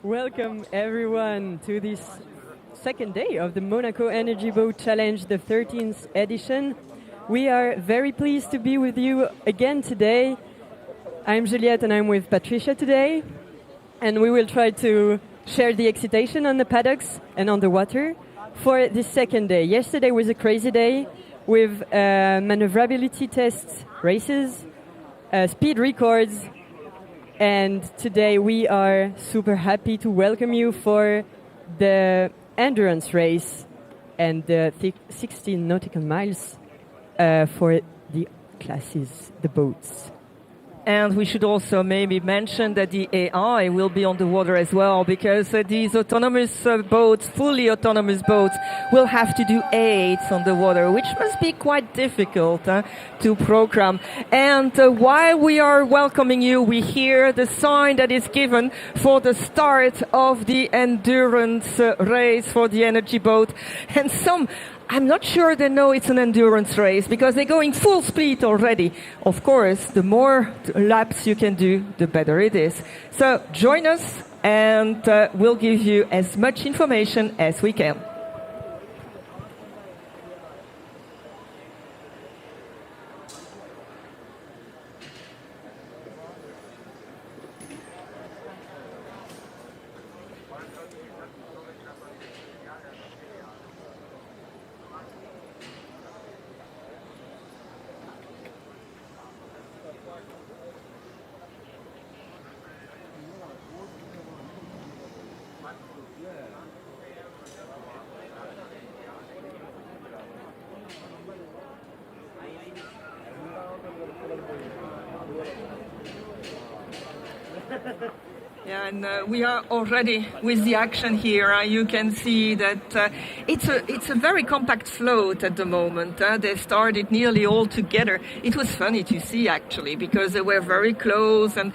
Welcome everyone to this second day of the Monaco Energy Boat Challenge, the 13th edition. We are very pleased to be with you again today. I'm Juliette and I'm with Patricia today. And we will try to share the excitation on the paddocks and on the water for this second day. Yesterday was a crazy day with maneuverability tests, races, speed records. And today we are super happy to welcome you for the endurance race and the 16 nautical miles for the classes, the boats. And we should also maybe mention that the AI will be on the water as well, because these autonomous boats, fully autonomous boats, will have to do aids on the water, which must be quite difficult to program. And while we are welcoming you, we hear the sign that is given for the start of the endurance race for the energy boat. And I'm not sure they know it's an endurance race because they're going full speed already. Of course, the more laps you can do, the better it is. So join us and we'll give you as much information as we can. Yeah, and we are already with the action here. You can see that it's a very compact float at the moment. They started nearly all together. It was funny to see actually because they were very close, and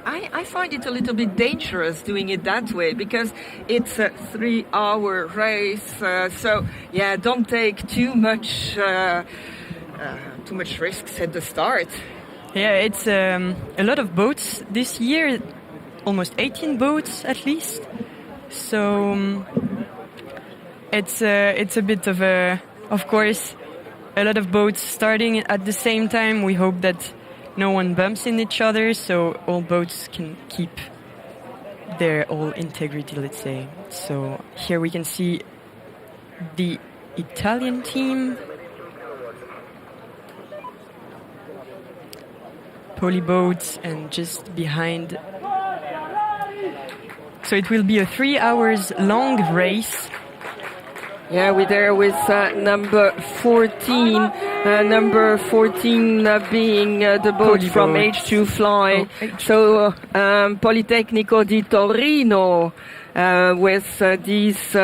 I find it a little bit dangerous doing it that way because it's a 3-hour race. So yeah, don't take too much risks at the start. Yeah, it's a lot of boats this year. Almost 18 boats at least, so it's a bit of course, a lot of boats starting at the same time. We hope that no one bumps in each other, so all boats can keep their all integrity, let's say. So here we can see the Italian team, polyboats, and just behind. So it will be a 3 hours long race. Yeah, we're there with number 14. Number 14 being the boat from H2 Fly. So Politecnico di Torino with these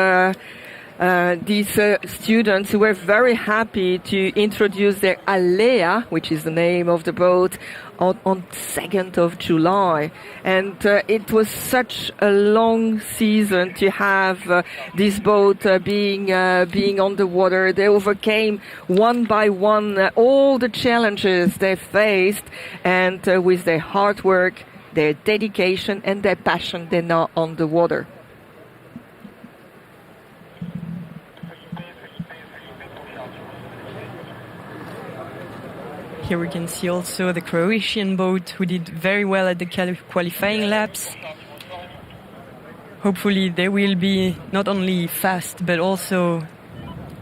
students who were very happy to introduce their Alea, which is the name of the boat, on 2nd of July. And it was such a long season to have this boat being on the water. They overcame one by one all the challenges they faced, and with their hard work, their dedication and their passion, they're now on the water. Here we can see also the Croatian boat who did very well at the qualifying laps. Hopefully they will be not only fast but also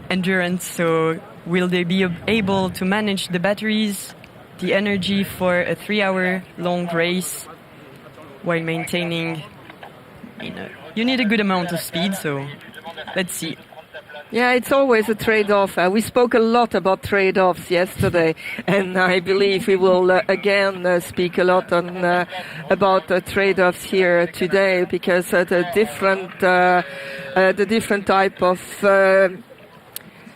endurance. So will they be able to manage the batteries, the energy for a 3-hour long race while maintaining, you need a good amount of speed, so let's see. Yeah, it's always a trade-off. We spoke a lot about trade-offs yesterday, and I believe we will again speak a lot about trade-offs here today, because the different type of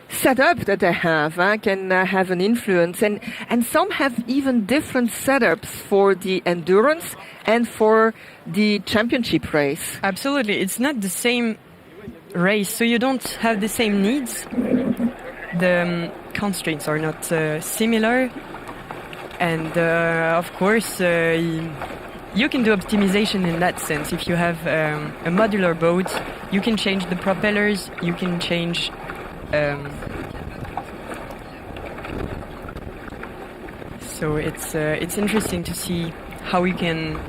setup that they have can have an influence, and some have even different setups for the endurance and for the championship race. Absolutely, it's not the same race, so you don't have the same needs. The constraints are not similar, and of course you can do optimization in that sense. If you have a modular boat, you can change the propellers, you can change so it's interesting to see how we can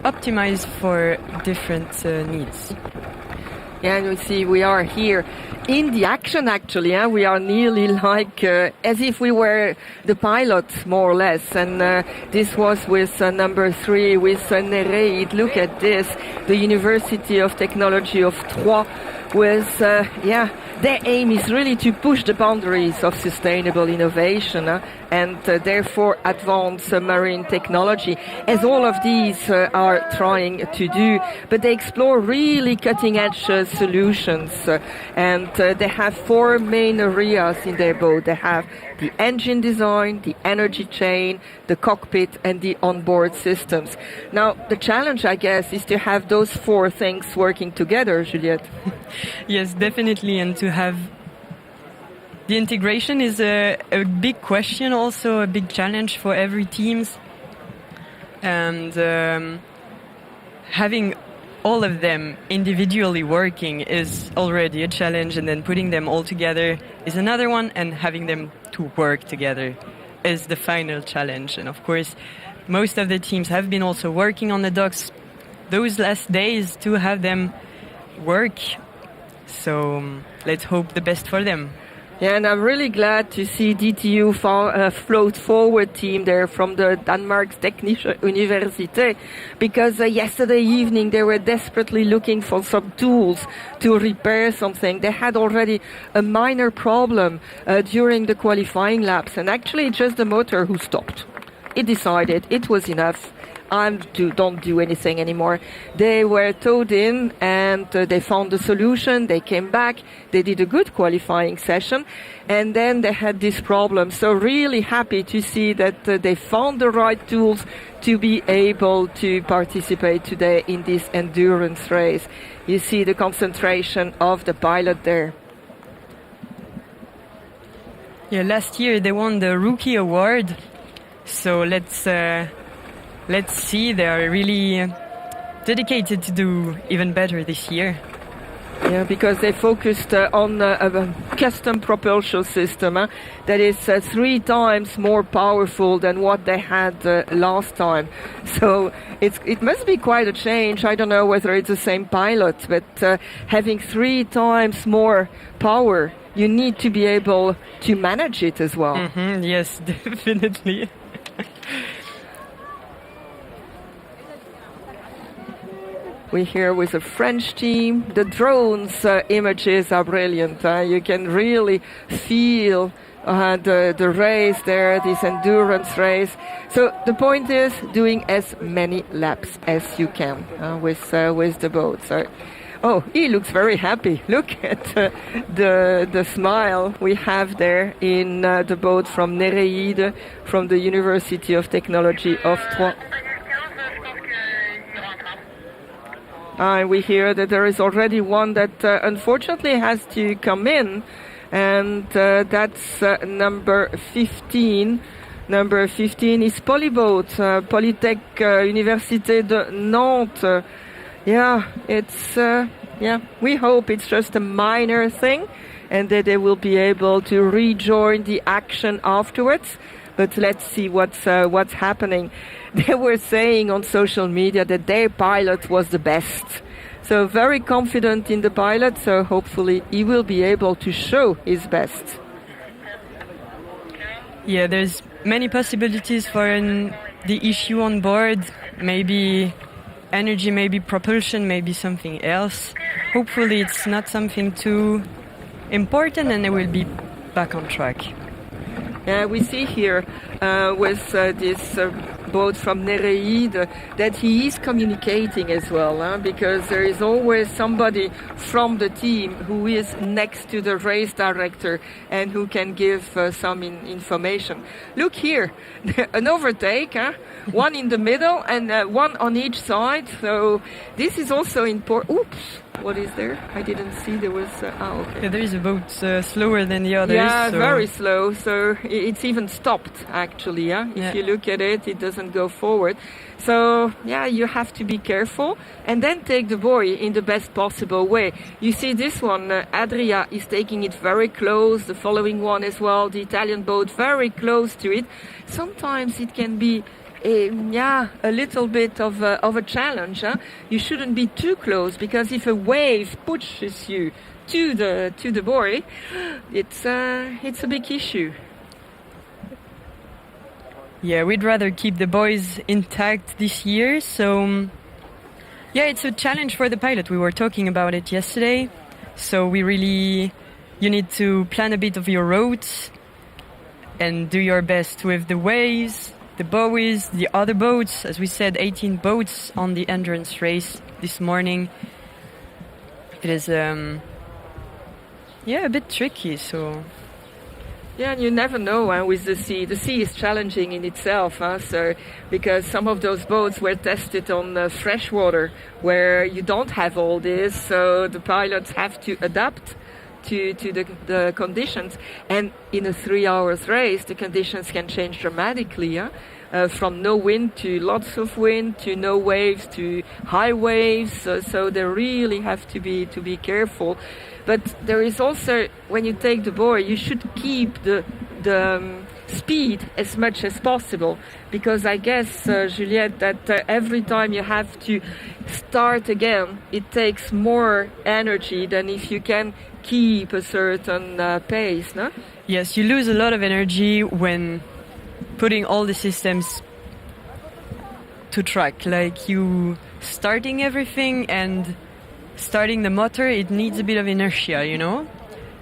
optimize for different needs. Yeah, and you see we are here in the action actually. We are nearly like as if we were the pilot, more or less. And this was with number 3, with Nereid. Look at this, the University of Technology of Troyes with, their aim is really to push the boundaries of sustainable innovation and therefore advance marine technology, as all of these are trying to do. But they explore really cutting-edge solutions, and they have 4 main areas in their boat. They have the engine design, the energy chain, the cockpit, and the onboard systems. Now, the challenge, I guess, is to have those 4 things working together, Juliette. Yes, definitely, and to have the integration is a big question, also a big challenge for every teams, and having all of them individually working is already a challenge, and then putting them all together is another one, and having them to work together is the final challenge. And of course, most of the teams have been also working on the docks those last days to have them work. So let's hope the best for them. Yeah, and I'm really glad to see DTU float forward team there from the Denmark's Technische Universiteit, because yesterday evening they were desperately looking for some tools to repair something. They had already a minor problem during the qualifying laps, and actually just the motor who stopped. It decided it was enough. Don't do anything anymore. They were towed in and they found the solution. They came back. They did a good qualifying session, and then they had this problem. So really happy to see that they found the right tools to be able to participate today in this endurance race. You see the concentration of the pilot there. Yeah, last year they won the Rookie Award. So let's see, they are really dedicated to do even better this year. Yeah, because they focused on a custom propulsion system that is 3 times more powerful than what they had last time. So it must be quite a change. I don't know whether it's the same pilot, but having 3 times more power, you need to be able to manage it as well. Mm-hmm, yes, definitely. We're here with a French team. The drones images are brilliant. You can really feel the race there, this endurance race. So the point is doing as many laps as you can with the boat. So, oh, he looks very happy. Look at the smile we have there in the boat from Nereid, from the University of Technology of Troyes. And we hear that there is already one that unfortunately has to come in, and that's number 15. Number 15 is Polyboat, Polytech Université de Nantes. We hope it's just a minor thing and that they will be able to rejoin the action afterwards. But let's see what's happening. They were saying on social media that their pilot was the best. So very confident in the pilot, so hopefully he will be able to show his best. Yeah, there's many possibilities for the issue on board. Maybe energy, maybe propulsion, maybe something else. Hopefully it's not something too important and they will be back on track. We see here with this boat from Nereid that he is communicating as well, because there is always somebody from the team who is next to the race director and who can give some information. Look here, an overtake, one in the middle and one on each side. So this is also important. Oops. What is there? I didn't see. There was. Okay. Yeah, there is a boat slower than the others. Yeah, so very slow. So it's even stopped, actually. Yeah? If you look at it, it doesn't go forward. So, yeah, you have to be careful and then take the buoy in the best possible way. You see this one, Adria is taking it very close, the following one as well, the Italian boat very close to it. Sometimes it can be a little bit of a challenge. Huh? You shouldn't be too close, because if a wave pushes you to the buoy, it's a big issue. Yeah, we'd rather keep the buoys intact this year. So, yeah, it's a challenge for the pilot. We were talking about it yesterday. So you need to plan a bit of your routes and do your best with the waves, the buoys, the other boats. As we said, 18 boats on the endurance race this morning. It is, a bit tricky, so... Yeah, and you never know with the sea. The sea is challenging in itself, so because some of those boats were tested on fresh water where you don't have all this, so the pilots have to adapt to the conditions. And in a 3 hours race, the conditions can change dramatically. From no wind to lots of wind to no waves to high waves. So they really have to be careful. But there is also, when you take the buoy, you should keep the speed as much as possible, because I guess, Juliette, that every time you have to start again, it takes more energy than if you can keep a certain pace, no? Yes, you lose a lot of energy when putting all the systems to track, like you starting everything and starting the motor, it needs a bit of inertia, you know?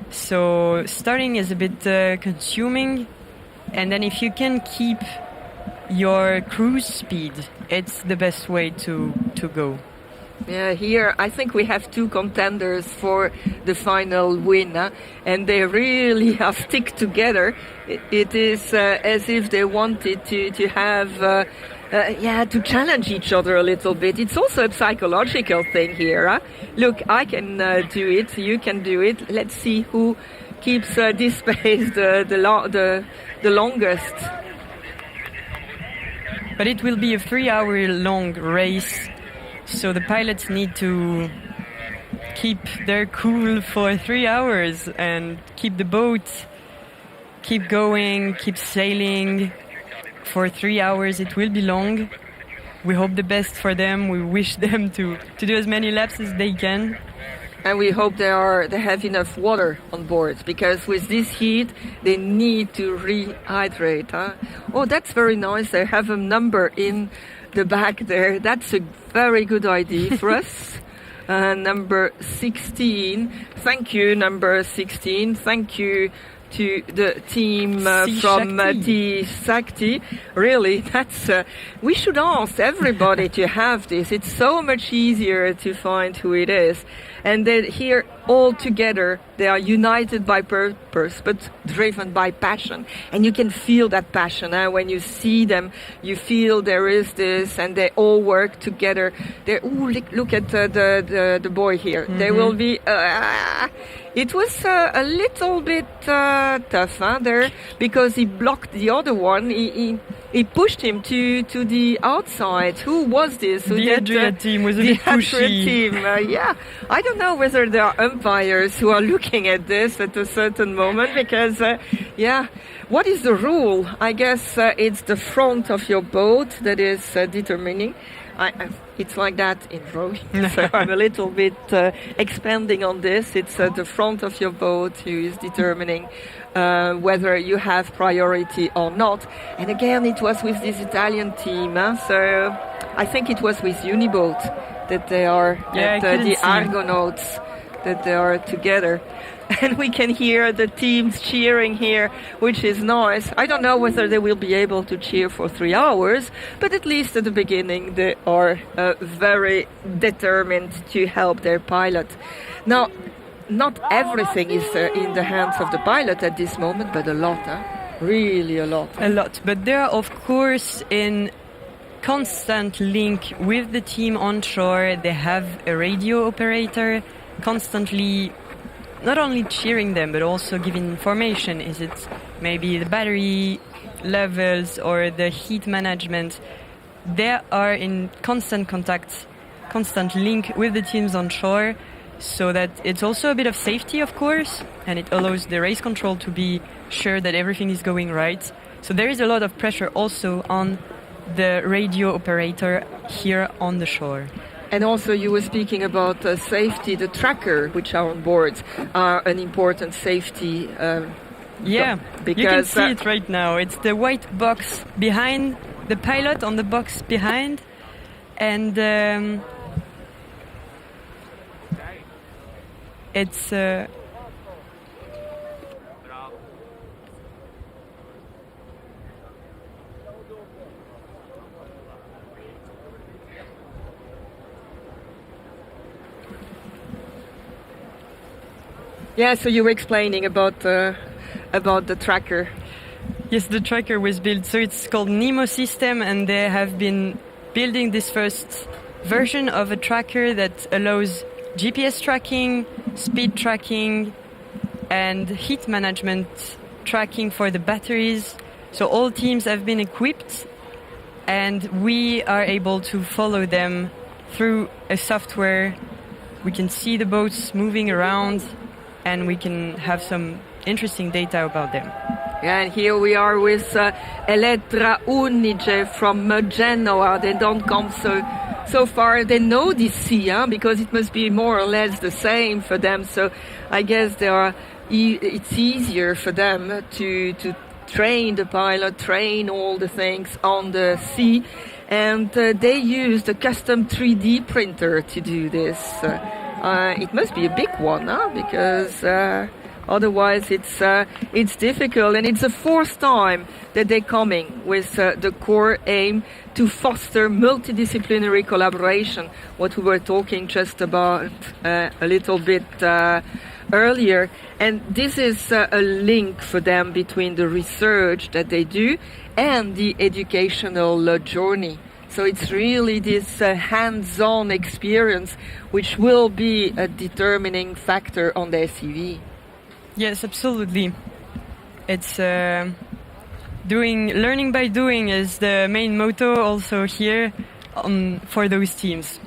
So starting is a bit consuming, and then if you can keep your cruise speed, it's the best way to go. Yeah, here I think we have two contenders for the final win, and they really have stick together. It is as if they wanted to have... to challenge each other a little bit. It's also a psychological thing here. Look, I can do it, you can do it. Let's see who keeps this pace the longest. But it will be a 3-hour long race, so the pilots need to keep their cool for 3 hours and keep the boat, keep going, keep sailing. For 3 hours, it will be long. We hope the best for them. We wish them to do as many laps as they can. And we hope they have enough water on board, because with this heat, they need to rehydrate. Oh, that's very nice. They have a number in the back there. That's a very good idea for us. Number 16. Thank you, number 16. Thank you to the team from T Sakti. Really, that's we should ask everybody to have this. It's so much easier to find who it is. And then here, all together, they are united by purpose, but driven by passion. And you can feel that passion. When you see them, you feel there is this, and they all work together. Look at the boy here. Mm-hmm. They will be... It was a little bit tough there, because he blocked the other one. He pushed him to the outside. Who was this? The Adria team was a bit pushy. The Adria team, yeah. I don't know whether there are umpires who are looking at this at a certain moment, because, what is the rule? I guess it's the front of your boat that is determining. It's like that in rowing, so I'm a little bit expanding on this. It's the front of your boat who is determining whether you have priority or not. And again, it was with this Italian team, so I think it was with Uniboat that they are, the Argonauts, that they are together. And we can hear the teams cheering here, which is nice. I don't know whether they will be able to cheer for 3 hours, but at least at the beginning they are very determined to help their pilot. Now, not everything is in the hands of the pilot at this moment, but a lot, really a lot. A lot, but they are of course in constant link with the team on shore. They have a radio operator constantly not only cheering them but also giving information. Is it maybe the battery levels or the heat management? They are in constant contact, constant link with the teams on shore, so that it's also a bit of safety, of course, and it allows the race control to be sure that everything is going right. So there is a lot of pressure also on the radio operator here on the shore. And also you were speaking about safety. The tracker, which are on board, are an important safety. Yeah, because you can see it right now. It's the white box behind the pilot, on the box behind. And it's... Yeah, so you were explaining about the tracker. Yes, the tracker was built. So it's called Nemo system, and they have been building this first version of a tracker that allows GPS tracking, speed tracking, and heat management tracking for the batteries. So all teams have been equipped, and we are able to follow them through a software. We can see the boats moving around, and we can have some interesting data about them. Yeah, and here we are with Elettra Unige from Genoa. They don't come so far. They know this sea, because it must be more or less the same for them. So I guess it's easier for them to train the pilot, train all the things on the sea. And they used a custom 3D printer to do this. It must be a big one, because otherwise it's difficult. And it's the fourth time that they're coming with the core aim to foster multidisciplinary collaboration, what we were talking just about a little bit earlier. And this is a link for them between the research that they do and the educational journey. So it's really this hands-on experience which will be a determining factor on the SCV. Yes, absolutely. It's learning by doing is the main motto also here for those teams.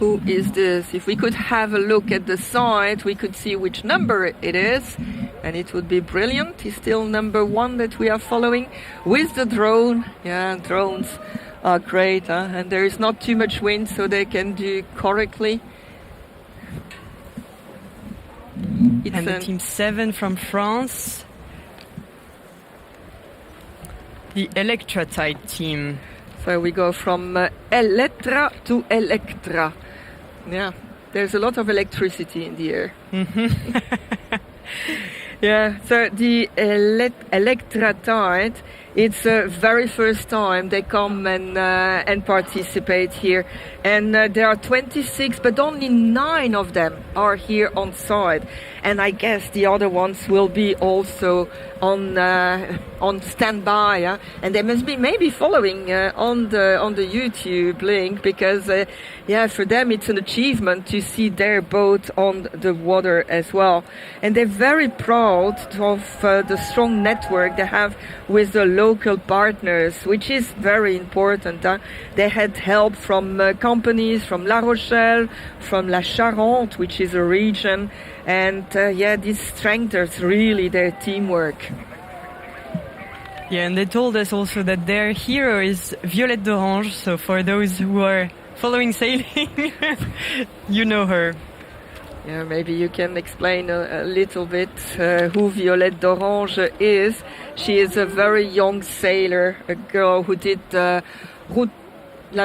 Who is this? If we could have a look at the site, we could see which number it is, and it would be brilliant. It's still number 1 that we are following with the drone. Yeah, drones are great, and there is not too much wind, so they can do correctly. And the team 7 from France, the Electra type team. So we go from Elettra to Electra. Yeah, there's a lot of electricity in the air. Yeah, so the Electra tide, it's the very first time they come and participate here. And there are 26, but only 9 of them are here on site. And I guess the other ones will be also on standby, and they must be maybe following on the YouTube link, because for them it's an achievement to see their boat on the water as well. And they're very proud of the strong network they have with the local partners, which is very important. They had help from companies from La Rochelle, from La Charente, which is a region, and this strengthens really their teamwork. Yeah, and they told us also that their hero is Violette d'Orange. So for those who are following sailing, you know her. Yeah, maybe you can explain a little bit who Violette d'Orange is. She is a very young sailor, a girl who did La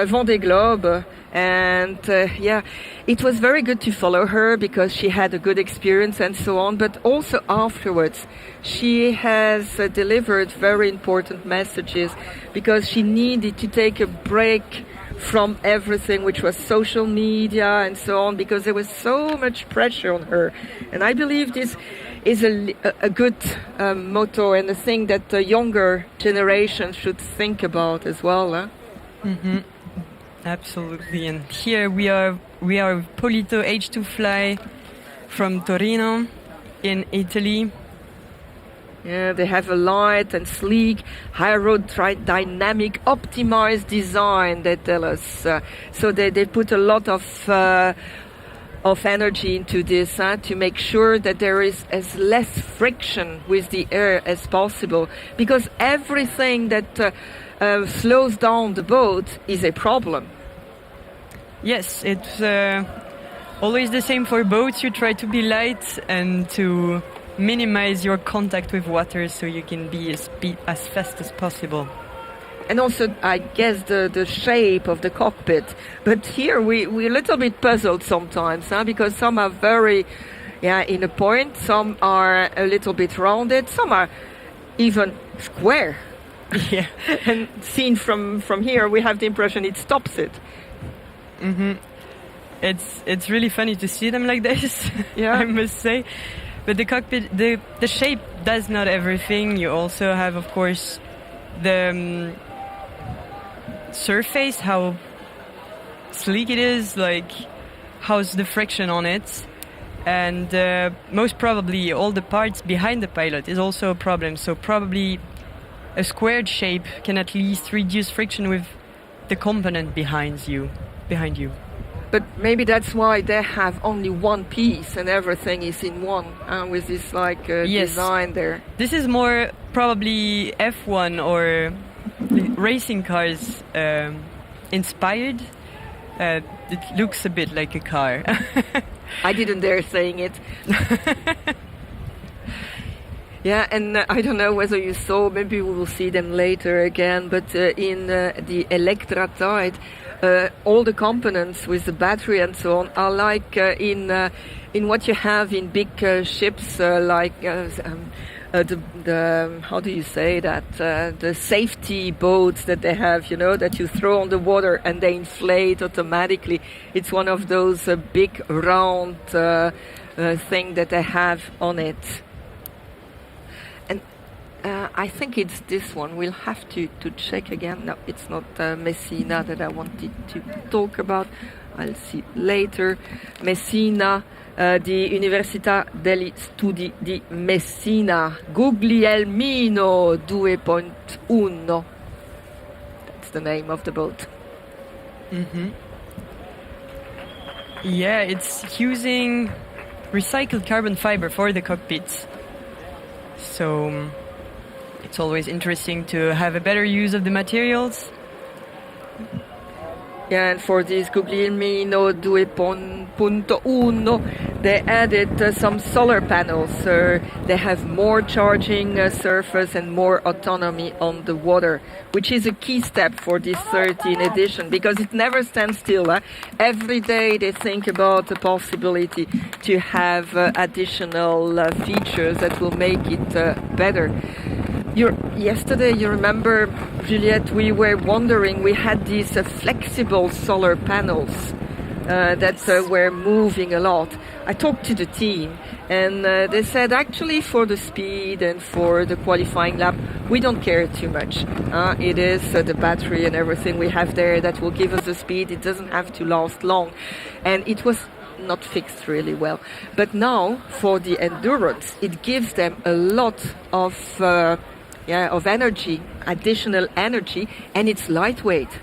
Vendée Globe. And it was very good to follow her because she had a good experience and so on. But also afterwards, she has delivered very important messages, because she needed to take a break from everything which was social media and so on, because there was so much pressure on her. And I believe this is a good motto and a thing that the younger generation should think about as well. Huh? Mm-hmm. Absolutely. And here we are Polito H2 Fly from Torino in Italy. Yeah, they have a light and sleek, aerodynamic, optimized design, they tell us. So they put a lot of energy into this to make sure that there is as less friction with the air as possible. Because everything that slows down the boat is a problem. Yes, it's always the same for boats. You try to be light and to minimize your contact with water so you can be as fast as possible. And also, I guess, the shape of the cockpit. But here we're a little bit puzzled sometimes, because some are very, in a point, some are a little bit rounded, some are even square. Yeah. And seen from here, we have the impression it stops it. Mm-hmm. It's really funny to see them like this, yeah. I must say. But the cockpit, the shape does not everything. You also have, of course, the surface, how sleek it is, like how's the friction on it. And most probably all the parts behind the pilot is also a problem. So probably a squared shape can at least reduce friction with the component behind you. But maybe that's why they have only one piece and everything is in one, with this yes. design there. This is more probably F1 or racing cars inspired. It looks a bit like a car. I didn't dare saying it. Yeah, and I don't know whether you saw, maybe we will see them later again, but in the Electra Tide, all the components with the battery and so on are like in what you have in big ships, like the how do you say that, the safety boats that they have, that you throw on the water and they inflate automatically. It's one of those big round thing that they have on it. I think it's this one. We'll have to check again. No, it's not Messina that I wanted to talk about. I'll see later. Messina, di Università degli Studi di Messina, Guglielmino 2.1. That's the name of the boat. Mm-hmm. Yeah, it's using recycled carbon fiber for the cockpit. So it's always interesting to have a better use of the materials. Yeah, and for this Guglielmino 2.1, they added some solar panels. They have more charging surface and more autonomy on the water, which is a key step for this 13th edition, because it never stands still. Every day they think about the possibility to have additional features that will make it better. Yesterday, you remember, Juliette, we were wondering, we had these flexible solar panels that were moving a lot. I talked to the team and they said actually for the speed and for the qualifying lap, we don't care too much. It is the battery and everything we have there that will give us the speed. It doesn't have to last long. And it was not fixed really well. But now for the endurance, it gives them a lot of energy, additional energy, and it's lightweight.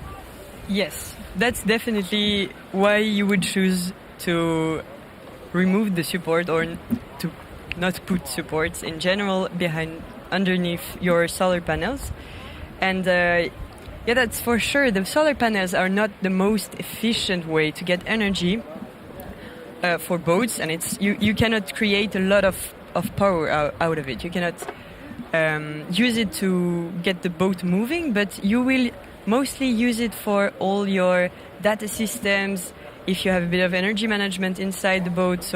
Yes, that's definitely why you would choose to remove the support or to not put supports in general underneath your solar panels. And that's for sure. The solar panels are not the most efficient way to get energy for boats, and you cannot create a lot of power out of it. You cannot use it to get the boat moving, but you will mostly use it for all your data systems, if you have a bit of energy management inside the boat.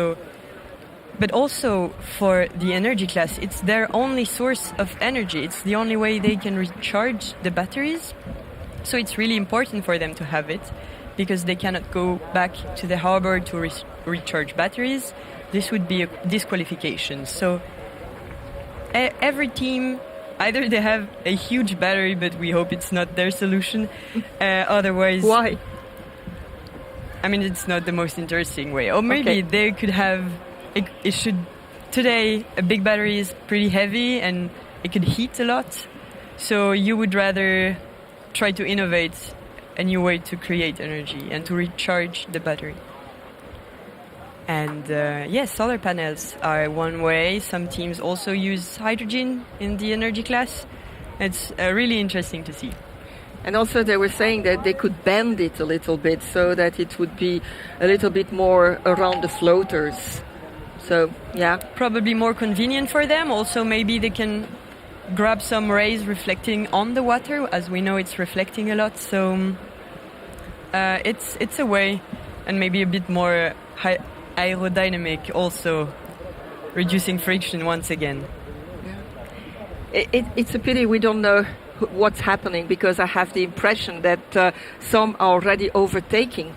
But also for the energy class, it's their only source of energy. It's the only way they can recharge the batteries. So it's really important for them to have it because they cannot go back to the harbor to recharge batteries. This would be a disqualification. So every team, either they have a huge battery, but we hope it's not their solution. Otherwise... Why? I mean, it's not the most interesting way. Or maybe they could have... It should... Today, a big battery is pretty heavy and it could heat a lot. So you would rather try to innovate a new way to create energy and to recharge the battery. And yes, solar panels are one way. Some teams also use hydrogen in the energy class. It's really interesting to see. And also they were saying that they could bend it a little bit so that it would be a little bit more around the floaters. So, yeah. Probably more convenient for them. Also, maybe they can grab some rays reflecting on the water. As we know, it's reflecting a lot. So it's a way, and maybe a bit more aerodynamic, also reducing friction once again. Yeah. It's a pity we don't know what's happening, because I have the impression that some are already overtaking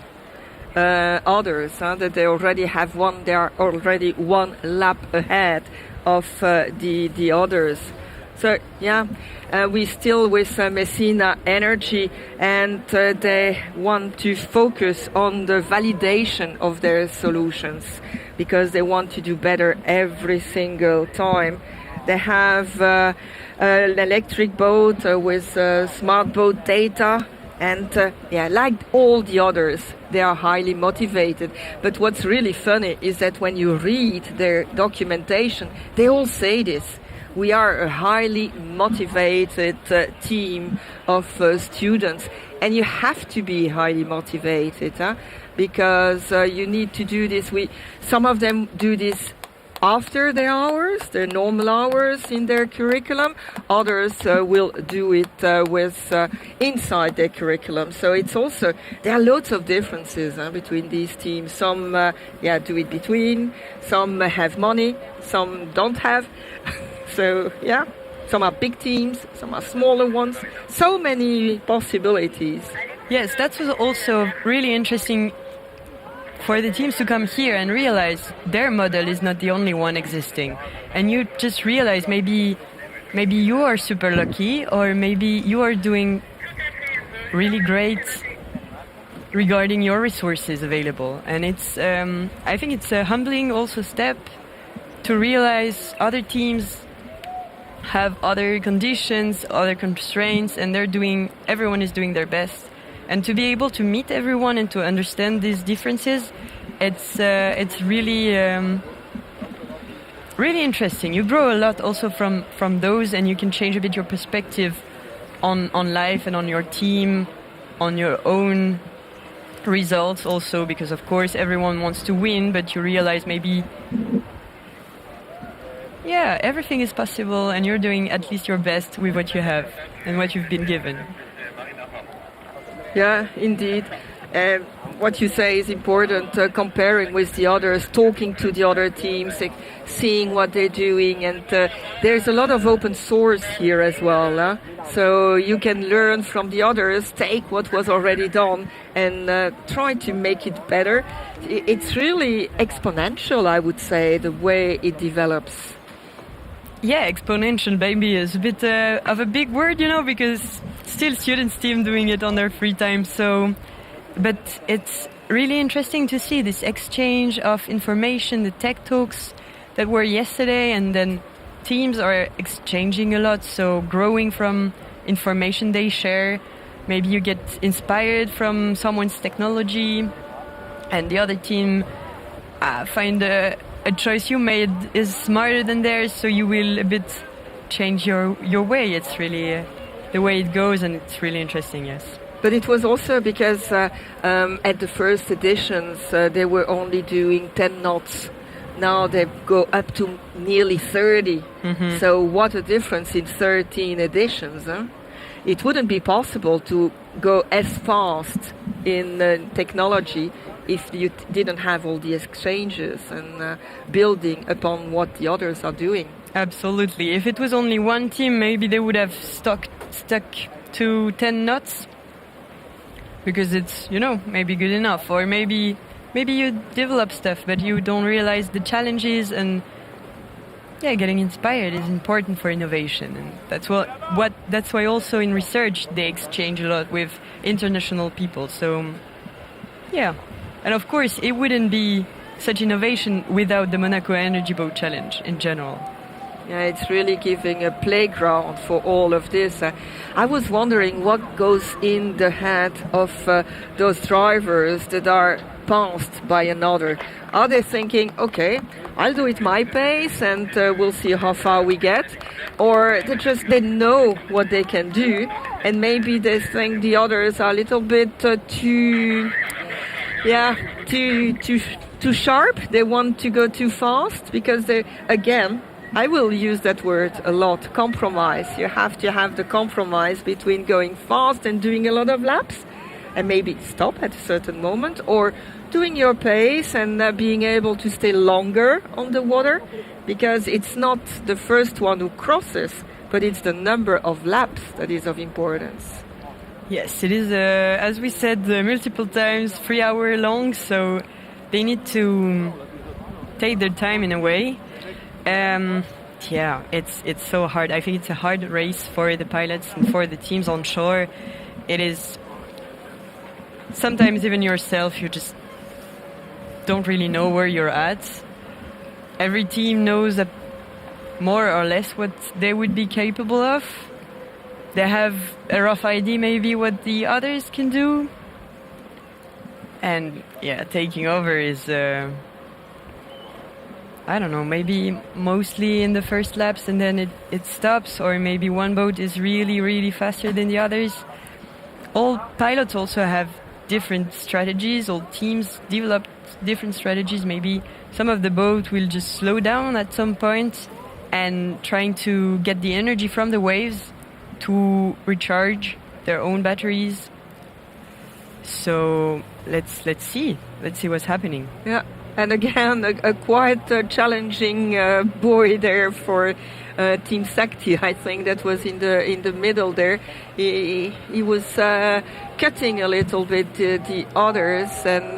others, that they already have they are already one lap ahead of the others. So yeah, we still with Monaco Energy, and they want to focus on the validation of their solutions because they want to do better every single time. They have an electric boat with smart boat data, and like all the others, they are highly motivated. But what's really funny is that when you read their documentation, they all say this. We are a highly motivated team of students, and you have to be highly motivated because you need to do this. Some of them do this after their hours, their normal hours in their curriculum. Others will do it with inside their curriculum. So it's also, there are lots of differences between these teams. Some do it between, some have money, some don't have. So yeah, some are big teams, some are smaller ones. So many possibilities. Yes, that was also really interesting for the teams to come here and realize their model is not the only one existing. And you just realize maybe you are super lucky, or maybe you are doing really great regarding your resources available. And it's I think it's a humbling also step to realize other teams have other conditions, other constraints, and everyone is doing their best. And to be able to meet everyone and to understand these differences, it's really really interesting. You grow a lot also from those, and you can change a bit your perspective on life and on your team, on your own results also, because of course everyone wants to win, but you realize maybe everything is possible, and you're doing at least your best with what you have and what you've been given. Yeah, indeed. What you say is important, comparing with the others, talking to the other teams, seeing what they're doing. And there's a lot of open source here as well. So you can learn from the others, take what was already done and try to make it better. It's really exponential, I would say, the way it develops. Yeah, exponential maybe is a bit of a big word, because still students team doing it on their free time. So, but it's really interesting to see this exchange of information, the tech talks that were yesterday, and then teams are exchanging a lot. So growing from information they share, maybe you get inspired from someone's technology, and the other team find a choice you made is smarter than theirs, so you will a bit change your way. It's really the way it goes, and it's really interesting, yes. But it was also because at the first editions they were only doing 10 knots. Now they go up to nearly 30. Mm-hmm. So what a difference in 13 editions. It wouldn't be possible to go as fast in technology if you didn't have all the exchanges and building upon what the others are doing. Absolutely. If it was only one team, maybe they would have stuck to 10 knots. because it's, maybe good enough, or maybe you develop stuff but you don't realize the challenges, and getting inspired is important for innovation, and that's why also in research they exchange a lot with international people. So and of course it wouldn't be such innovation without the Monaco Energy Boat Challenge in general. Yeah, it's really giving a playground for all of this. I was wondering what goes in the head of those drivers that are passed by another. Are they thinking, okay, I'll do it my pace and we'll see how far we get? Or they know what they can do, and maybe they think the others are a little bit too sharp. They want to go too fast because I will use that word a lot, compromise. You have to have the compromise between going fast and doing a lot of laps, and maybe stop at a certain moment, or doing your pace and being able to stay longer on the water, because it's not the first one who crosses, but it's the number of laps that is of importance. Yes, it is, as we said multiple times, 3 hour long, so they need to take their time in a way. It's so hard. I think it's a hard race for the pilots and for the teams on shore. It is sometimes even yourself, you just don't really know where you're at. Every team knows more or less what they would be capable of. They have a rough idea maybe what the others can do. And taking over is I don't know, maybe mostly in the first laps and then it stops, or maybe one boat is really, really faster than the others. All pilots also have different strategies, all teams develop different strategies. Maybe some of the boat will just slow down at some point and trying to get the energy from the waves to recharge their own batteries. So let's see what's happening. Yeah. And again, a quite challenging buoy there for Team Sakti. I think that was in the middle there. He was cutting a little bit the others, and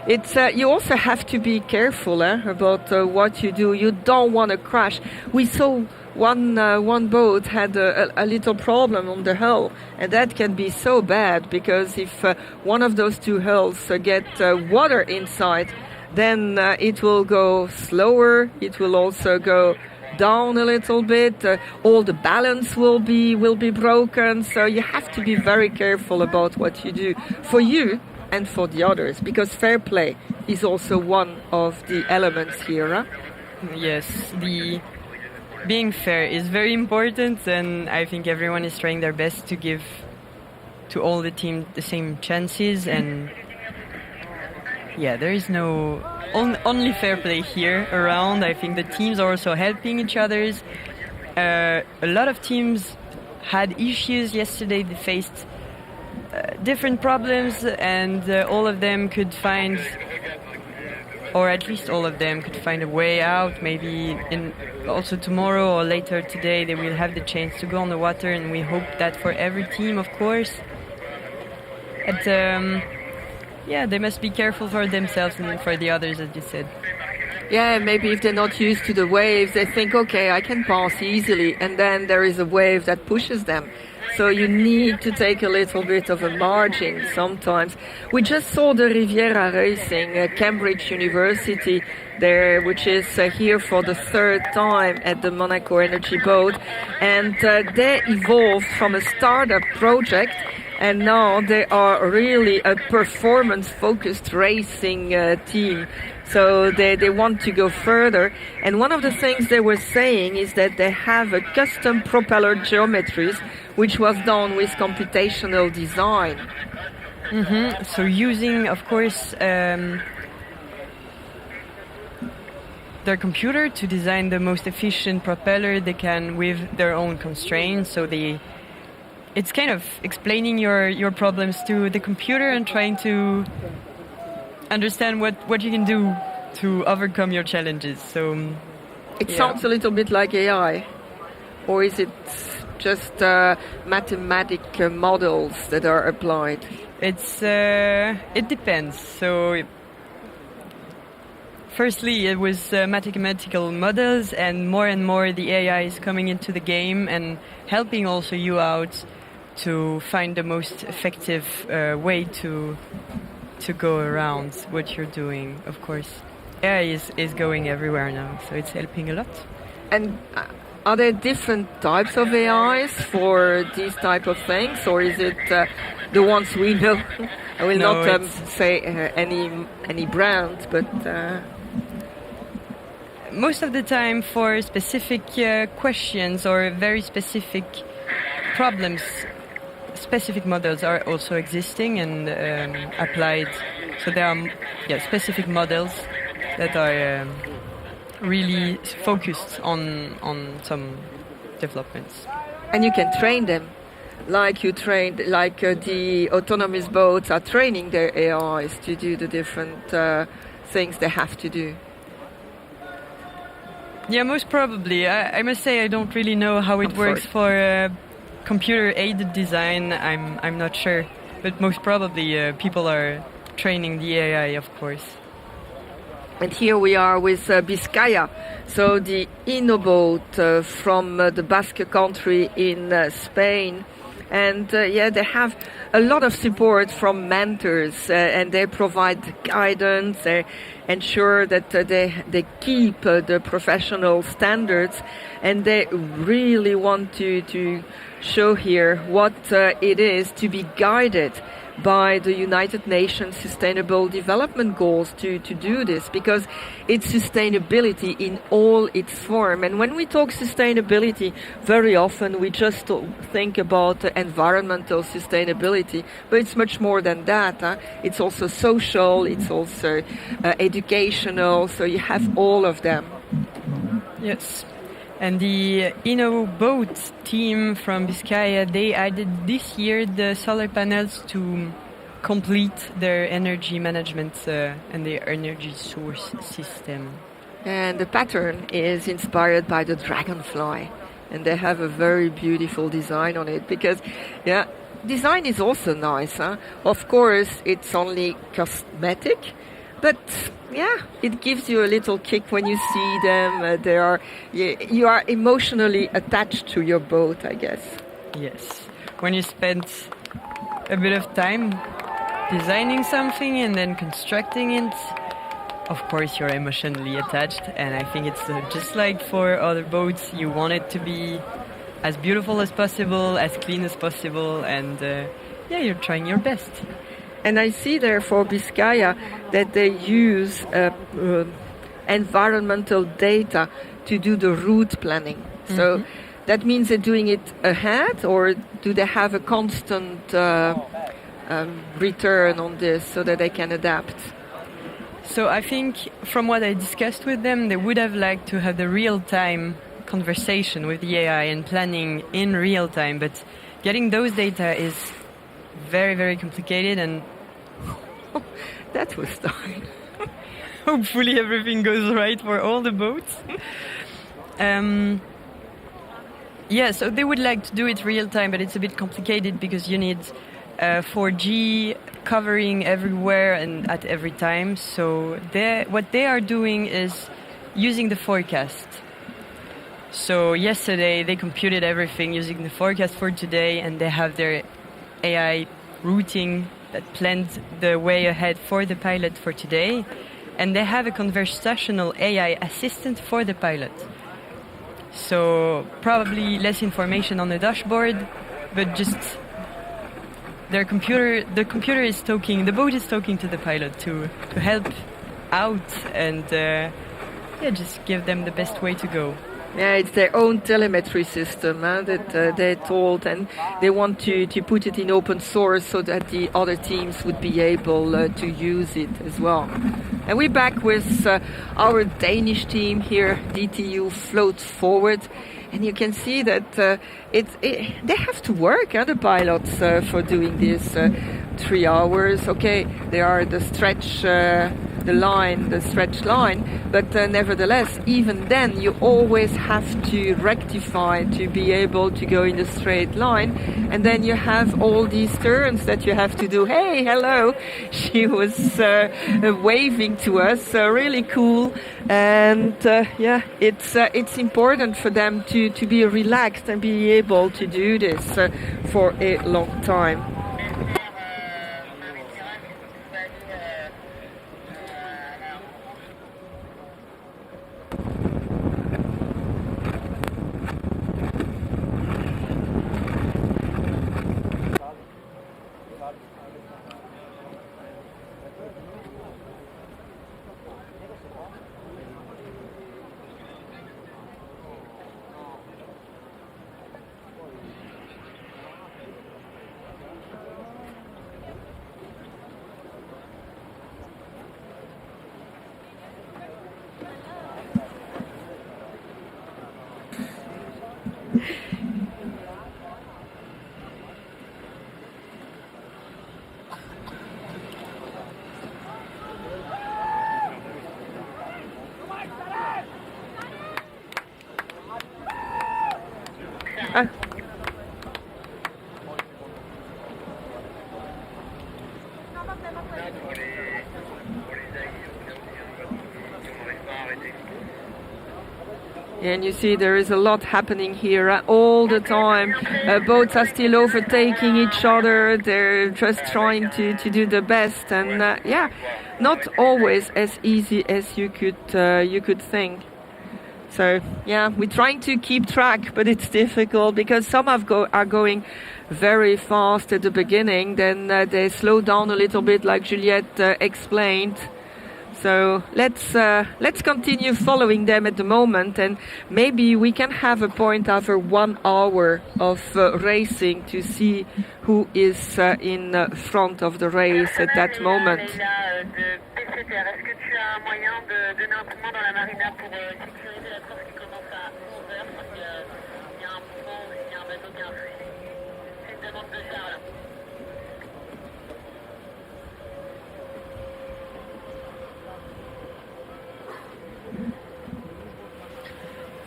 it's you also have to be careful about what you do. You don't want to crash. We saw one boat had a little problem on the hull, and that can be so bad, because if one of those two hulls get water inside, then it will go slower. It will also go down a little bit. All the balance will be broken. So you have to be very careful about what you do for you and for the others, because fair play is also one of the elements here. Huh? Yes, being fair is very important, and I think everyone is trying their best to give to all the teams the same chances, and there is no only fair play here around. I think the teams are also helping each other. A lot of teams had issues yesterday. They faced different problems, and all of them could find, or at least all of them could find a way out. Maybe also tomorrow or later today they will have the chance to go on the water, and we hope that for every team, of course. And they must be careful for themselves and for the others, as you said. Yeah, maybe if they're not used to the waves, they think, okay, I can pass easily, and then there is a wave that pushes them. So you need to take a little bit of a margin sometimes. We just saw the Riviera Racing, Cambridge University there, which is here for the third time at the Monaco Energy Boat. And they evolved from a startup project, and now they are really a performance-focused racing team. So they want to go further. And one of the things they were saying is that they have a custom propeller geometries, which was done with computational design. Mm-hmm. So using, of course, their computer to design the most efficient propeller they can with their own constraints. So it's kind of explaining your problems to the computer and trying to understand what you can do to overcome your challenges. So it sounds a little bit like AI, or is it just mathematical models that are applied? It depends. So firstly, it was mathematical models, and more the AI is coming into the game and helping also you out to find the most effective way to go around what you're doing. Of course, AI is going everywhere now, so it's helping a lot. And are there different types of AIs for these type of things, or is it the ones we know? I will not say any brand, but most of the time for specific questions or very specific problems, specific models are also existing and applied. So there are specific models that are really focused on some developments. And you can train them, like you trained, the autonomous boats are training their AIs to do the different things they have to do. Yeah, most probably. I must say I don't really know how it works for computer-aided design. I'm not sure, but most probably people are training the AI, of course. And here we are with Biscaya, so the boat from the Basque country in Spain. And they have a lot of support from mentors, and they provide guidance, they ensure that they keep the professional standards, and they really want to show here what it is to be guided by the United Nations Sustainable Development Goals to do this, because it's sustainability in all its form. And when we talk sustainability, very often we just think about environmental sustainability, but it's much more than that. It's also social, it's also educational, so you have all of them. Yes. And the boat team from Biscaya, they added this year the solar panels to complete their energy management and their energy source system. And the pattern is inspired by the dragonfly. And they have a very beautiful design on it, because, design is also nice. Of course, it's only cosmetic, but it gives you a little kick when you see them. You are emotionally attached to your boat, I guess. Yes. When you spend a bit of time designing something and then constructing it, of course you're emotionally attached. And I think it's just like for other boats, you want it to be as beautiful as possible, as clean as possible, and you're trying your best. And I see there for Biscaya that they use environmental data to do the route planning. Mm-hmm. So that means they're doing it ahead, or do they have a constant return on this so that they can adapt? So I think from what I discussed with them, they would have liked to have the real-time conversation with the AI and planning in real time, but getting those data is very, very complicated, and that was time. Hopefully everything goes right for all the boats. So they would like to do it real time, but it's a bit complicated because you need 4G covering everywhere and at every time. So what they are doing is using the forecast. So yesterday they computed everything using the forecast for today, and they have their AI routing that planned the way ahead for the pilot for today. And they have a conversational AI assistant for the pilot. So probably less information on the dashboard, but just the computer is talking, the boat is talking to the pilot to help out and just give them the best way to go. Yeah, it's their own telemetry system that they told, and they want to put it in open source so that the other teams would be able to use it as well. And we're back with our Danish team here, DTU Float Forward, and you can see that they have to work, the pilots, for doing this 3 hours. Okay, there are the stretch line, the stretched line, but nevertheless, even then, you always have to rectify to be able to go in a straight line, and then you have all these turns that you have to do. Hey, hello! She was waving to us, really cool, and it's important for them to be relaxed and be able to do this for a long time. And you see there is a lot happening here all the time. Boats are still overtaking each other. They're just trying to do the best, and not always as easy as you could think. So we're trying to keep track, but it's difficult because some are going very fast at the beginning, then they slow down a little bit, like Juliette explained. So let's continue following them at the moment, and maybe we can have a point after 1 hour of racing to see who is in front of the race at that moment.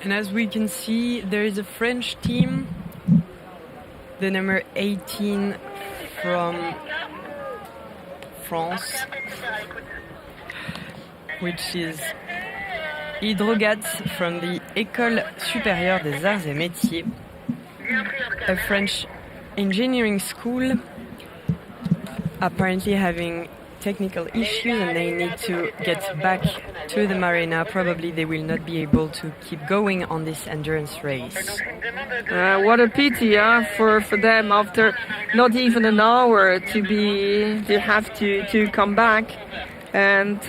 And as we can see, there is a French team, the number 18 from France, which is Hydrogats from the École Supérieure des Arts et Métiers, a French engineering school, apparently having technical issues and they need to get back to the marina. Probably they will not be able to keep going on this endurance race. What a pity for them after not even an hour to have to come back. And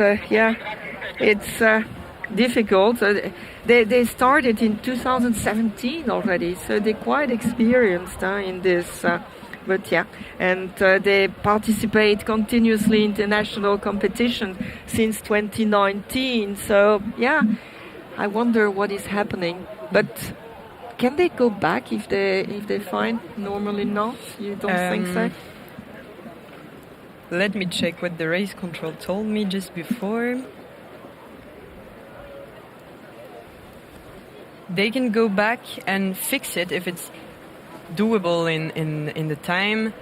it's difficult. They started in 2017 already, so they're quite experienced in this. And they participate continuously in international competition since 2019. So I wonder what is happening. But can they go back if they find? Normally not. You don't think so? Let me check what the race control told me just before. They can go back and fix it if it's doable in the time,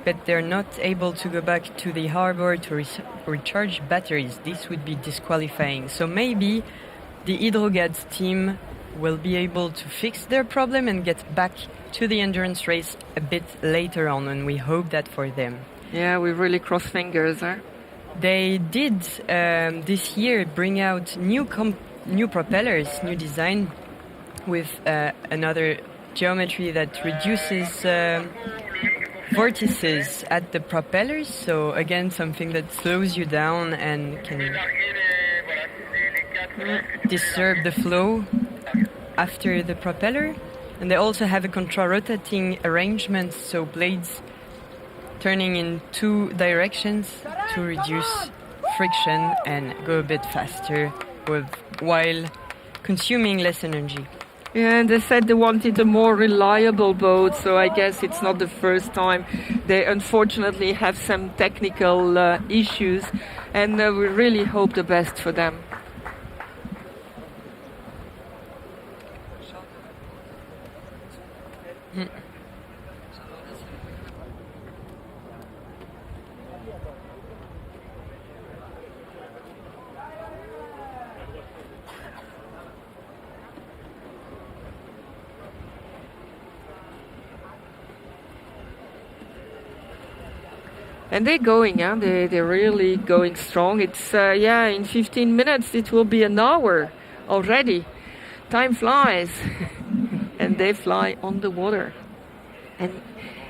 but they're not able to go back to the harbor to recharge batteries. This would be disqualifying. So maybe the Hydrogats team will be able to fix their problem and get back to the endurance race a bit later on, and we hope that for them. Yeah, we really cross fingers. They did this year bring out new propellers, new design with another geometry that reduces vortices at the propellers, so again something that slows you down and can disturb the flow after the propeller. And they also have a contra-rotating arrangement, so blades turning in 2 directions to reduce friction and go a bit faster while consuming less energy. Yeah, and they said they wanted a more reliable boat, so I guess it's not the first time. They unfortunately have some technical issues, and we really hope the best for them. And they're going, yeah. They're really going strong. It's in 15 minutes it will be an hour already. Time flies, and they fly on the water. And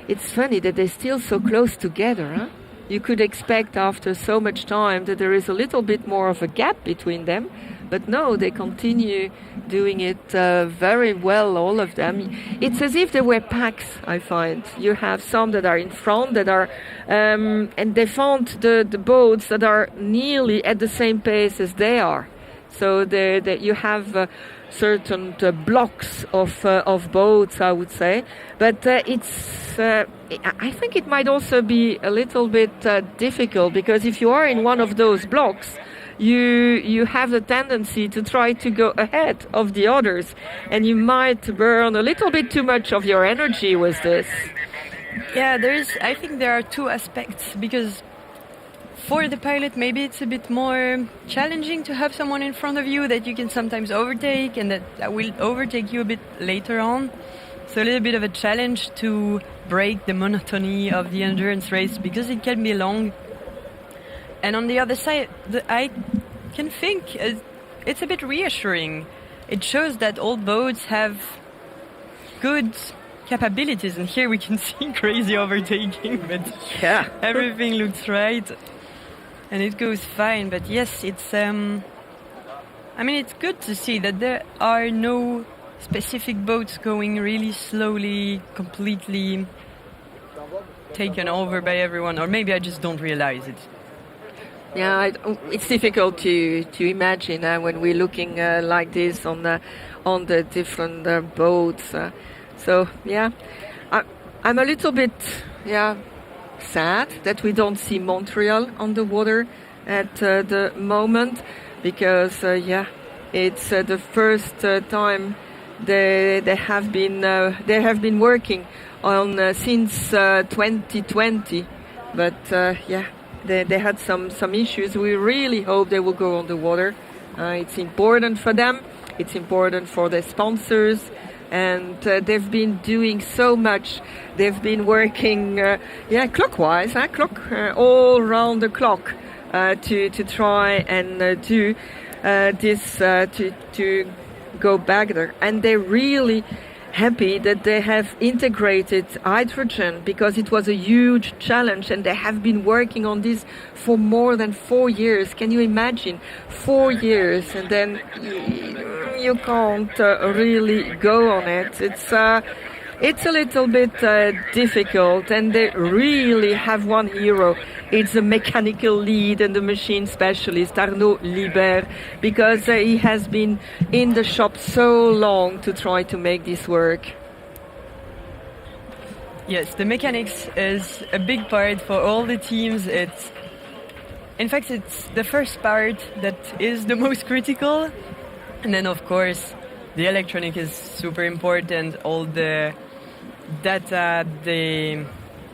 it's funny that they're still so close together. Huh? You could expect after so much time that there is a little bit more of a gap between them. But no, they continue doing it very well, all of them. It's as if they were packs, I find. You have some that are in front, that are, and they found the boats that are nearly at the same pace as they are. So you have certain blocks of boats, I would say. But I think it might also be a little bit difficult, because if you are in one of those blocks, you have the tendency to try to go ahead of the others, and you might burn a little bit too much of your energy with this. Yeah, I think there are two aspects, because for the pilot maybe it's a bit more challenging to have someone in front of you that you can sometimes overtake, and that will overtake you a bit later on. So a little bit of a challenge to break the monotony of the endurance race, because it can be long. And on the other side, I can think it's a bit reassuring. It shows that old boats have good capabilities, and here we can see crazy overtaking, but yeah, everything looks right, and it goes fine. But yes, it's it's good to see that there are no specific boats going really slowly, completely taken over by everyone, or maybe I just don't realize it. Yeah, it's difficult to imagine when we're looking like this on the different boats. So yeah, I'm a little bit sad that we don't see Montreal on the water at the moment, because it's the first time they have been working on since 2020, but They had some issues. We really hope they will go on the water. It's important for them. It's important for their sponsors. And they've been doing so much. They've been working, clockwise, all around the clock to try and do this, to go back there. And they're really happy that they have integrated hydrogen, because it was a huge challenge, and they have been working on this for more than 4 years. Can you imagine? 4 years, and then you can't really go on it. It's a little bit difficult, and they really have one hero. It's the mechanical lead and the machine specialist, Arnaud Libert, because he has been in the shop so long to try to make this work. Yes, the mechanics is a big part for all the teams. In fact, it's the first part that is the most critical. And then, of course, the electronic is super important. All the data,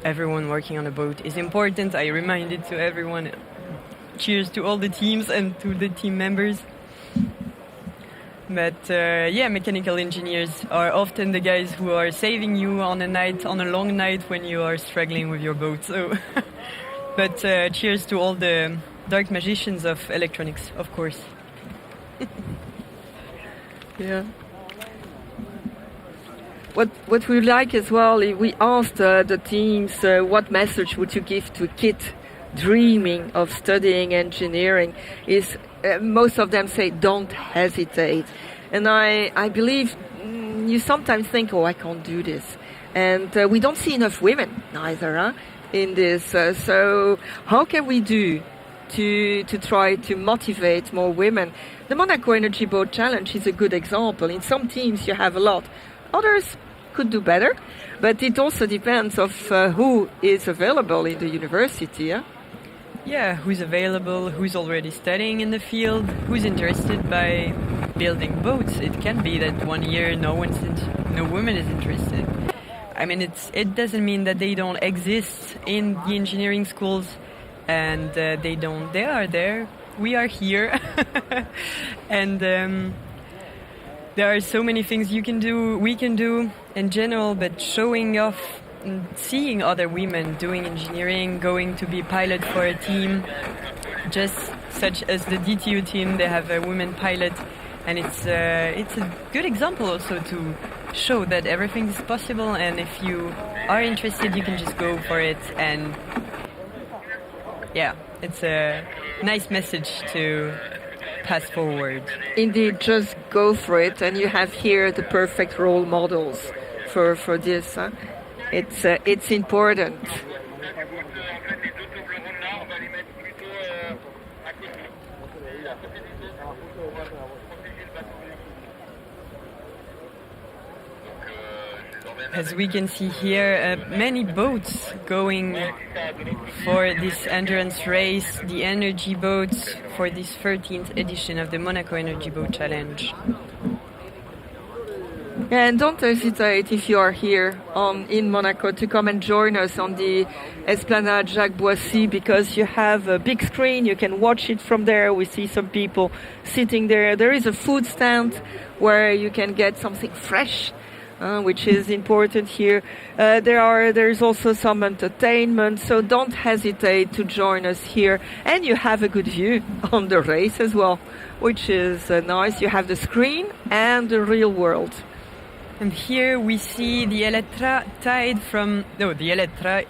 everyone working on a boat is important. I remind it to everyone. Cheers to all the teams and to the team members. But mechanical engineers are often the guys who are saving you on a long night when you are struggling with your boat. So, but cheers to all the dark magicians of electronics, of course. Yeah. What we like as well, we asked the teams, what message would you give to a kid dreaming of studying engineering? Is most of them say, don't hesitate. And I believe you sometimes think, I can't do this. And we don't see enough women neither in this. So how can we do to try to motivate more women? The Monaco Energy Boat Challenge is a good example. In some teams you have a lot. Others could do better, but it also depends of who is available in the university. yeah, who's available, who's already studying in the field, who's interested by building boats. It can be that 1 year no woman is interested. I mean, it doesn't mean that they don't exist in the engineering schools, and they are there. We are here, and there are so many things we can do in general, but showing off and seeing other women doing engineering, going to be pilot for a team, just such as the DTU team, they have a women pilot, and it's a good example also to show that everything is possible, and if you are interested, you can just go for it. And yeah, it's a nice message to pass forward. Indeed, just go for it, and you have here the perfect role models for this. Huh? It's important. As we can see here, many boats going for this endurance race, the energy boats, for this 13th edition of the Monaco Energy Boat Challenge. And don't hesitate, if you are here in Monaco, to come and join us on the Esplanade Jacques Boissy, because you have a big screen, you can watch it from there. We see some people sitting there. There is a food stand where you can get something fresh, which is important here. There's also some entertainment, so don't hesitate to join us here. And you have a good view on the race as well, which is nice. You have the screen and the real world. And here we see the Elettra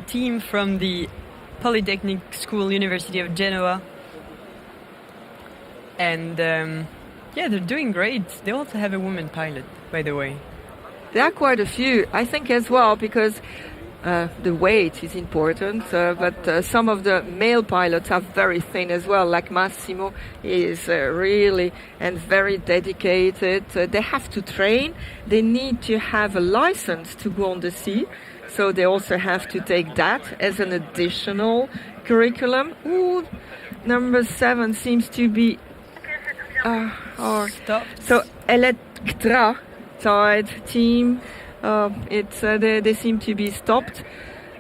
team from the Polytechnic School, University of Genoa. And yeah, they're doing great. They also have a woman pilot, by the way. There are quite a few, I think, as well, because the weight is important, but some of the male pilots are very thin as well, like Massimo is really and very dedicated. They have to train, they need to have a license to go on the sea, so they also have to take that as an additional curriculum. Ooh, number 7 seems to be... Stop. So, Elettra side team, they seem to be stopped.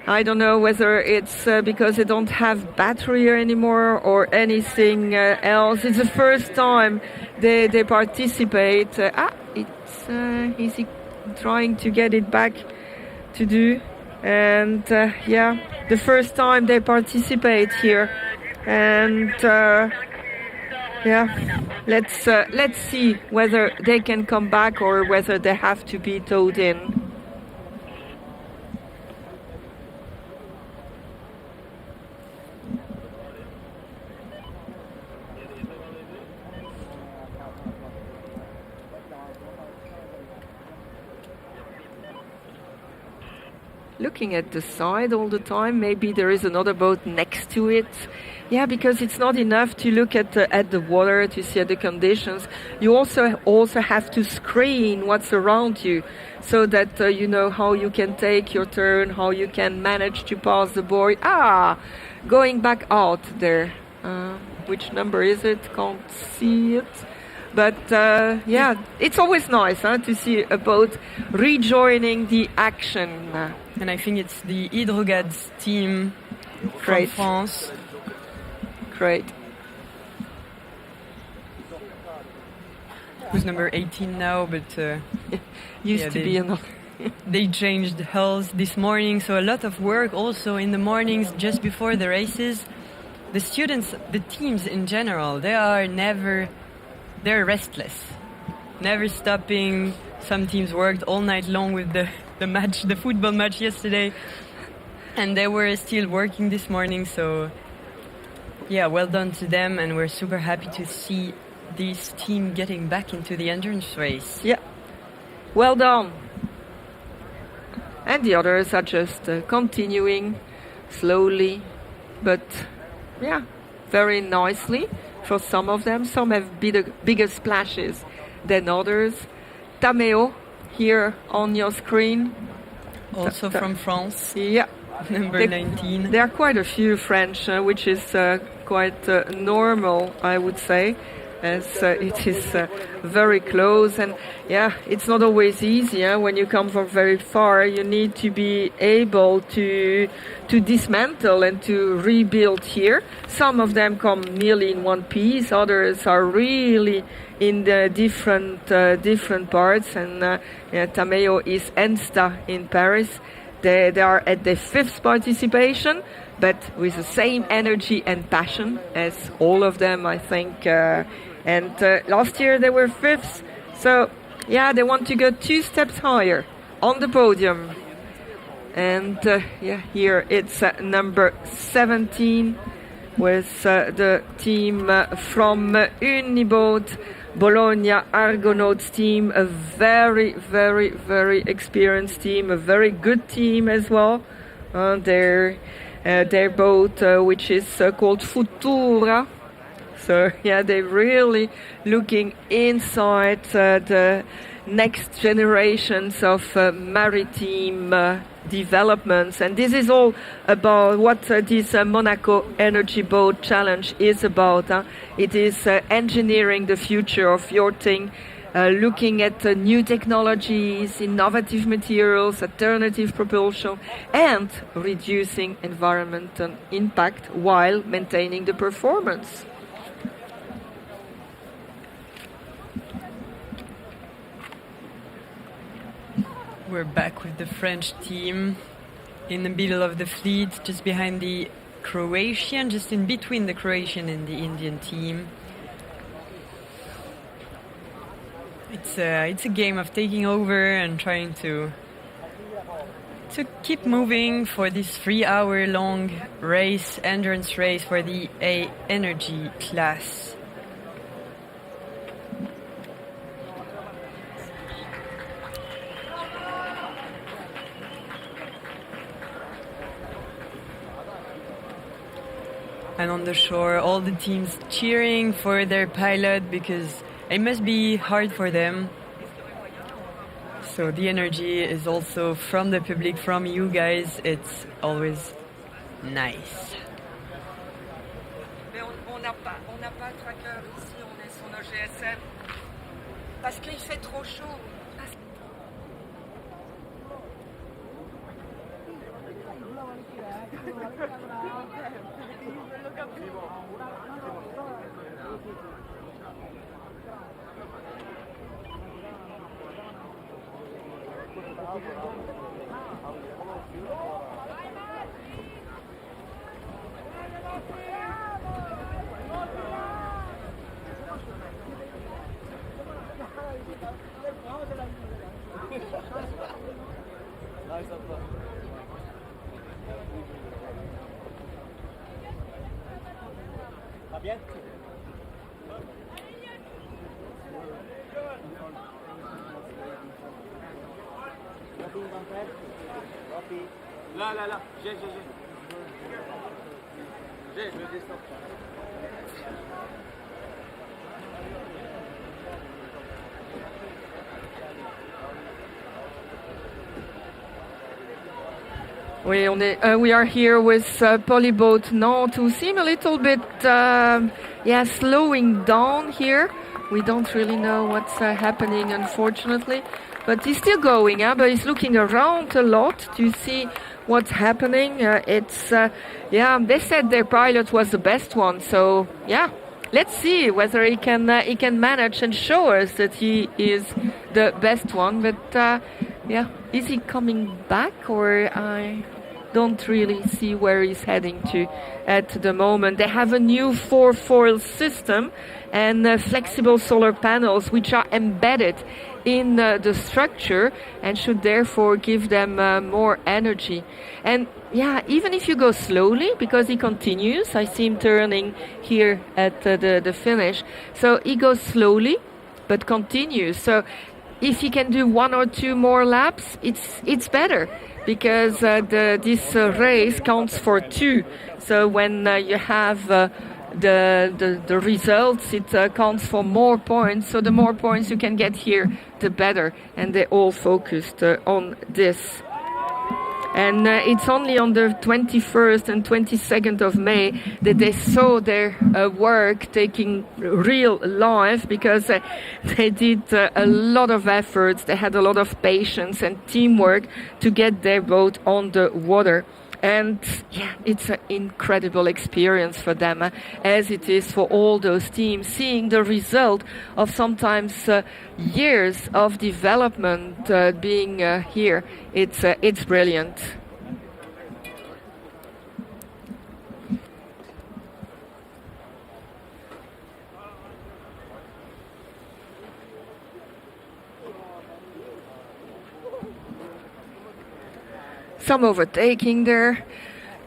I don't know whether it's because they don't have battery anymore or anything else. It's the first time they participate. He's trying to get it back to do, and yeah, the first time they participate here, and yeah, let's see whether they can come back or whether they have to be towed in. Looking at the side all the time, maybe there is another boat next to it. Yeah, because it's not enough to look at the water, to see the conditions. You also have to screen what's around you, so that you know how you can take your turn, how you can manage to pass the buoy. Going back out there. Which number is it? Can't see it. But yeah, it's always nice to see a boat rejoining the action. And I think it's the Hydrogads team from France. Great. Who's number 18 now, but used to be another. They changed hulls this morning, so a lot of work also in the mornings just before the races. The students, the teams in general, they're restless, never stopping. Some teams worked all night long with the football match yesterday, and they were still working this morning, so yeah, well done to them, and we're super happy to see this team getting back into the endurance race. Yeah, well done. And the others are just continuing slowly, but yeah, very nicely for some of them. Some have bigger splashes than others. Tameo here on your screen. Also from France. Yeah, Number 19. There are quite a few French, which is quite normal, I would say, as it is very close. And yeah, it's not always easy. When you come from very far, you need to be able to dismantle and to rebuild here. Some of them come nearly in one piece. Others are really in the different parts. And Tameo is Ensta in Paris. They are at their 5th participation, but with the same energy and passion as all of them, I think. And last year they were 5th. So, yeah, they want to go 2 steps higher on the podium. And, here it's number 17 with the team from Uniboat, Bologna Argonauts team, a very, very, very experienced team, a very good team as well. Their boat, which is called Futura. So, yeah, they're really looking inside the next generations of maritime developments. And this is all about what this Monaco Energy Boat Challenge is about. It is engineering the future of yachting, looking at new technologies, innovative materials, alternative propulsion, and reducing environmental impact while maintaining the performance. We're back with the French team in the middle of the fleet, just behind the Croatian, just in between the Croatian and the Indian team. It's a game of taking over and trying to keep moving for this 3-hour-long race, endurance race for the A Energy class. And on the shore, all the teams cheering for their pilot because it must be hard for them. So the energy is also from the public, from you guys. It's always nice. Mais on n'a pas de tracker ici, on est sur nos GSM. Parce qu'il fait trop chaud. Là, j'ai. Je descends. We are here with Polyboat Nantes, who seem a little bit slowing down here. We don't really know what's happening, unfortunately. But he's still going, but he's looking around a lot to see what's happening. They said their pilot was the best one, so let's see whether he can manage and show us that he is the best one. But is he coming back, or I don't really see where he's heading to at the moment. They have a new 4-foil system and flexible solar panels which are embedded in the structure and should therefore give them more energy. And even if you go slowly, because he continues, I see him turning here at the finish. So he goes slowly, but continues. So if he can do 1 or 2 more laps, it's better, because this race counts for 2. So when you have the results, it counts for more points. So the more points you can get here, the better. And they all focused on this. And it's only on the 21st and 22nd of May that they saw their work taking real life, because they did a lot of efforts. They had a lot of patience and teamwork to get their boat on the water. And yeah, it's an incredible experience for them, as it is for all those teams, seeing the result of sometimes years of development being here. It's brilliant. Some overtaking there.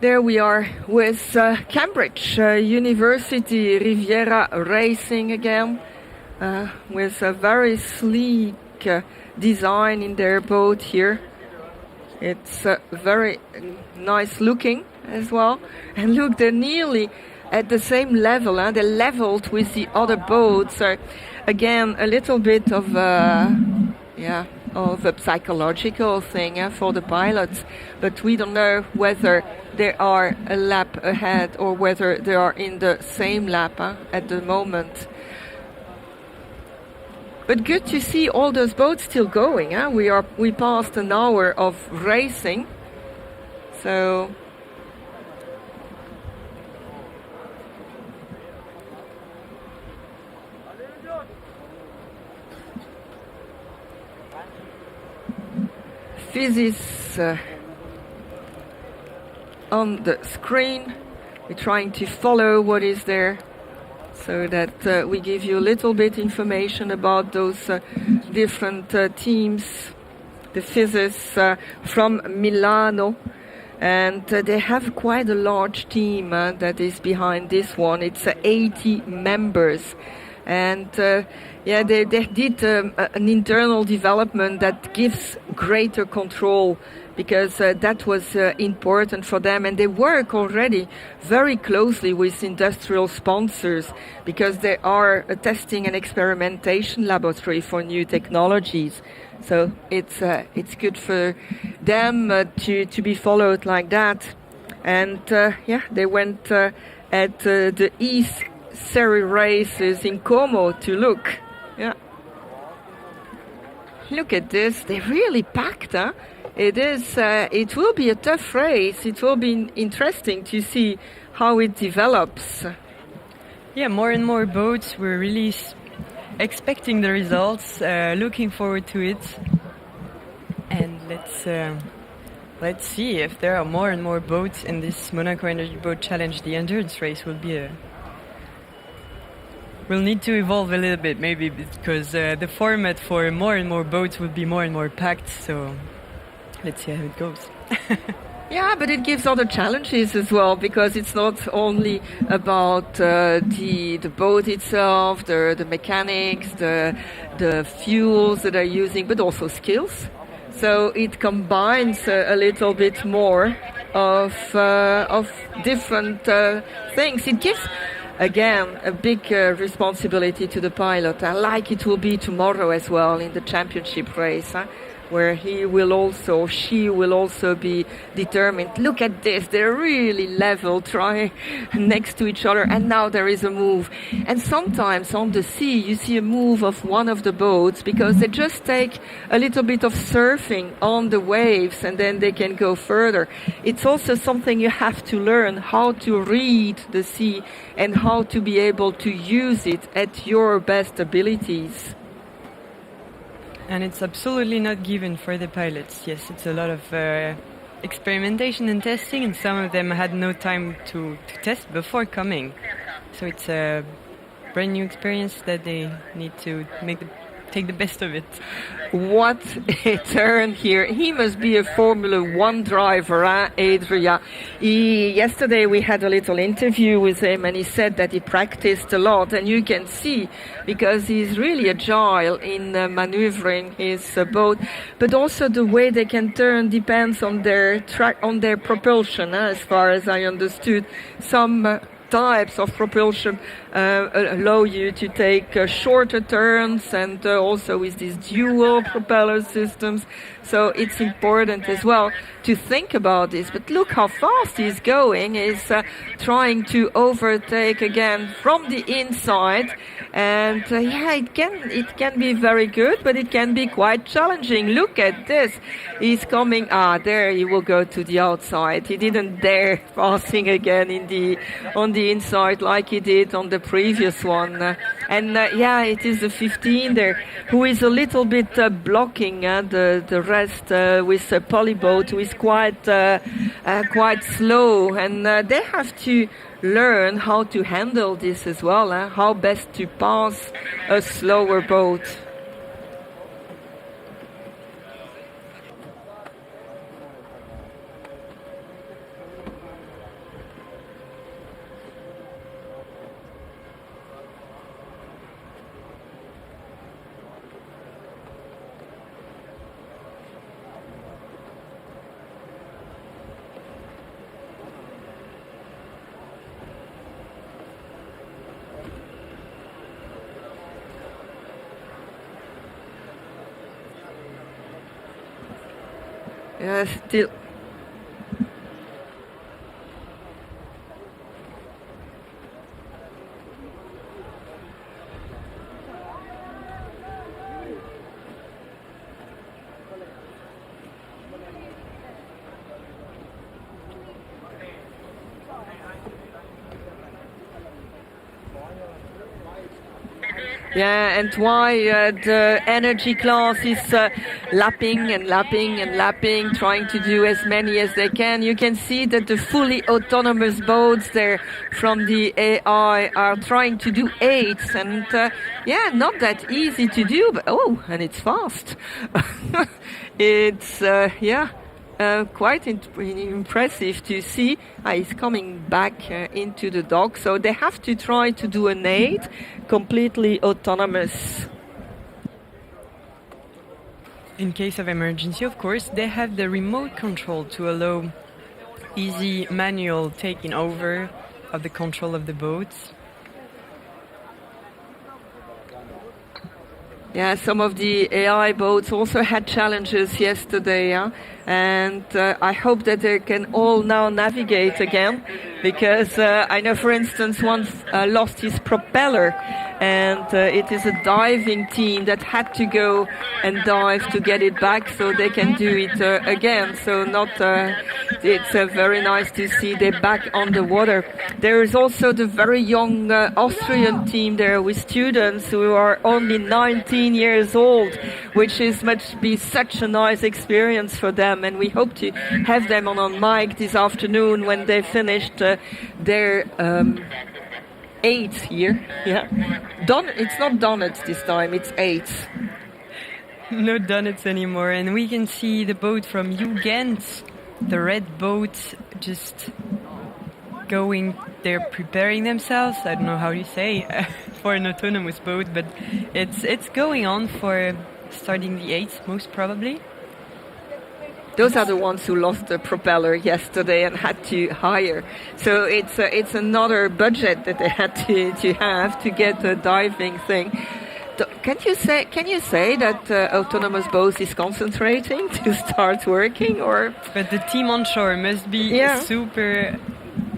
There we are with Cambridge University Riviera Racing again, with a very sleek design in their boat here. It's very nice looking as well. And look, they're nearly at the same level. They're leveled with the other boats. Again, a little bit of of a psychological thing for the pilots, but we don't know whether they are a lap ahead or whether they are in the same lap at the moment. But good to see all those boats still going. We passed an hour of racing, so Suivez on the screen. We're trying to follow what is there, so that we give you a little bit information about those different teams. The Suivez from Milano, and they have quite a large team that is behind this one. It's 80 members. And they did an internal development that gives greater control, because that was important for them. And they work already very closely with industrial sponsors, because they are a testing and experimentation laboratory for new technologies. So it's good for them to be followed like that. And they went at the East Series races in Como to look. Yeah. Look at this. They're really packed, huh? It will be a tough race. It will be interesting to see how it develops. Yeah, more and more boats. We're really expecting the results, looking forward to it. And let's see if there are more and more boats in this Monaco Energy Boat Challenge. The endurance race will be will need to evolve a little bit, maybe, because the format for more and more boats will be more and more packed. So let's see how it goes. Yeah, but it gives other challenges as well, because it's not only about the boat itself, the mechanics, the fuels that are using, but also skills. So it combines a little bit more of different things. It gives, again, a big responsibility to the pilot, like it will be tomorrow as well in the championship race, where she will also be determined. Look at this, they're really level, trying next to each other, and now there is a move. And sometimes on the sea you see a move of one of the boats, because they just take a little bit of surfing on the waves and then they can go further. It's also something you have to learn, how to read the sea and how to be able to use it at your best abilities. And it's absolutely not given for the pilots. Yes, it's a lot of experimentation and testing, and some of them had no time to test before coming. So it's a brand new experience that they need to take the best of it. What a turn here. He must be a Formula One driver, Adria. Yesterday we had a little interview with him, and he said that he practiced a lot, and you can see, because he's really agile in maneuvering his boat, but also the way they can turn depends on their propulsion, as far as I understood. Some types of propulsion allow you to take shorter turns, and also with these dual propeller systems. So it's important as well to think about this. But look how fast he's going. He's trying to overtake again from the inside. And it can be very good, but it can be quite challenging. Look at this. He's coming. There he will go to the outside. He didn't dare passing again on the inside like he did on the previous one. It is the 15 there who is a little bit blocking the rest with a polyboat who is quite slow, and they have to learn how to handle this as well, how best to pass a slower boat. Still. Yeah, and why the energy class is lapping and lapping and lapping, trying to do as many as they can. You can see that the fully autonomous boats there from the AI are trying to do 8, and not that easy to do, but and it's fast. It's quite impressive to see. He's coming back into the dock, so they have to try to do an 8 completely autonomous. In case of emergency, of course, they have the remote control to allow easy manual taking over of the control of the boats. Yeah, some of the AI boats also had challenges yesterday, and I hope that they can all now navigate again, because I know, for instance, one lost his propeller, and it is a diving team that had to go and dive to get it back so they can do it again. So it's very nice to see they're back on the water. There is also the very young Austrian team there with students who are only 19 years old, which must be such a nice experience for them, and we hope to have them on mic this afternoon when they finished their 8 year. Yeah, it's not donuts this time, it's 8. No donuts anymore, and we can see the boat from Ugent, the red boat, just going. They're preparing themselves. I don't know how you say for an autonomous boat, but it's going on for starting the 8th, most probably. Those are the ones who lost the propeller yesterday and had to hire. So it's another budget that they had to have to get a diving thing. Can you say that autonomous boat is concentrating to start working, or? But the team on shore must be super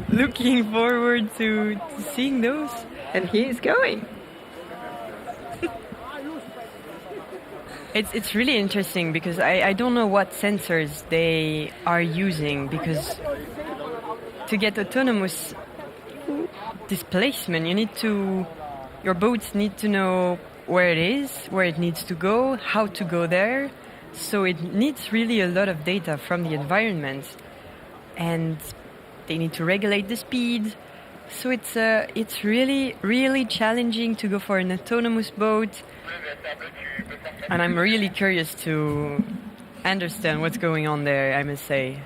looking forward to seeing those. And he is going. It's really interesting because I don't know what sensors they are using, because to get autonomous displacement, your boats need to know where it is, where it needs to go, how to go there. So it needs really a lot of data from the environment, and they need to regulate the speed. So it's really, really challenging to go for an autonomous boat. And I'm really curious to understand what's going on there, I must say.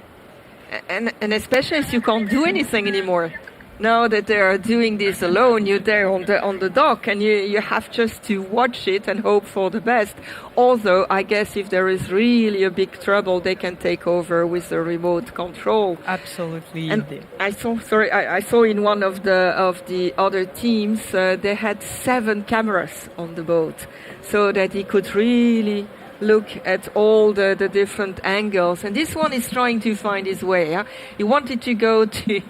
And especially as you can't do anything anymore. now that they are doing this alone, you're there on the dock, and you have just to watch it and hope for the best. Although I guess if there is really a big trouble, they can take over with the remote control. Absolutely. And I saw in one of the other teams they had 7 cameras on the boat, so that he could really look at all the different angles. And this one is trying to find his way. Huh? He wanted to go to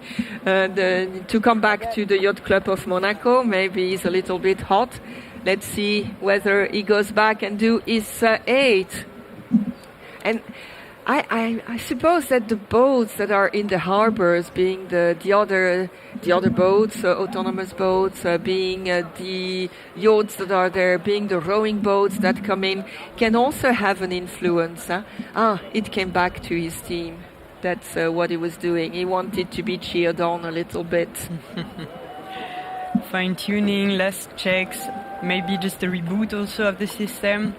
come back to the Yacht Club of Monaco. Maybe he's a little bit hot. Let's see whether he goes back and do his 8. And I suppose that the boats that are in the harbors, being the other boats, autonomous boats, being the yachts that are there, being the rowing boats that come in, can also have an influence. Huh? It came back to his team. That's what he was doing. He wanted to be cheered on a little bit. Fine-tuning, less checks, maybe just a reboot also of the system.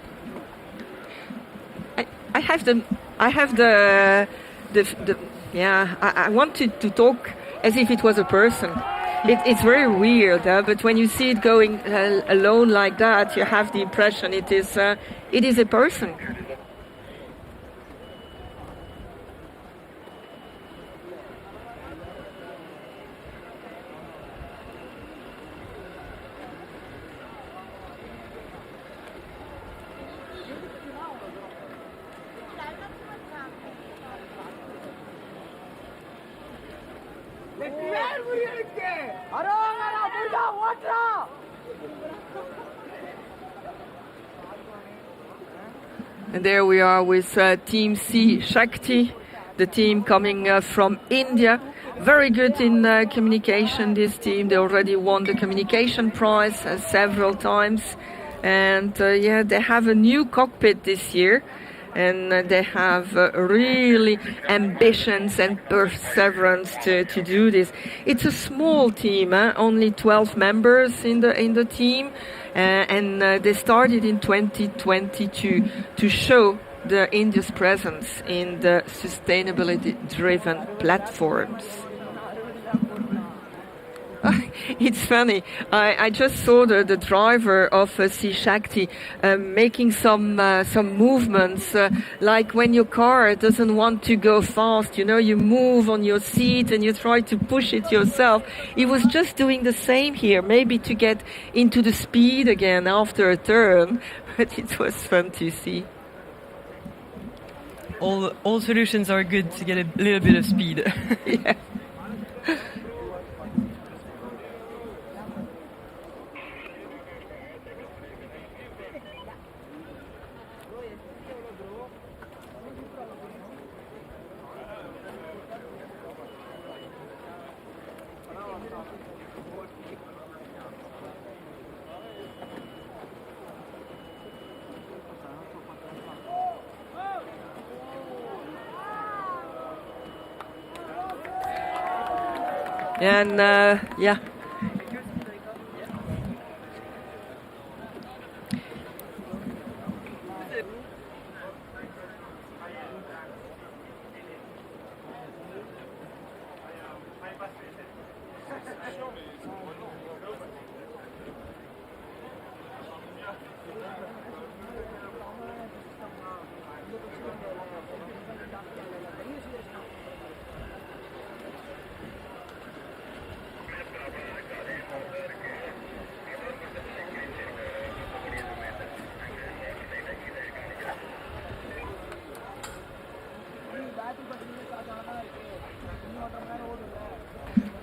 I wanted to talk as if it was a person. It's very weird, but when you see it going alone like that, you have the impression it is a person. And there we are with Team C Shakti, the team coming from India. Very good in communication, this team. They already won the communication prize several times. And they have a new cockpit this year. And they have really ambitions and perseverance to do this. It's a small team, only 12 members in the team. And they started in 2022 to show the India's presence in the sustainability-driven platforms. It's funny. I just saw the driver of Sea Shakti making some movements, like when your car doesn't want to go fast. You know, you move on your seat and you try to push it yourself. He was just doing the same here, maybe to get into the speed again after a turn. But it was fun to see. All solutions are good to get a little bit of speed. Yeah. And yeah.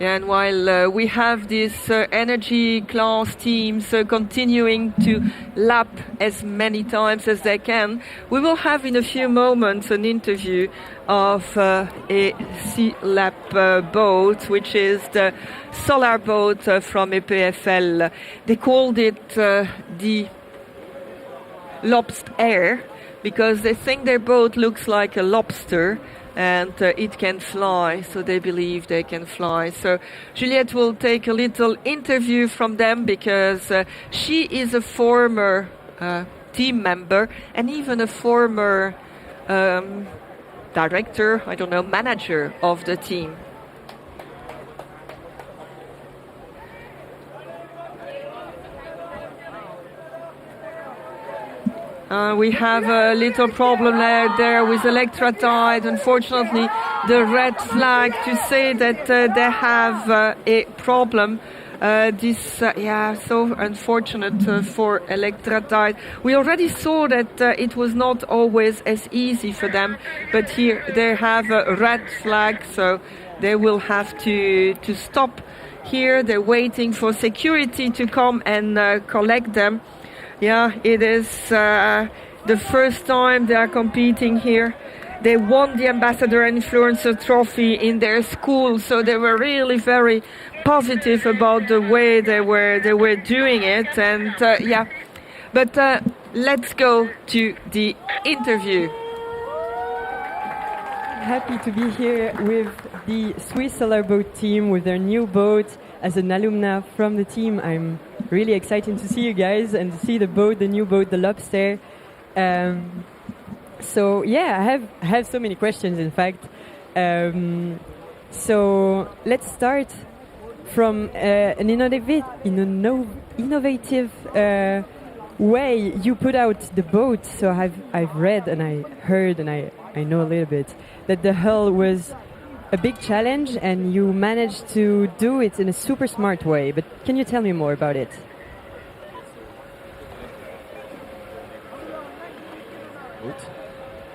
And while we have these energy class teams continuing to lap as many times as they can, we will have in a few moments an interview of a sea lap boat, which is the solar boat from EPFL. They called it the Lobster Air because they think their boat looks like a lobster. And it can fly, so they believe they can fly. So Juliette will take a little interview from them because she is a former team member and even a former director, manager of the team. We have a little problem there with Electratide. Unfortunately, the red flag to say that they have a problem. So unfortunate for Electratide. We already saw that it was not always as easy for them, but here they have a red flag, so they will have to stop here. They're waiting for security to come and collect them. Yeah, it is the first time they are competing here. They won the Ambassador Influencer Trophy in their school, so they were really very positive about the way they were doing it. And but let's go to the interview. Happy to be here with the Swiss Solar Boat team with their new boat. As an alumna from the team, I'm really excited to see you guys and to see the boat, the new boat, the Lobster. So I have so many questions, in fact. So let's start from an innovative way you put out the boat. So I've read and I heard and I know a little bit that the hull was a big challenge and you managed to do it in a super smart way. But can you tell me more about it?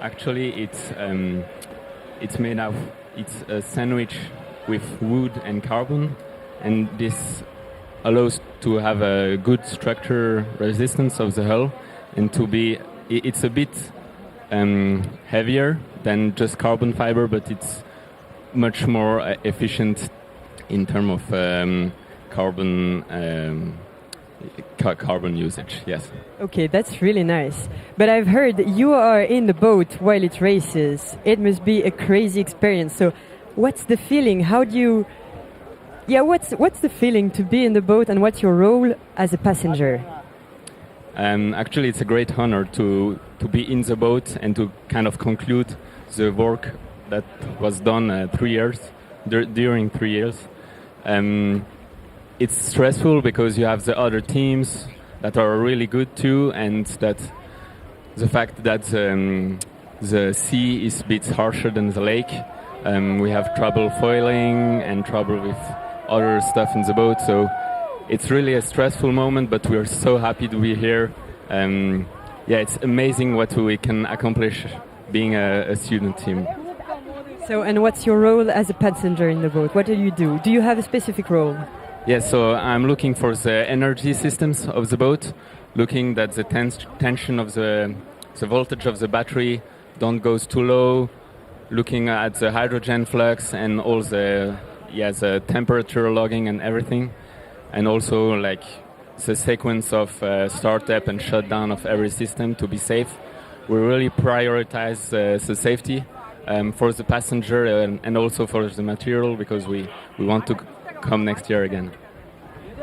Actually, it's made of it's a sandwich with wood and carbon, and this allows to have a good structure resistance of the hull, and to be it's a bit heavier than just carbon fiber, but it's much more efficient in terms of carbon usage. Yes. Okay, that's really nice. But I've heard that you are in the boat while it races. It must be a crazy experience. So, what's the feeling? How do you? Yeah, what's the feeling to be in the boat, and what's your role as a passenger? Actually, it's a great honor to be in the boat and to kind of conclude the work that was done 3 years during 3 years. It's stressful because you have the other teams that are really good too, and that the fact that the sea is a bit harsher than the lake. We have trouble foiling and trouble with other stuff in the boat, so it's really a stressful moment, but we are so happy to be here. It's amazing what we can accomplish being a student team. So, and what's your role as a passenger in the boat? What do you do? Do you have a specific role? Yes, so I'm looking for the energy systems of the boat, looking that the tension of the voltage of the battery don't goes too low, looking at the hydrogen flux and all the temperature logging and everything, and also like the sequence of startup and shutdown of every system to be safe. We really prioritize the safety for the passenger and also for the material, because we want to come next year again.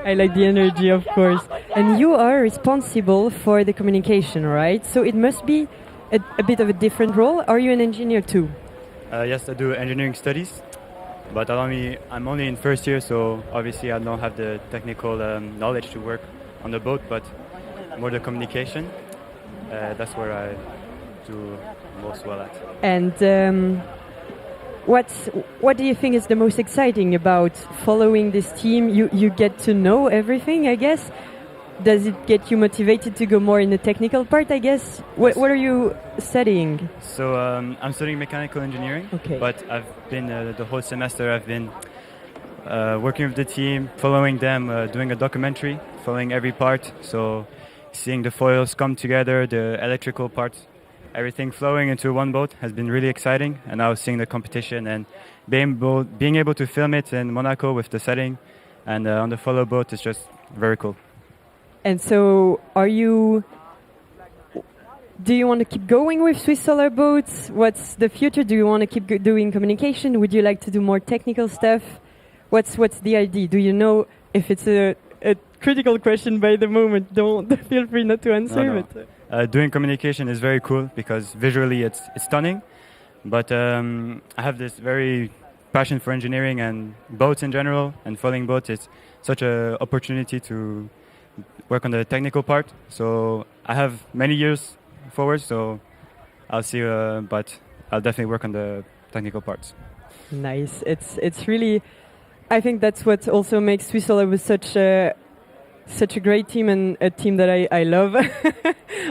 I like the energy, of course. And you are responsible for the communication, right? So it must be a bit of a different role. Are you an engineer too? Yes, I do engineering studies, but I'm only in first year, so obviously I don't have the technical knowledge to work on the boat, but more the communication. That's where I do most well at. And what do you think is the most exciting about following this team? You get to know everything, I guess. Does it get you motivated to go more in the technical part, I guess? What are you studying? So I'm studying mechanical engineering, but I've been the whole semester I've been working with the team, following them, doing a documentary, following every part. So seeing the foils come together, the electrical parts, everything flowing into one boat has been really exciting. And now seeing the competition and being able to film it in Monaco with the setting and on the follow boat is just very cool. And so do you want to keep going with Swiss Solar Boats? What's the future? Do you want to keep doing communication? Would you like to do more technical stuff? What's the idea? Do you know if it's a critical question by the moment? Don't feel free not to answer. No. But doing communication is very cool because visually it's stunning. But I have this very passion for engineering and boats in general, and foiling boats is such an opportunity to work on the technical part. So I have many years forward. So I'll see, but I'll definitely work on the technical parts. Nice. It's really, I think that's what also makes Swiss with such a great team, and a team that I love.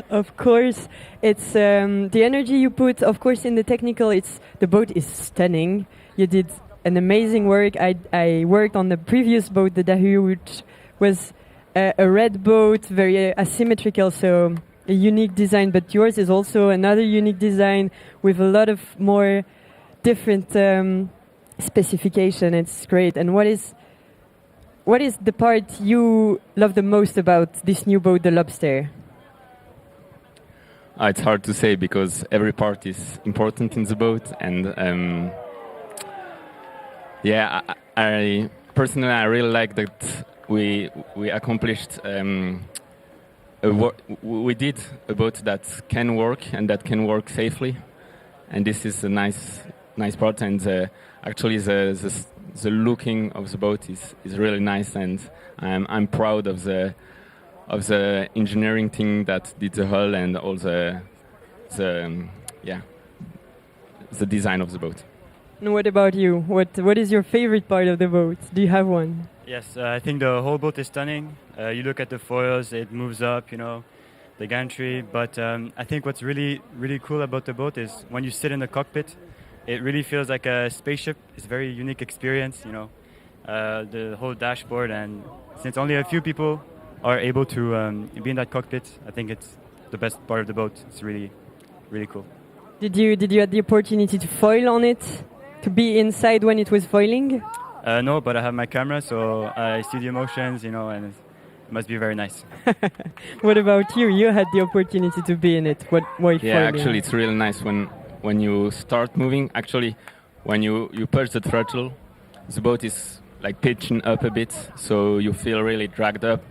Of course, it's the energy you put. Of course, in the technical, the boat is stunning. You did an amazing work. I worked on the previous boat, the Dahu, which was a red boat, very asymmetrical, so a unique design. But yours is also another unique design with a lot of more different specification. It's great. And what is the part you love the most about this new boat, the Lobster? It's hard to say because every part is important in the boat, and I personally really like that we accomplished we did a boat that can work and that can work safely, and this is a nice part. And actually the looking of the boat is really nice, and I'm proud of the engineering team that did the hull and all the design of the boat. And what about you? What is your favorite part of the boat? Do you have one? Yes, I think the whole boat is stunning. You look at the foils, it moves up, the gantry. But I think what's really, really cool about the boat is when you sit in the cockpit, it really feels like a spaceship. It's a very unique experience, the whole dashboard. And since only a few people are able to be in that cockpit, I think it's the best part of the boat. It's really, really cool. Did you have the opportunity to foil on it? To be inside when it was foiling? No, but I have my camera, so I see the emotions, and it must be very nice. What about you? You had the opportunity to be in it. While foiling? Actually, it's really nice when you start moving. Actually, when you push the throttle, the boat is like pitching up a bit, so you feel really dragged up.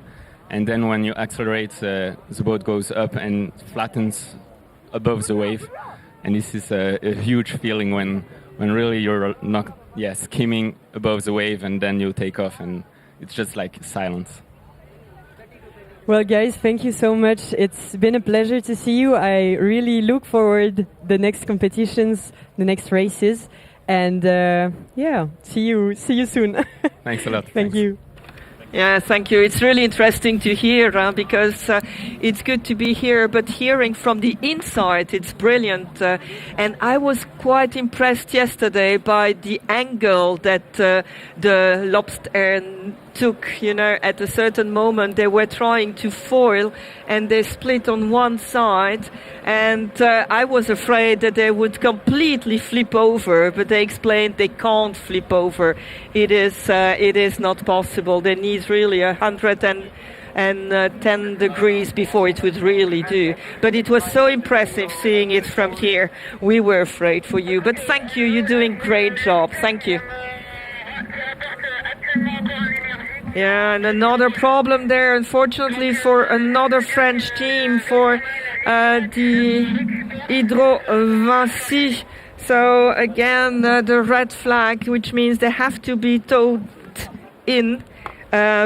And then when you accelerate, the boat goes up and flattens above the wave. And this is a huge feeling when really you're not skimming above the wave, and then you take off, and it's just like silence. Well, guys, thank you so much. It's been a pleasure to see you. I really look forward the next competitions, the next races, and see you soon. Thanks a lot. Thank you. Yeah, thank you. It's really interesting to hear because it's good to be here, but hearing from the inside, it's brilliant. And I was quite impressed yesterday by the angle that the Lobster took. At a certain moment they were trying to foil and they split on one side, and I was afraid that they would completely flip over, but they explained they can't flip over. It is not possible. They need really 110 degrees before it would really do. But it was so impressive seeing it from here. We were afraid for you, but thank you. You're doing a great job. Thank you. Yeah, and another problem there, unfortunately, for another French team, for the Hydro Vinci. So again, the red flag, which means they have to be towed in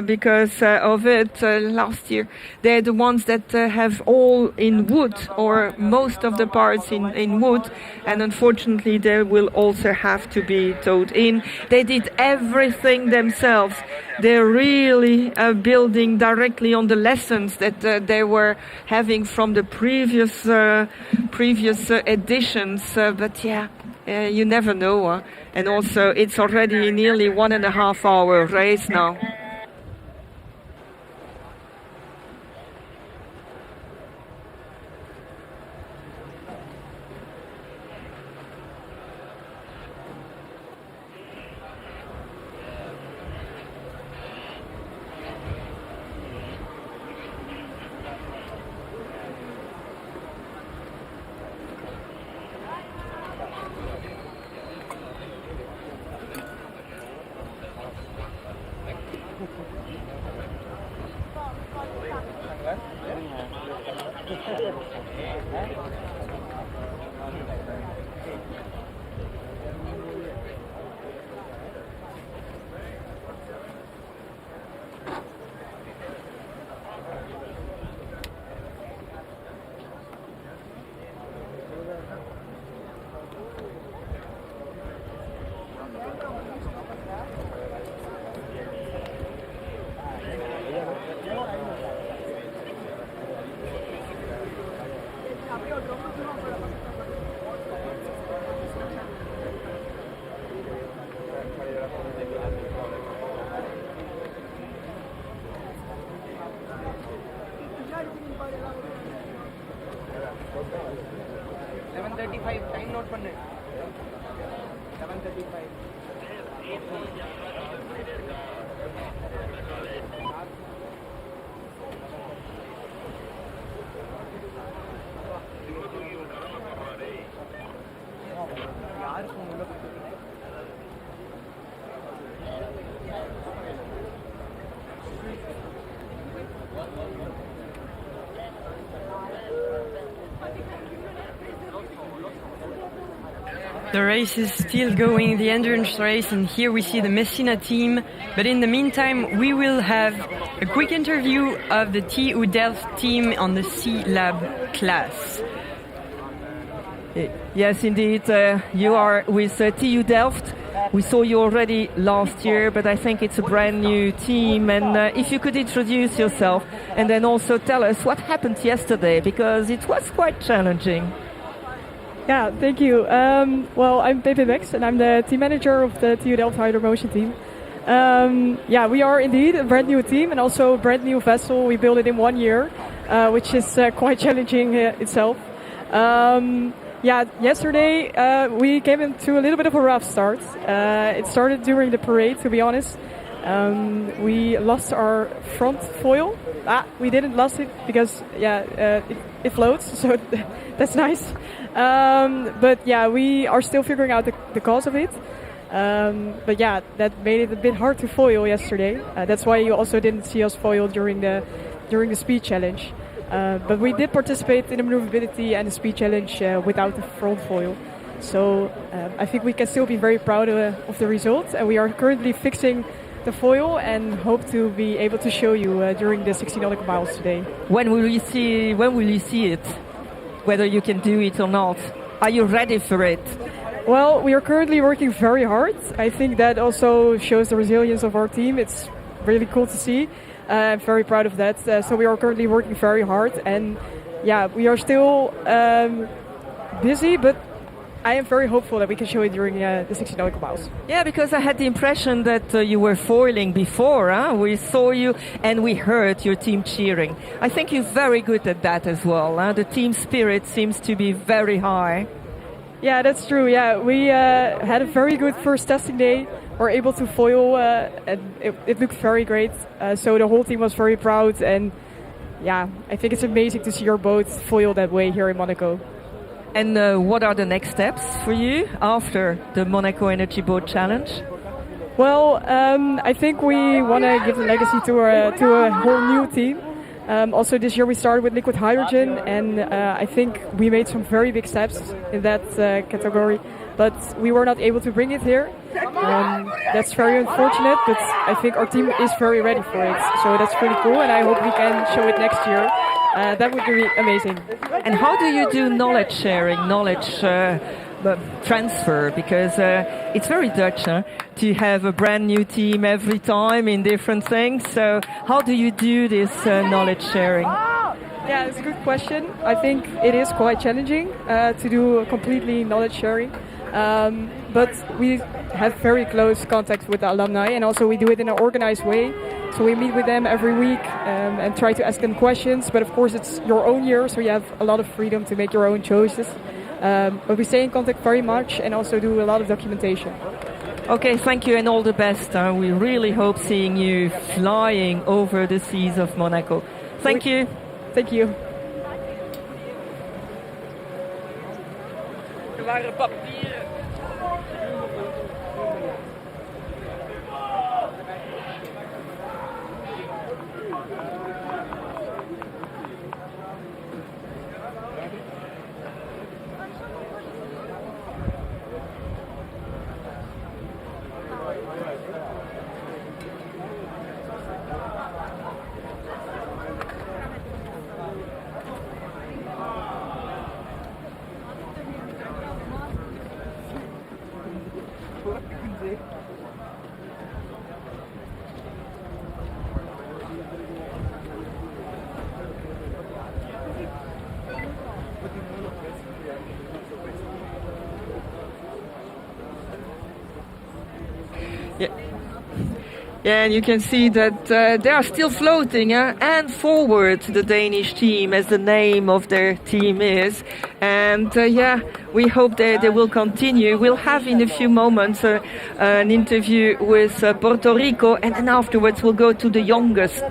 because of it. Last year, they're the ones that have all in wood, or most of the parts in wood, and unfortunately they will also have to be towed in. They did everything themselves. They're really building directly on the lessons that they were having from the previous editions. But you never know. And also, it's already nearly 1.5 hour race now. The race is still going, the endurance race, and here we see the Messina team. But in the meantime, we will have a quick interview of the TU Delft team on the C Lab class. Yes, indeed. You are with TU Delft. We saw you already last year, but I think it's a brand new team. And if you could introduce yourself and then also tell us what happened yesterday, because it was quite challenging. Yeah, thank you. Well, I'm Pepe Bex, and I'm the team manager of the TU Delft Hydromotion team. Yeah, we are indeed a brand new team and also a brand new vessel. We built it in 1 year, which is quite challenging itself. Yeah, yesterday we came into a little bit of a rough start. It started during the parade, to be honest. We lost our front foil. We didn't lose it because, it floats, so that's nice. But yeah, we are still figuring out the cause of it. But yeah, that made it a bit hard to foil yesterday. That's why you also didn't see us foil during the speed challenge. But we did participate in the maneuverability and the speed challenge without the front foil. So I think we can still be very proud of the results. And we are currently fixing the foil and hope to be able to show you during the 60 nautical miles today. When will you see it? Whether you can do it or not? Are you ready for it? Well, we are currently working very hard. I think that also shows the resilience of our team. It's really cool to see. I'm very proud of that. So we are currently working very hard, and yeah, we are still busy, but I am very hopeful that we can show it during the 60 nautical miles. Yeah, because I had the impression that you were foiling before. We saw you and we heard your team cheering. I think you're very good at that as well. The team spirit seems to be very high. Yeah, that's true. Yeah, we had a very good first testing day. We're able to foil, and it looked very great. So the whole team was very proud, and yeah, I think it's amazing to see your boat foil that way here in Monaco. And what are the next steps for you after the Monaco Energy Boat Challenge? Well, I think we want to give a legacy to a whole new team. Also this year we started with liquid hydrogen, and I think we made some very big steps in that category, but we were not able to bring it here. That's very unfortunate, but I think our team is very ready for it. So that's pretty cool, and I hope we can show it next year. That would be amazing. And how do you do knowledge sharing, knowledge transfer? Because it's very Dutch to have a brand new team every time in different things. So how do you do this knowledge sharing? Yeah, it's a good question. I think it is quite challenging to do completely knowledge sharing. But we have very close contact with the alumni, and also we do it in an organized way. So we meet with them every week and try to ask them questions. But of course, it's your own year, so you have a lot of freedom to make your own choices. But we stay in contact very much and also do a lot of documentation. Okay, thank you and all the best. We really hope seeing you flying over the seas of Monaco. Thank you. Thank you. Yeah. Yeah, and you can see that they are still floating, and forward, the Danish team, as the name of their team is. And we hope they will continue. We'll have in a few moments an interview with Puerto Rico, and then afterwards we'll go to the youngest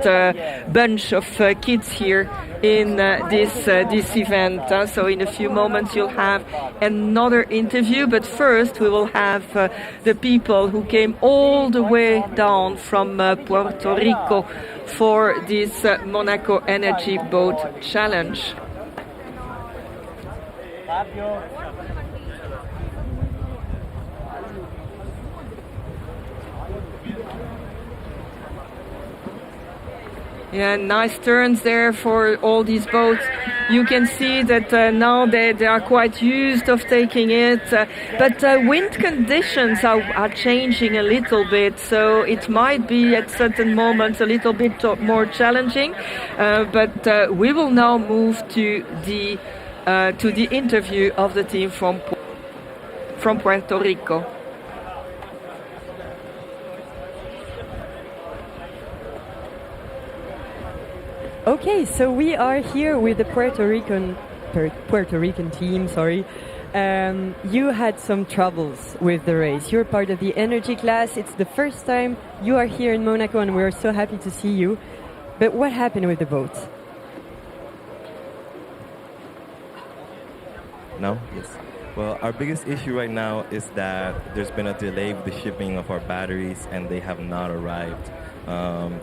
bunch of kids here in this event. So in a few moments you'll have another interview, but first we will have the people who came all the way down from Puerto Rico for this Monaco Energy Boat Challenge. Yeah, nice turns there for all these boats. You can see that now they are quite used of taking it, but wind conditions are changing a little bit, so it might be at certain moments a little bit more challenging. But we will now move to the interview of the team from Puerto Rico. Okay, so we are here with the Puerto Rican team. Sorry, you had some troubles with the race. You're part of the energy class. It's the first time you are here in Monaco, and we're so happy to see you. But what happened with the boat? No? Yes. Well, our biggest issue right now is that there's been a delay with the shipping of our batteries, and they have not arrived.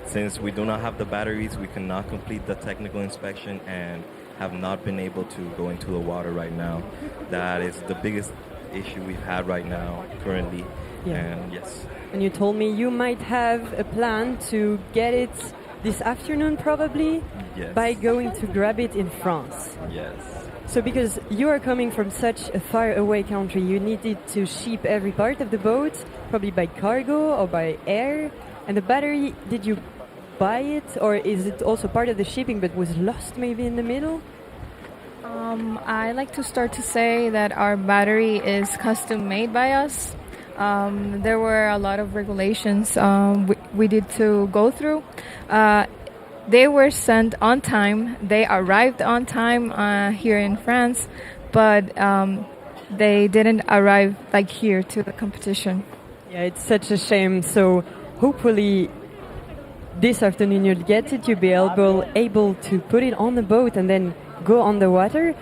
Since we do not have the batteries, we cannot complete the technical inspection and have not been able to go into the water right now. That is the biggest issue we've had right now, currently. Yeah. And yes. And you told me you might have a plan to get it this afternoon, probably? Yes. By going to grab it in France. Yes. So because you are coming from such a far away country, you needed to ship every part of the boat, probably by cargo or by air. And the battery, did you buy it, or is it also part of the shipping but was lost maybe in the middle? I like to start to say that our battery is custom made by us. There were a lot of regulations we did to go through. They were sent on time. They arrived on time here in France, but they didn't arrive like here to the competition. Yeah, it's such a shame. So hopefully this afternoon you'll get it. You'll be able to put it on the boat and then go on the water.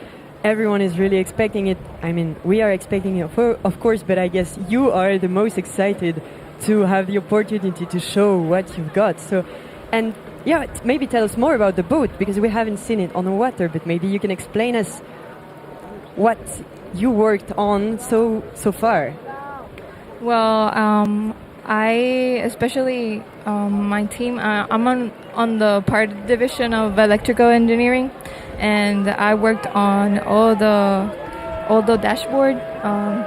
Everyone is really expecting it. I mean, we are expecting it, of course, but I guess you are the most excited to have the opportunity to show what you've got. So, and yeah, maybe tell us more about the boat, because we haven't seen it on the water, but maybe you can explain us what you worked on so far. Well, I, especially my team, I'm on the part division of electrical engineering, and I worked on all the dashboard,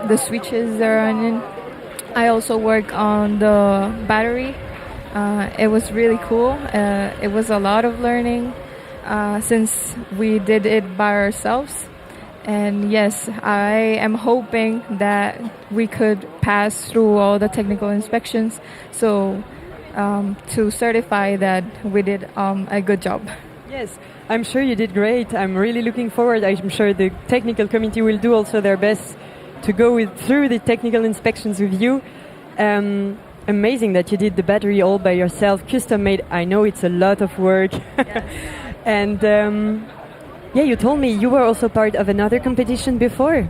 the switches that are on it. I also work on the battery. It was really cool. It was a lot of learning since we did it by ourselves. And yes, I am hoping that we could pass through all the technical inspections, so to certify that we did a good job. Yes, I'm sure you did great. I'm really looking forward. I'm sure the technical committee will do also their best to go through the technical inspections with you. Amazing that you did the battery all by yourself, custom made. I know it's a lot of work. Yes. And yeah, you told me you were also part of another competition before.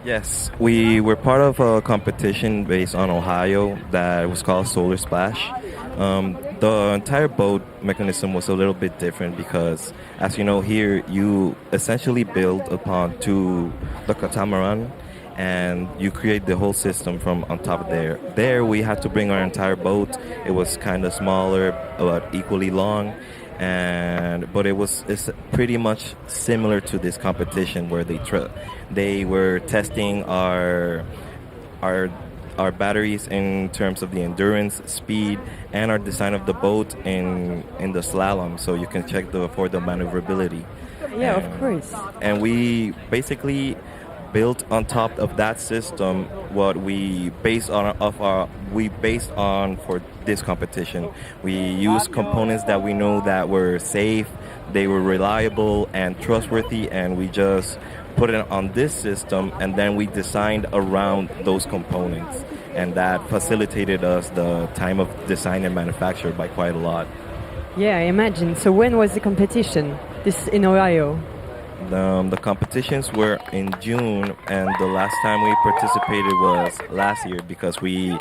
Yes, we were part of a competition based on Ohio that was called Solar Splash. The entire boat mechanism was a little bit different because, as you know, here you essentially build upon the catamaran, and you create the whole system from on top of there. There we had to bring our entire boat. It was kind of smaller, but equally long. But it's pretty much similar to this competition where they were testing our batteries in terms of the endurance, speed, and our design of the boat in the slalom, so you can check for the maneuverability. Yeah, of course. And we basically built on top of that system what we based on for this competition. We used components that we know that were safe, they were reliable and trustworthy, and we just put it on this system, and then we designed around those components, and that facilitated us the time of design and manufacture by quite a lot. Yeah, I imagine. So when was the competition? This in Ohio? The competitions were in June, and the last time we participated was last year because we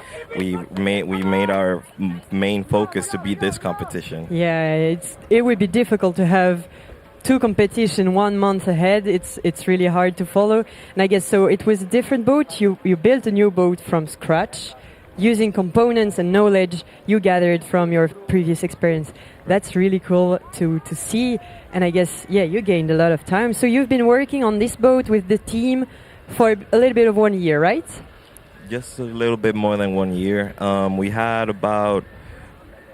made our main focus to be this competition. Yeah, it would be difficult to have two competitions 1 month ahead. It's really hard to follow. And I guess so. It was a different boat. You built a new boat from scratch, using components and knowledge you gathered from your previous experience. That's really cool to see. And I guess, yeah, you gained a lot of time. So you've been working on this boat with the team for a little bit of 1 year, right? Just a little bit more than 1 year. We had about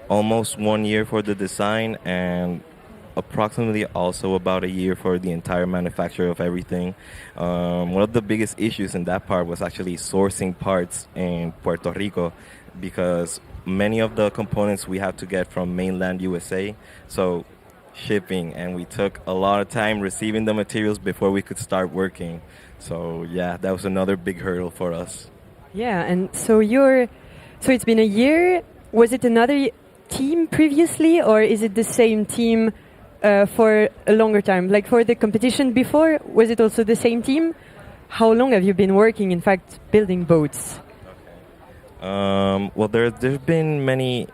almost 1 year for the design and approximately also about a year for the entire manufacture of everything. One of the biggest issues in that part was actually sourcing parts in Puerto Rico because many of the components we have to get from mainland USA. So shipping, and we took a lot of time receiving the materials before we could start working. So yeah, that was another big hurdle for us. Yeah, and so it's been a year. Was it another team previously, or is it the same team for a longer time? Like for the competition before, was it also the same team? How long have you been working, in fact, building boats? Well, there's been many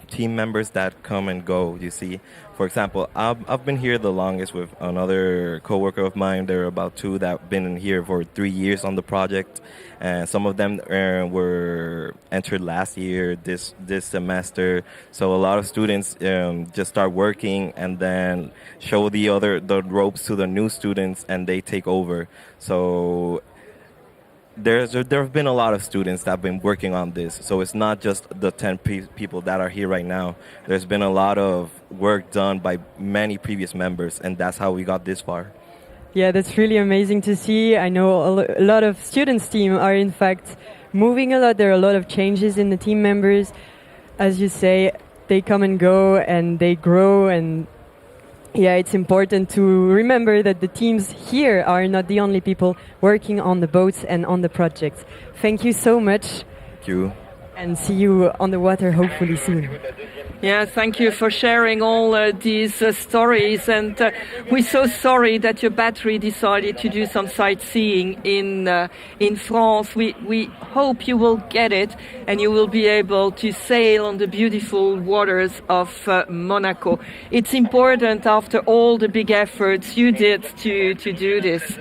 team members that come and go, you see. For example, I've been here the longest with another coworker of mine. There are about two that have been in here for 3 years on the project. And some of them were entered last year, this semester. So a lot of students just start working and then show the ropes to the new students, and they take over. So there have been a lot of students that have been working on this. So it's not just the 10 people that are here right now. There's been a lot of work done by many previous members, and that's how we got this far. Yeah, that's really amazing to see. I know a lot of students' team are in fact moving a lot. There are a lot of changes in the team members. As you say, they come and go and they grow, and yeah, it's important to remember that the teams here are not the only people working on the boats and on the project. Thank you so much. Thank you. And see you on the water hopefully soon. Yeah, thank you for sharing all these stories. And we're so sorry that your battery decided to do some sightseeing in France. We hope you will get it and you will be able to sail on the beautiful waters of Monaco. It's important after all the big efforts you did to do this.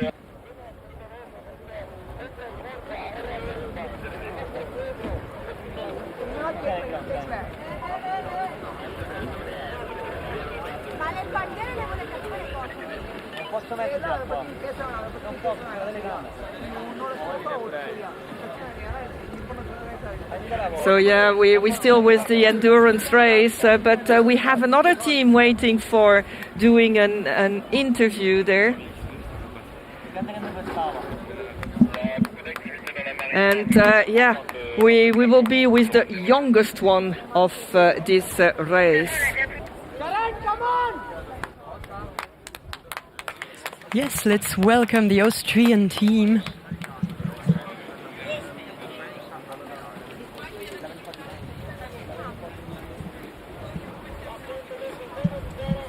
So yeah, we're still with the endurance race, but we have another team waiting for doing an interview there. And yeah, we will be with the youngest one of this race. Yes, let's welcome the Austrian team.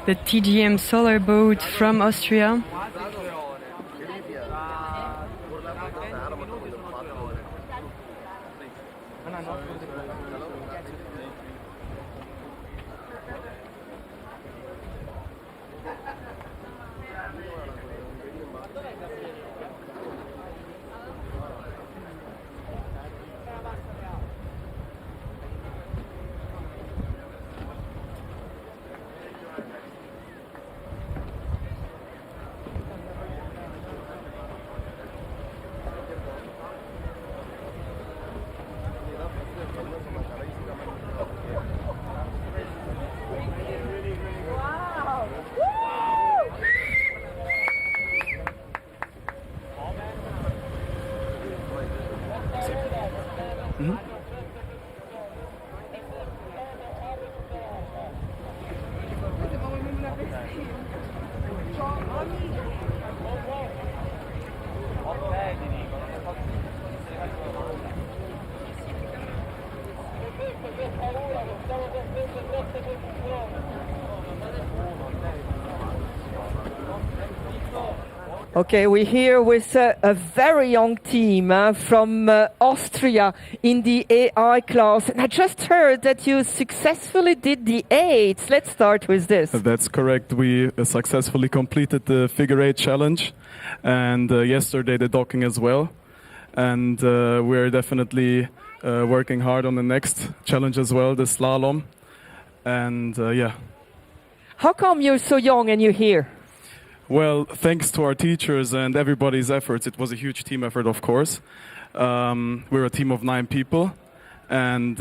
The TGM solar boat from Austria. Mhm. Okay, we're here with a very young team from Austria in the AI class. And I just heard that you successfully did the 8. Let's start with this. That's correct. We successfully completed the figure 8 challenge, and yesterday the docking as well. And we're definitely working hard on the next challenge as well, the slalom. And yeah. How come you're so young and you're here? Well, thanks to our teachers and everybody's efforts. It was a huge team effort, of course. We're a team of 9 people, and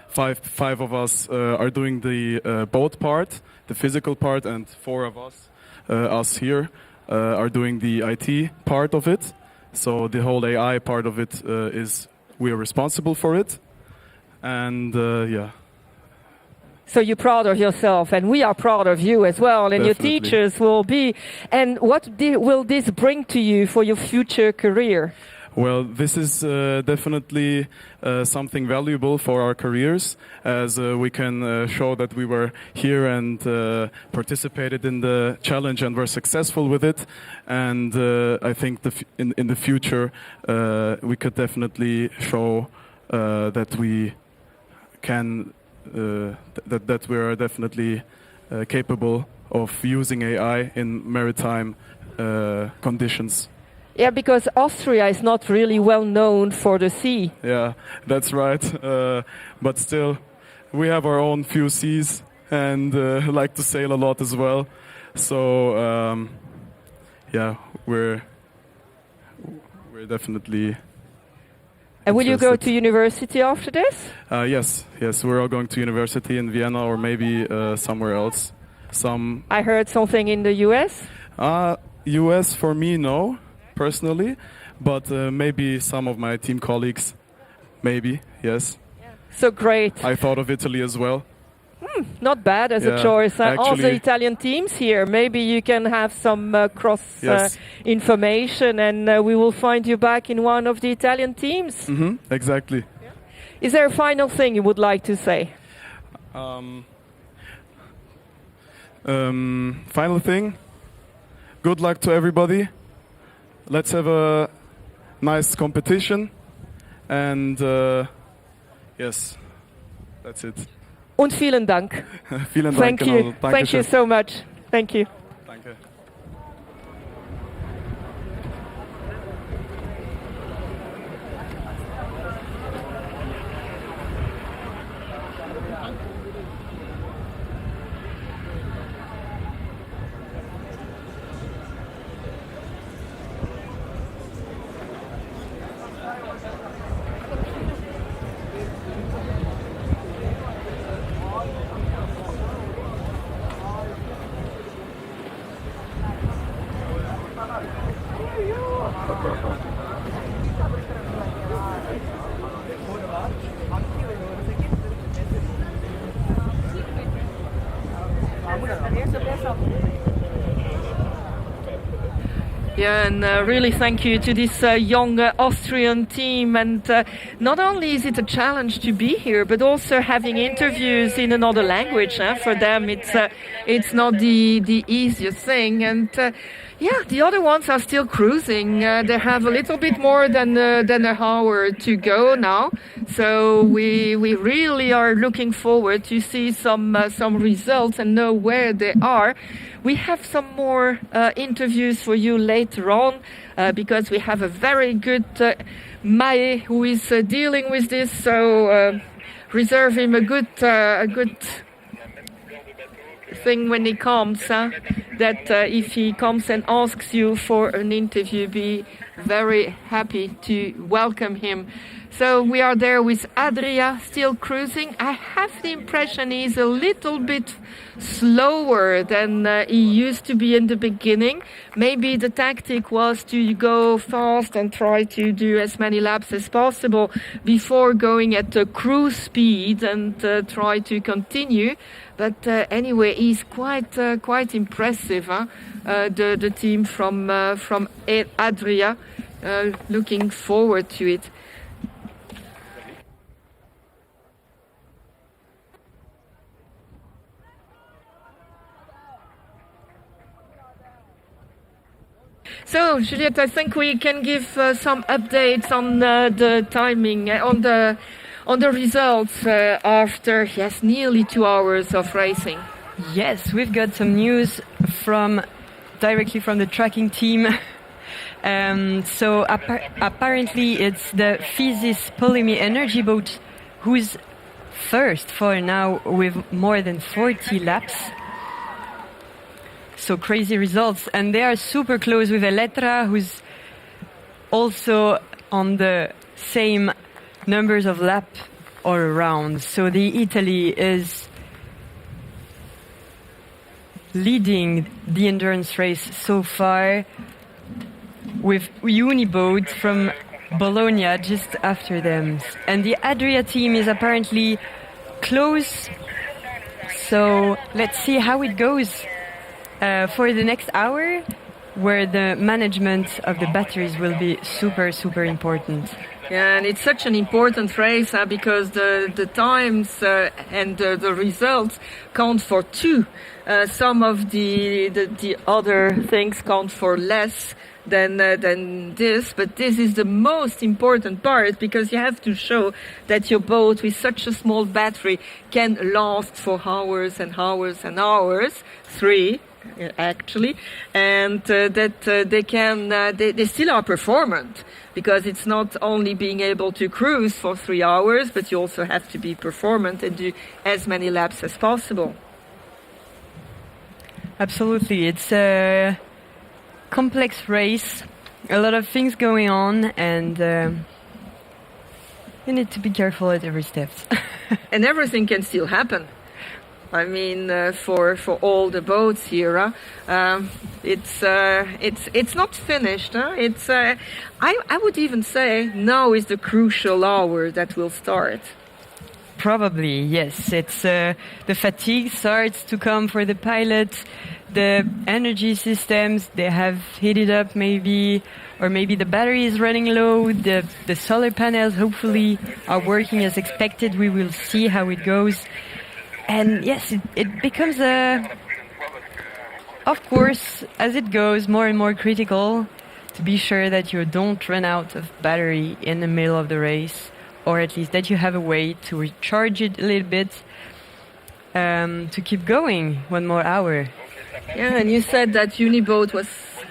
five of us are doing the boat part, the physical part, and 4 of us here, are doing the IT part of it. So the whole AI part of it is we are responsible for it, and yeah. So you're proud of yourself, and we are proud of you as well, and Definitely. your teachers will be. And what will this bring to you for your future career? Well, this is definitely something valuable for our careers, as we can show that we were here and participated in the challenge and were successful with it. And I think in the future we could definitely show that we can. That we are definitely capable of using AI in maritime conditions. Yeah, because Austria is not really well known for the sea. Yeah, that's right. But still, we have our own few seas and like to sail a lot as well. So yeah, we're definitely. And will you go to university after this? Yes, we're all going to university in Vienna or maybe somewhere else. I heard something in the US? US for me, no, personally, but maybe some of my team colleagues, maybe, yes. Yeah. So great. I thought of Italy as well. Not bad as a choice. All the Italian teams here, maybe you can have some cross information, and we will find you back in one of the Italian teams. Mm-hmm, exactly. Yeah. Is there a final thing you would like to say? Final thing, good luck to everybody. Let's have a nice competition, and yes, that's it. Und vielen Dank. Vielen Dank. Thank you. Thank you so much. Thank you. Danke. Yeah, and really thank you to this young Austrian team. And not only is it a challenge to be here, but also having interviews in another language. For them, it's not the easiest thing. And yeah, the other ones are still cruising. They have a little bit more than an hour to go now. So we really are looking forward to see some results and know where they are. We have some more interviews for you later on because we have a very good Mae who is dealing with this. So reserve him a good thing when he comes. that if he comes and asks you for an interview, be very happy to welcome him. So we are there with Adria still cruising. I have the impression he's a little bit slower than he used to be in the beginning. Maybe the tactic was to go fast and try to do as many laps as possible before going at cruise speed and try to continue. But anyway, he's quite impressive. The team from Adria, looking forward to it. So, Juliette, I think we can give some updates on the timing, on the results after nearly 2 hours of racing. Yes, we've got some news directly from the tracking team. So apparently it's the Suivez Energy Boat who's first for now with more than 40 laps. So crazy results, and they are super close with Elettra, who's also on the same numbers of lap or around. So the Italy is leading the endurance race so far, with Uniboat from Bologna just after them. And the Adria team is apparently close. So let's see how it goes for the next hour, where the management of the batteries will be super, super important. Yeah, and it's such an important race because the times and the results count for two. Some of the other things count for less than this, but this is the most important part, because you have to show that your boat with such a small battery can last for hours and hours and hours, 3 actually, and that they still are performant, because it's not only being able to cruise for 3 hours, but you also have to be performant and do as many laps as possible. Absolutely, it's a complex race, a lot of things going on, and you need to be careful at every step. And everything can still happen. I mean, for all the boats here, it's not finished. It's I would even say now is the crucial hour that will start. Probably, yes. It's the fatigue starts to come for the pilots. The energy systems, they have heated up maybe, or maybe the battery is running low. The solar panels hopefully are working as expected. We will see how it goes. And yes, it becomes of course, as it goes, more and more critical to be sure that you don't run out of battery in the middle of the race, or at least that you have a way to recharge it a little bit to keep going 1 more hour. Yeah, and you said that Uniboat was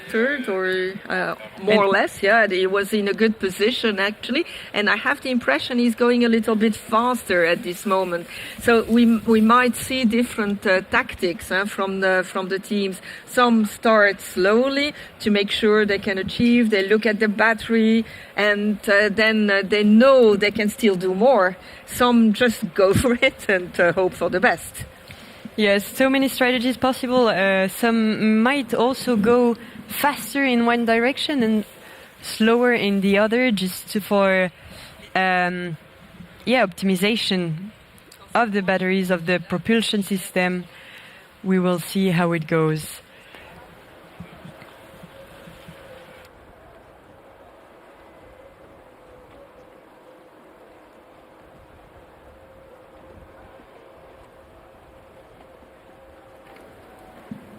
third, or more or less. Yeah, he was in a good position actually, and I have the impression he's going a little bit faster at this moment. So we might see different tactics from the teams. Some start slowly to make sure they can achieve. They look at the battery, and then they know they can still do more. Some just go for it and hope for the best. Yes, so many strategies possible. Some might also go faster in one direction and slower in the other, just for optimization of the batteries, of the propulsion system. We will see how it goes.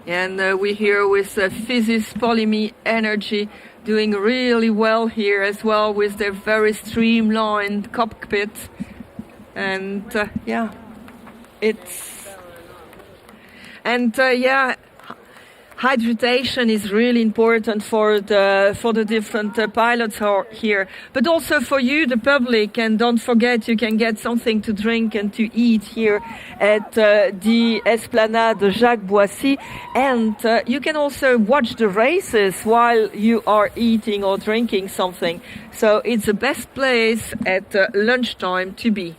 And we're here with Suivez Energy doing really well here as well, with their very streamlined cockpit. And hydration is really important for the different pilots here, but also for you, the public. And don't forget, you can get something to drink and to eat here at the Esplanade Jacques Boissy, and you can also watch the races while you are eating or drinking something. So it's the best place at lunchtime to be.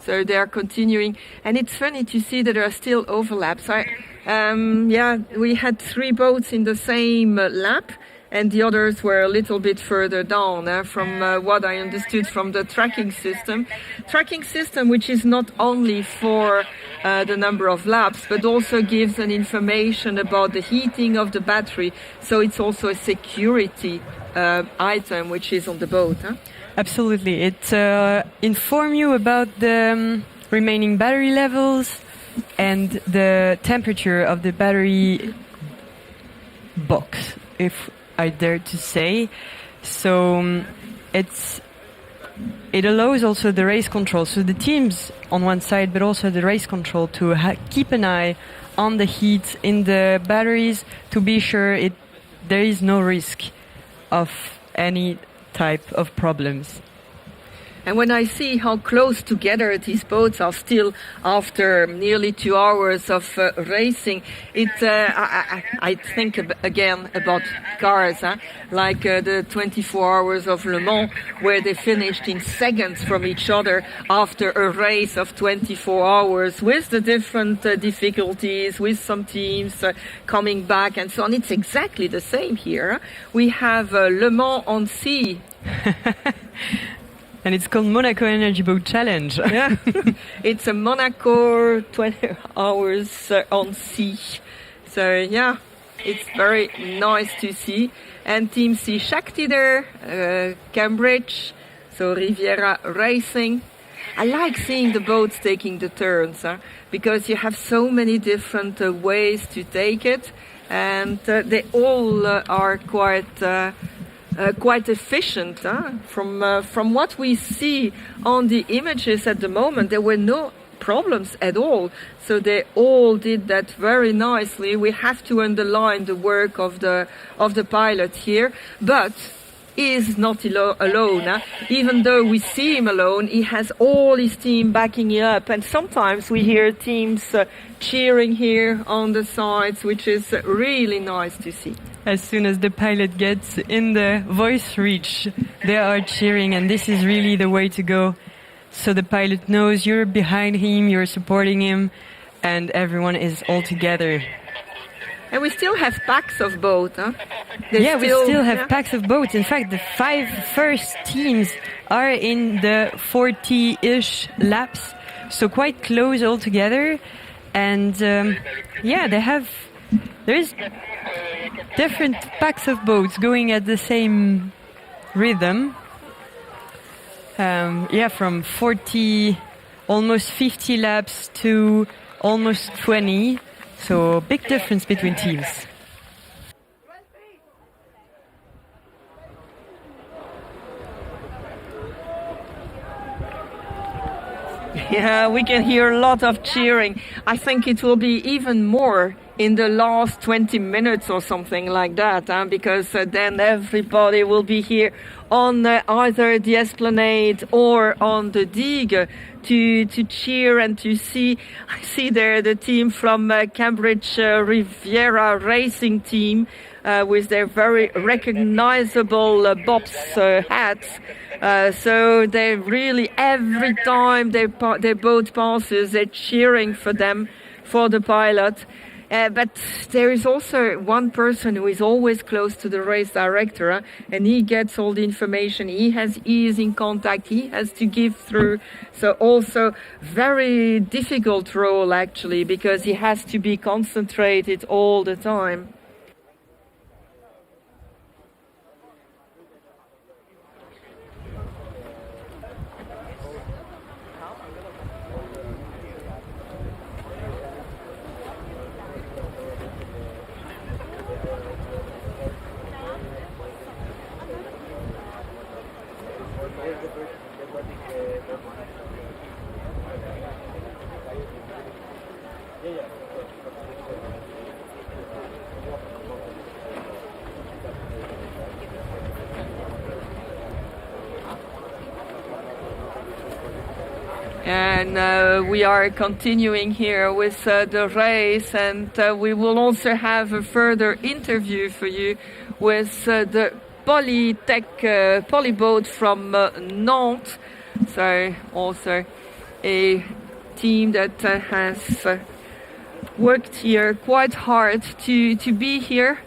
So they are continuing, and it's funny to see that there are still overlaps. We had 3 boats in the same lap, and the others were a little bit further down, from what I understood from the tracking system. Tracking system, which is not only for the number of laps, but also gives an information about the heating of the battery. So it's also a security item which is on the boat. Absolutely. It informs you about the remaining battery levels and the temperature of the battery box, if I dare to say. So it allows also the race control. So the teams on one side, but also the race control to keep an eye on the heat in the batteries to be sure there is no risk of any type of problems. And when I see how close together these boats are still after nearly 2 hours of racing, I think again about cars, like the 24 hours of Le Mans, where they finished in seconds from each other after a race of 24 hours with the different difficulties, with some teams coming back and so on. It's exactly the same here. We have Le Mans on sea. And it's called Monaco Energy Boat Challenge. Yeah, it's a Monaco 20 hours on sea. So yeah, it's very nice to see. And Team C Shakti there, Cambridge, so Riviera Racing. I like seeing the boats taking the turns, because you have so many different ways to take it, and they all are quite efficient. From what we see on the images at the moment, there were no problems at all. So they all did that very nicely. We have to underline the work of the pilot here, but he is not alone. Even though we see him alone, he has all his team backing him up, and sometimes we hear teams cheering here on the sides, which is really nice to see. As soon as the pilot gets in the voice reach, they are cheering, and this is really the way to go. So the pilot knows you're behind him, you're supporting him, and everyone is all together. And we still have packs of boats, We still have packs of boats. In fact, the 5 first teams are in the 40-ish laps, so quite close all together. And there's different packs of boats going at the same rhythm. From 40, almost 50 laps to almost 20. So big difference between teams. Yeah, we can hear a lot of cheering. I think it will be even more in the last 20 minutes or something like that, because then everybody will be here on either the Esplanade or on the digue to cheer and to see. I see there the team from Cambridge Riviera Racing Team with their very recognizable Bob's hats. So they really, every time their boat passes, they're cheering for them, for the pilot. But there is also one person who is always close to the race director, and he gets all the information. He is in contact. He has to give through. So also very difficult role, actually, because he has to be concentrated all the time. and we are continuing here with the race, and we will also have a further interview for you with the Polytech Polyboat from Nantes. So also a team that has worked here quite hard to be here.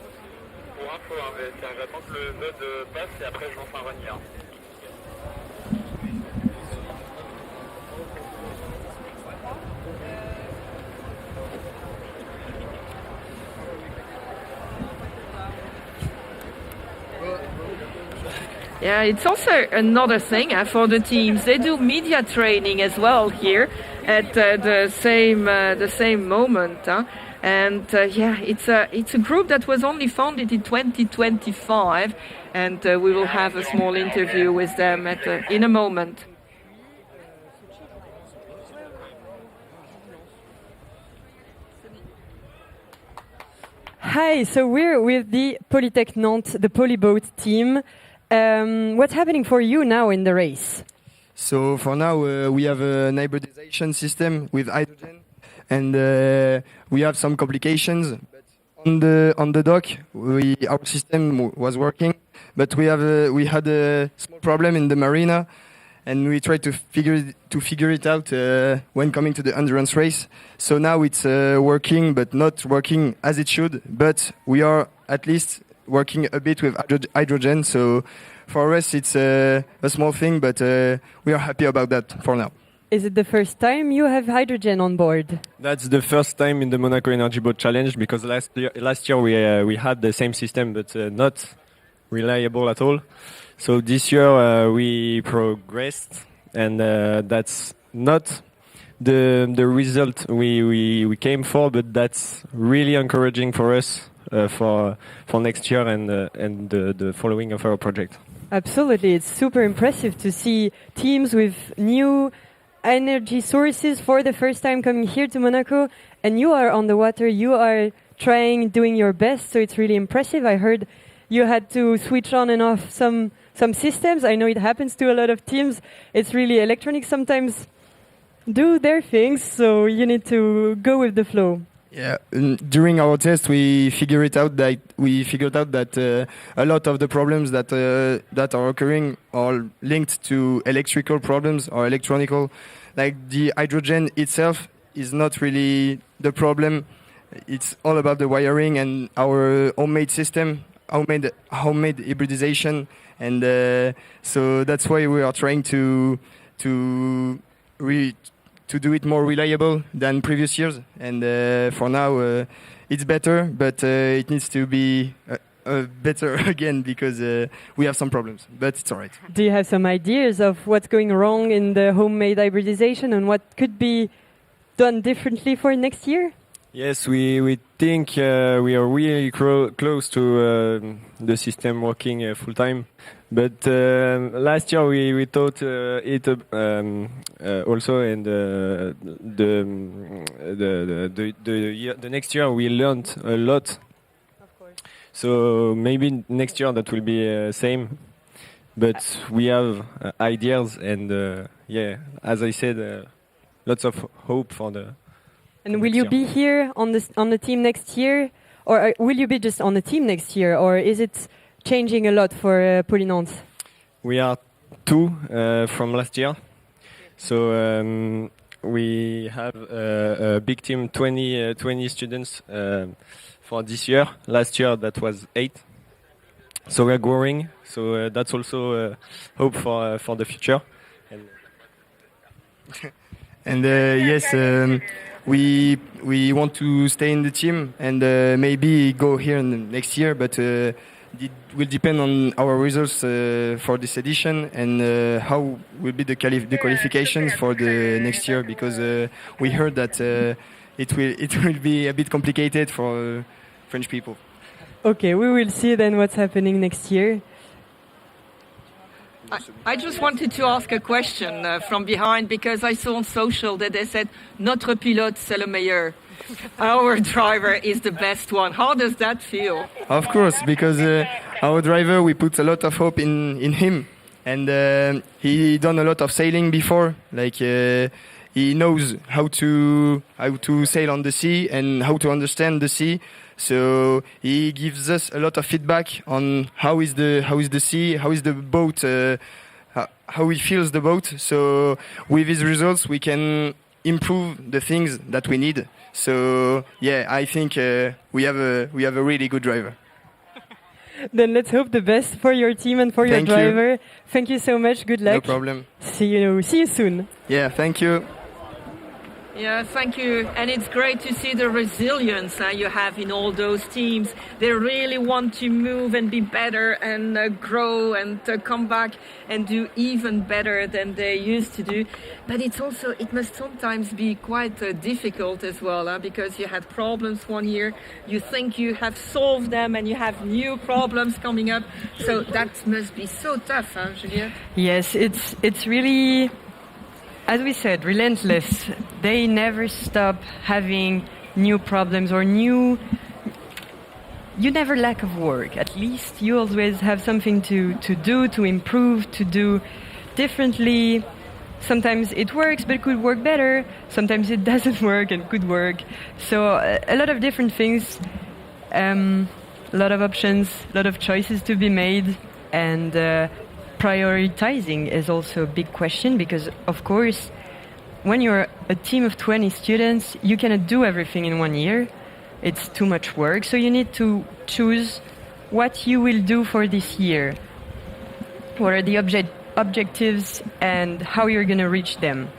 Yeah, it's also another thing for the teams. They do media training as well here at the same moment. And yeah, it's a group that was only founded in 2025, and we will have a small interview with them in a moment. Hi, so we're with the Polytech Nantes, the Polyboat team. What's happening for you now in the race? So for now, we have an hybridization system with hydrogen, and we have some complications. But on the dock, our system was working, but we had a small problem in the marina, and we tried to figure it out when coming to the endurance race. So now it's working, but not working as it should. But we are at least working a bit with hydrogen. So for us, it's a small thing, but we are happy about that for now. Is it the first time you have hydrogen on board? That's the first time in the Monaco Energy Boat Challenge, because last year we had the same system, but not reliable at all. So this year we progressed, and that's not the result we came for, but that's really encouraging for us for next year and the following of our project. Absolutely, it's super impressive to see teams with new energy sources for the first time coming here to Monaco, and you are on the water, you are doing your best, so it's really impressive. I heard you had to switch on and off some systems. I know it happens to a lot of teams. It's really electronic sometimes do their things, so you need to go with the flow. Yeah, during our test, we figured out that a lot of the problems that are occurring are linked to electrical problems or electronical. Like the hydrogen itself is not really the problem. It's all about the wiring and our homemade system, homemade hybridization, and so that's why we are trying to do it more reliable than previous years. And for now, it's better, but it needs to be better again because we have some problems. But it's all right. Do you have some ideas of what's going wrong in the homemade hybridization and what could be done differently for next year? Yes, we think we are really close to the system working full time. But last year we thought it also, and the next year we learned a lot. Of course. So maybe next year that will be same. But we have ideas, and yeah, as I said, lots of hope for the. And will you be here on the team next year, or will you be just on the team next year, or is it changing a lot for Poly Nantes? We are two from last year, so we have a big team, 20 students for this year. Last year that was 8, so we are growing. So that's also hope for the future. And yes. We want to stay in the team and maybe go here next year, but it will depend on our results for this edition and how will be the qualifications for the next year, because we heard that it will be a bit complicated for French people. Okay, we will see then what's happening next year. I just wanted to ask a question from behind, because I saw on social that they said notre pilote c'est le meilleur. Our driver is the best one. How does that feel? Of course, because our driver, we put a lot of hope in him, and he done a lot of sailing before. Like he knows how to sail on the sea and how to understand the sea. So he gives us a lot of feedback on how is the sea, how is the boat, how he feels the boat. So with his results, we can improve the things that we need. So yeah, I think we have a really good driver. Then let's hope the best for your team and for your driver. Thank you so much. Good luck. No problem. See you soon. Yeah, thank you. Yeah, thank you. And it's great to see the resilience you have in all those teams. They really want to move and be better and grow and come back and do even better than they used to do. But it must sometimes be quite difficult as well, because you had problems one year, you think you have solved them and you have new problems coming up. So that must be so tough, Juliette? Yes, it's really, as we said, relentless. They never stop having new problems or you never lack of work. At least you always have something to do, to improve, to do differently. Sometimes it works, but it could work better. Sometimes it doesn't work and could work. So a lot of different things, a lot of options, a lot of choices to be made, and prioritizing is also a big question because, of course, when you're a team of 20 students, you cannot do everything in 1 year. It's too much work. So you need to choose what you will do for this year. What are the objectives and how you're going to reach them.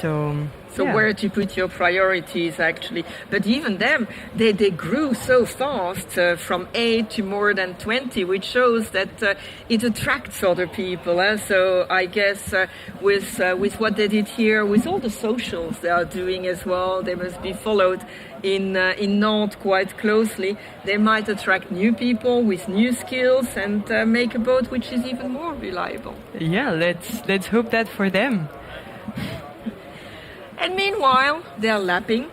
So where to put your priorities, actually. But even them, they grew so fast from 8 to more than 20, which shows that it attracts other people. So I guess with what they did here, with all the socials they are doing as well, they must be followed in Nantes quite closely. They might attract new people with new skills and make a boat which is even more reliable. Yeah, let's hope that for them. And meanwhile, they're lapping,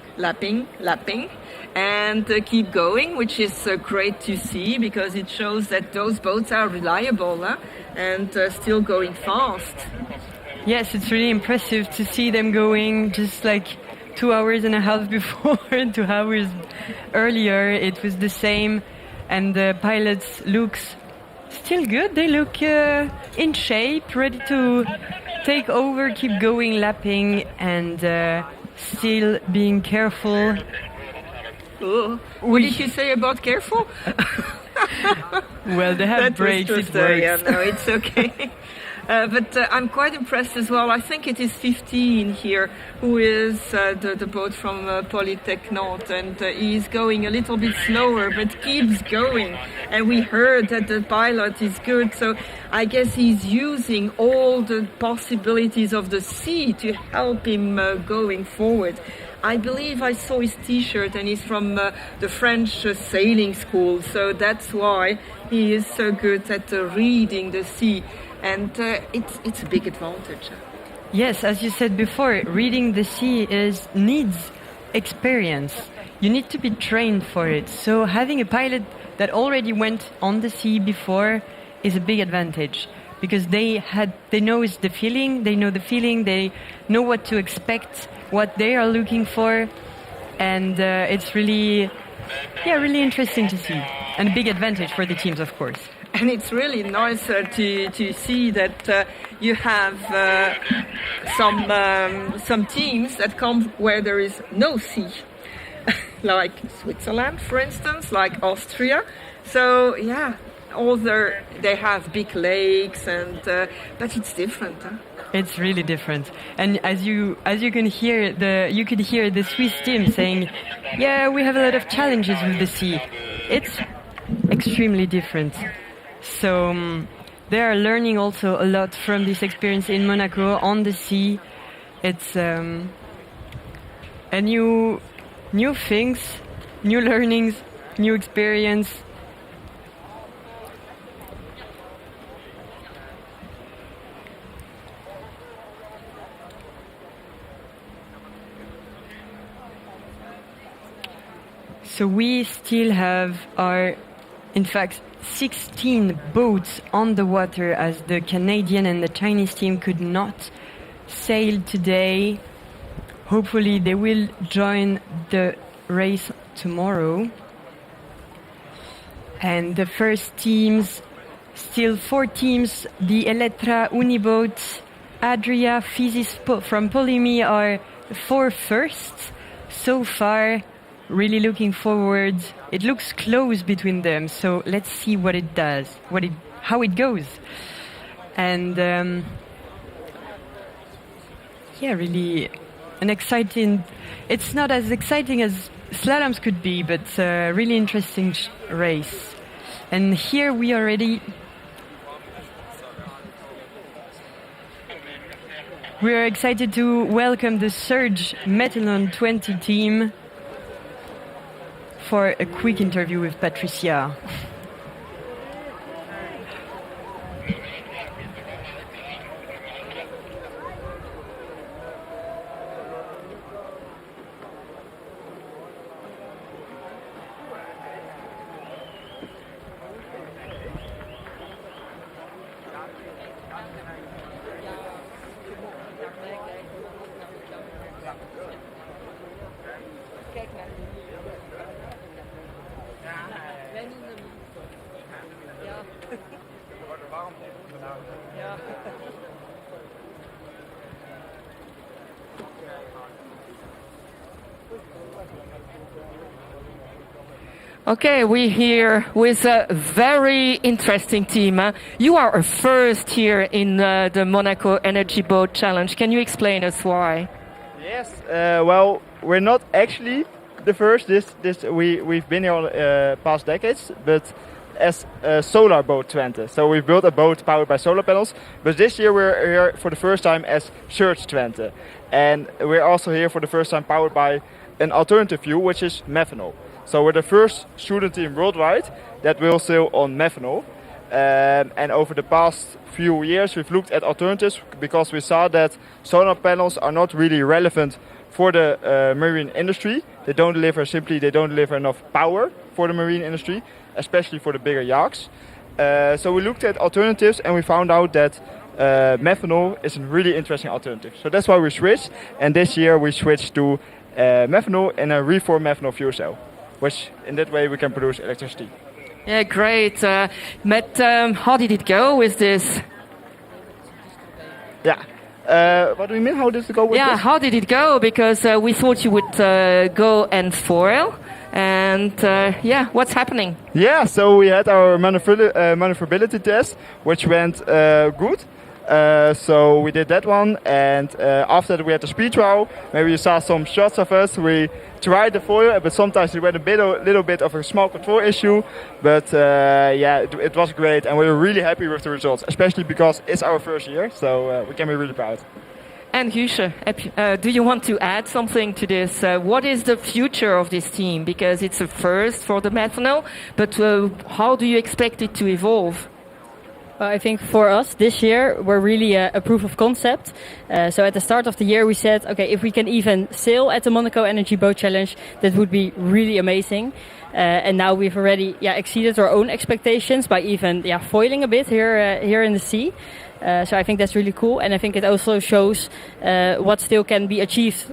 and keep going, which is great to see because it shows that those boats are reliable and still going fast. Yes, it's really impressive to see them going just like 2 hours and a half before, 2 hours earlier. It was the same, and the pilots look still good. They look in shape, ready to take over, keep going, lapping, and still being careful. Oh, what did you say about careful? Well, they have brakes, it works. Yeah, no, it's okay. But I'm quite impressed as well. I think it is 15 here who is the boat from Polytech Nantes, and he's going a little bit slower but keeps going. And we heard that the pilot is good, so I guess he's using all the possibilities of the sea to help him going forward. I believe I saw his T-shirt, and he's from the French sailing school, so that's why he is so good at reading the sea. And it's a big advantage. Yes, as you said before, reading the sea needs experience. You need to be trained for it. So having a pilot that already went on the sea before is a big advantage because they know the feeling, they know what to expect, what they are looking for, and it's really interesting to see, and a big advantage for the teams, of course. And it's really nice to see that you have some teams that come where there is no sea, like Switzerland, for instance, like Austria. So yeah, they have big lakes, but it's different. It's really different, and as you can hear you could hear the Swiss team saying, "Yeah, we have a lot of challenges with the sea." It's extremely different. So they are learning also a lot from this experience in Monaco on the sea. It's a new things, new learnings, new experience. So we still have in fact, 16 boats on the water as the Canadian and the Chinese team could not sail today. hopefully they will join the race tomorrow. And the first teams, still 4 teams, the Elettra, Uniboat, Adria, Physis from Polymi are the 4 first so far. Really looking forward. It looks close between them, so let's see what it does, how it goes. And really an exciting. It's not as exciting as slaloms could be, but really interesting race. And here we are ready. We are excited to welcome the Surge Methanol 20 team for a quick interview with Patricia. Okay, we're here with a very interesting team. You are a first here in the Monaco Energy Boat Challenge. Can you explain us why? Yes, well, we're not actually the first. We've been here on past decades, but as a solar boat 20. So we've built a boat powered by solar panels. But this year we're here for the first time as Surge 20. And we're also here for the first time powered by an alternative fuel, which is methanol. So we're the first student team worldwide that will sail on methanol. And over the past few years we've looked at alternatives because we saw that solar panels are not really relevant for the marine industry. They don't deliver enough power for the marine industry, especially for the bigger yachts. So we looked at alternatives and we found out that methanol is a really interesting alternative. So that's why we switched, and this year we switched to methanol and a reformed methanol fuel cell, which in that way we can produce electricity. Yeah, great. Matt, how did it go with this? Yeah. What do you mean? How did it go with this? Yeah, how did it go? Because we thought you would go and foil. And what's happening? Yeah, so we had our maneuverability test, which went good. So we did that one, and after that we had the speed trial. Maybe you saw some shots of us. We tried the foil, but sometimes we had a little bit of a small control issue. But it was great, and we were really happy with the results, especially because it's our first year, so we can be really proud. And Guusche, do you want to add something to this? What is the future of this team? Because it's a first for the methanol, but how do you expect it to evolve? Well, I think for us this year, we're really a proof of concept. So at the start of the year, we said, okay, if we can even sail at the Monaco Energy Boat Challenge, that would be really amazing. And now we've already exceeded our own expectations by even foiling a bit here in the sea. So I think that's really cool, and I think it also shows what still can be achieved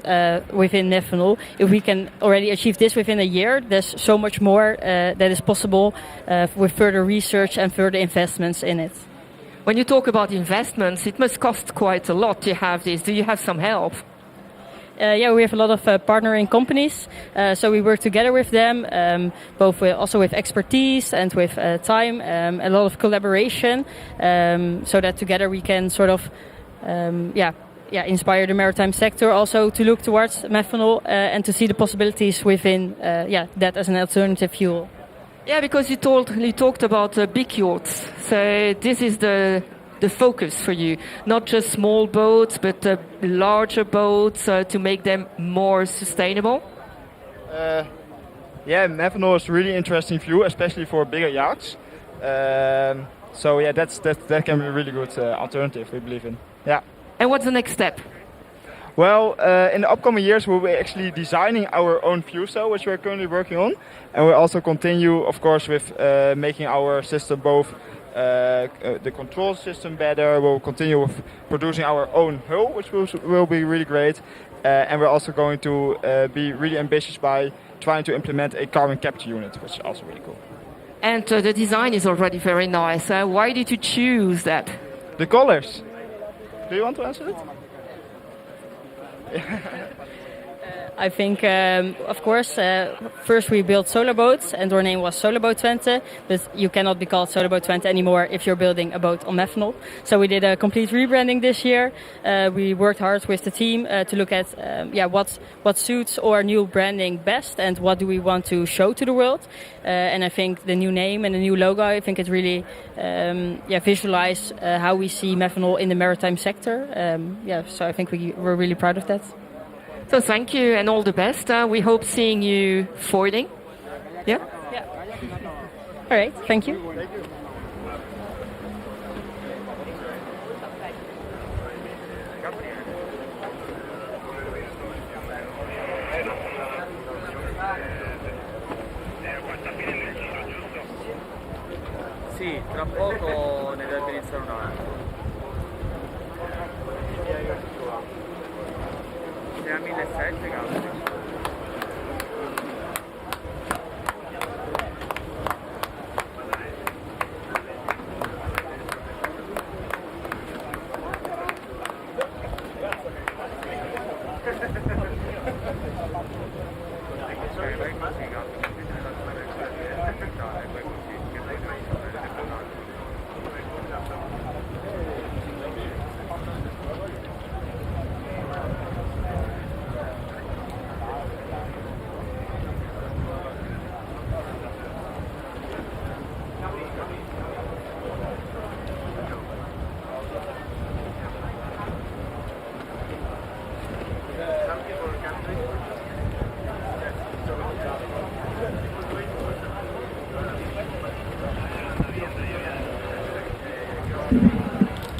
within methanol. If we can already achieve this within a year, there's so much more that is possible with further research and further investments in it. When you talk about investments, it must cost quite a lot to have this. Do you have some help? We have a lot of partnering companies, so we work together with them, both also with expertise and with time, a lot of collaboration, so that together we can sort of inspire the maritime sector also to look towards methanol and to see the possibilities within that as an alternative fuel. Yeah, because you talked about big yachts, so this is the focus for you, not just small boats, but larger boats to make them more sustainable? Methanol is a really interesting fuel, especially for bigger yachts. That can be a really good alternative, we believe in. Yeah. And what's the next step? Well, in the upcoming years we'll be actually designing our own fuel cell, which we're currently working on. And we'll also continue, of course, with making our system both the control system better. We'll continue with producing our own hull, which will be really great. And we're also going to be really ambitious by trying to implement a carbon capture unit, which is also really cool. And the design is already very nice. Why did you choose that? The colors. Do you want to answer it? I think, of course, first we built solar boats, and our name was Solar Boat Twente, but you cannot be called Solar Boat Twente anymore if you're building a boat on methanol. So we did a complete rebranding this year. We worked hard with the team to look at what suits our new branding best and what do we want to show to the world. And I think the new name and the new logo, I think it really visualize how we see methanol in the maritime sector. So I think we're really proud of that. So thank you and all the best. We hope seeing you forwarding. Yeah? Yeah. All right, thank you. Thank you. Sì, tra poco ne dovrebbe iniziare una. Siamo a 1700, cazzo.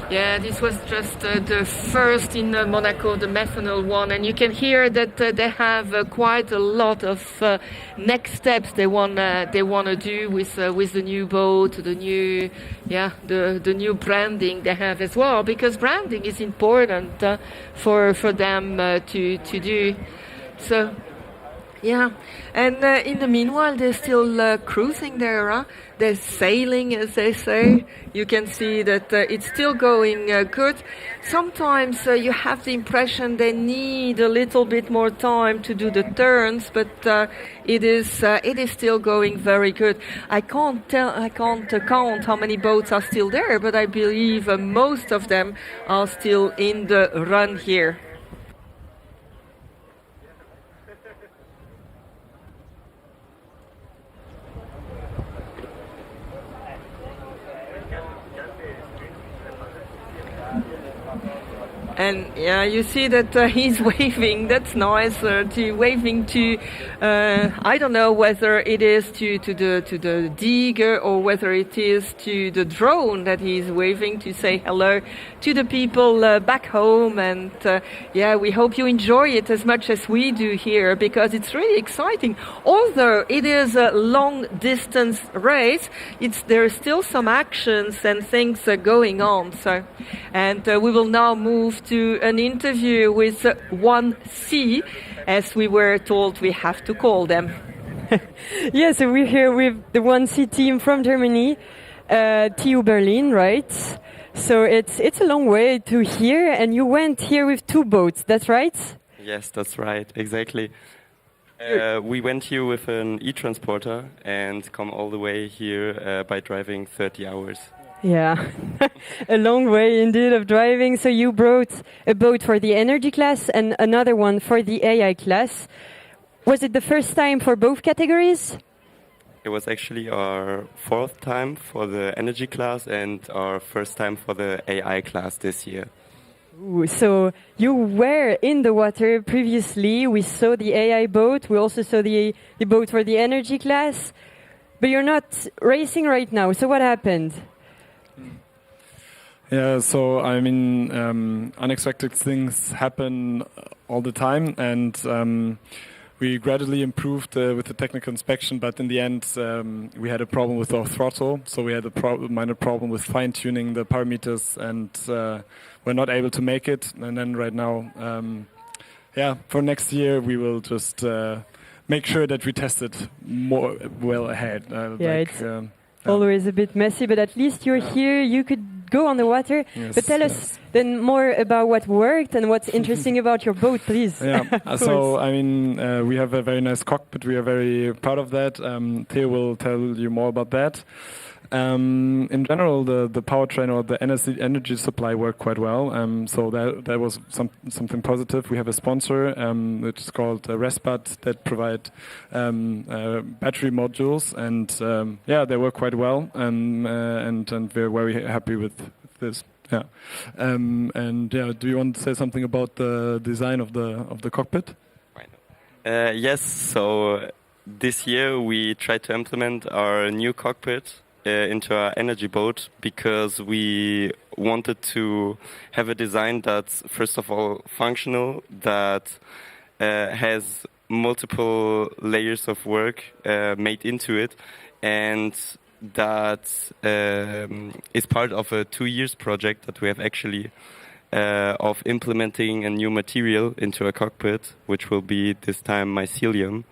Yeah, this was just the first in Monaco, the methanol one, and you can hear that they have quite a lot of next steps they want to do with the new boat, the new branding they have as well, because branding is important for them to do. So. Yeah, and in the meanwhile, they're still cruising there. Huh? They're sailing, as they say. You can see that it's still going good. Sometimes you have the impression they need a little bit more time to do the turns, but it is still going very good. I can't count how many boats are still there, but I believe most of them are still in the run here. And yeah, you see that he's waving. That's nice. Waving to, I don't know whether it is to the digger or whether it is to the drone that he's waving to say hello to the people back home. And we hope you enjoy it as much as we do here, because it's really exciting. Although it is a long distance race, there are still some actions and things going on. So, and we will now move to an interview with 1C, as we were told we have to call them. Yeah, so we're here with the 1C team from Germany, TU Berlin, right? So it's a long way to here, and you went here with 2 boats, that's right? Yes, that's right, exactly. We went here with an e-transporter and come all the way here by driving 30 hours. Yeah, a long way indeed of driving. So you brought a boat for the energy class and another one for the AI class. Was it the first time for both categories? It was actually our 4th time for the energy class and our first time for the AI class this year. Ooh, so you were in the water previously. We saw the AI boat. We also saw the boat for the energy class. But you're not racing right now. So what happened? Yeah, so I mean, unexpected things happen all the time, and we gradually improved with the technical inspection, but in the end we had a problem with our throttle, so we had a minor problem with fine-tuning the parameters, and we're not able to make it. And then right now, for next year we will just make sure that we test it more well ahead. Always a bit messy, but at least you're here. You could go on the water. Yes, but tell us then more about what worked and what's interesting about your boat, please. So, I mean, we have a very nice cockpit. We are very proud of that. Theo will tell you more about that. In general, the powertrain or the energy supply worked quite well. So that was something positive. We have a sponsor, which is called Respat, that provide battery modules, and they work quite well. And we're very happy with this. Do you want to say something about the design of the cockpit? Yes. So this year we tried to implement our new cockpit into our energy boat, because we wanted to have a design that's first of all functional, that has multiple layers of work made into it, and that is part of a 2 years project that we have actually of implementing a new material into a cockpit, which will be this time mycelium.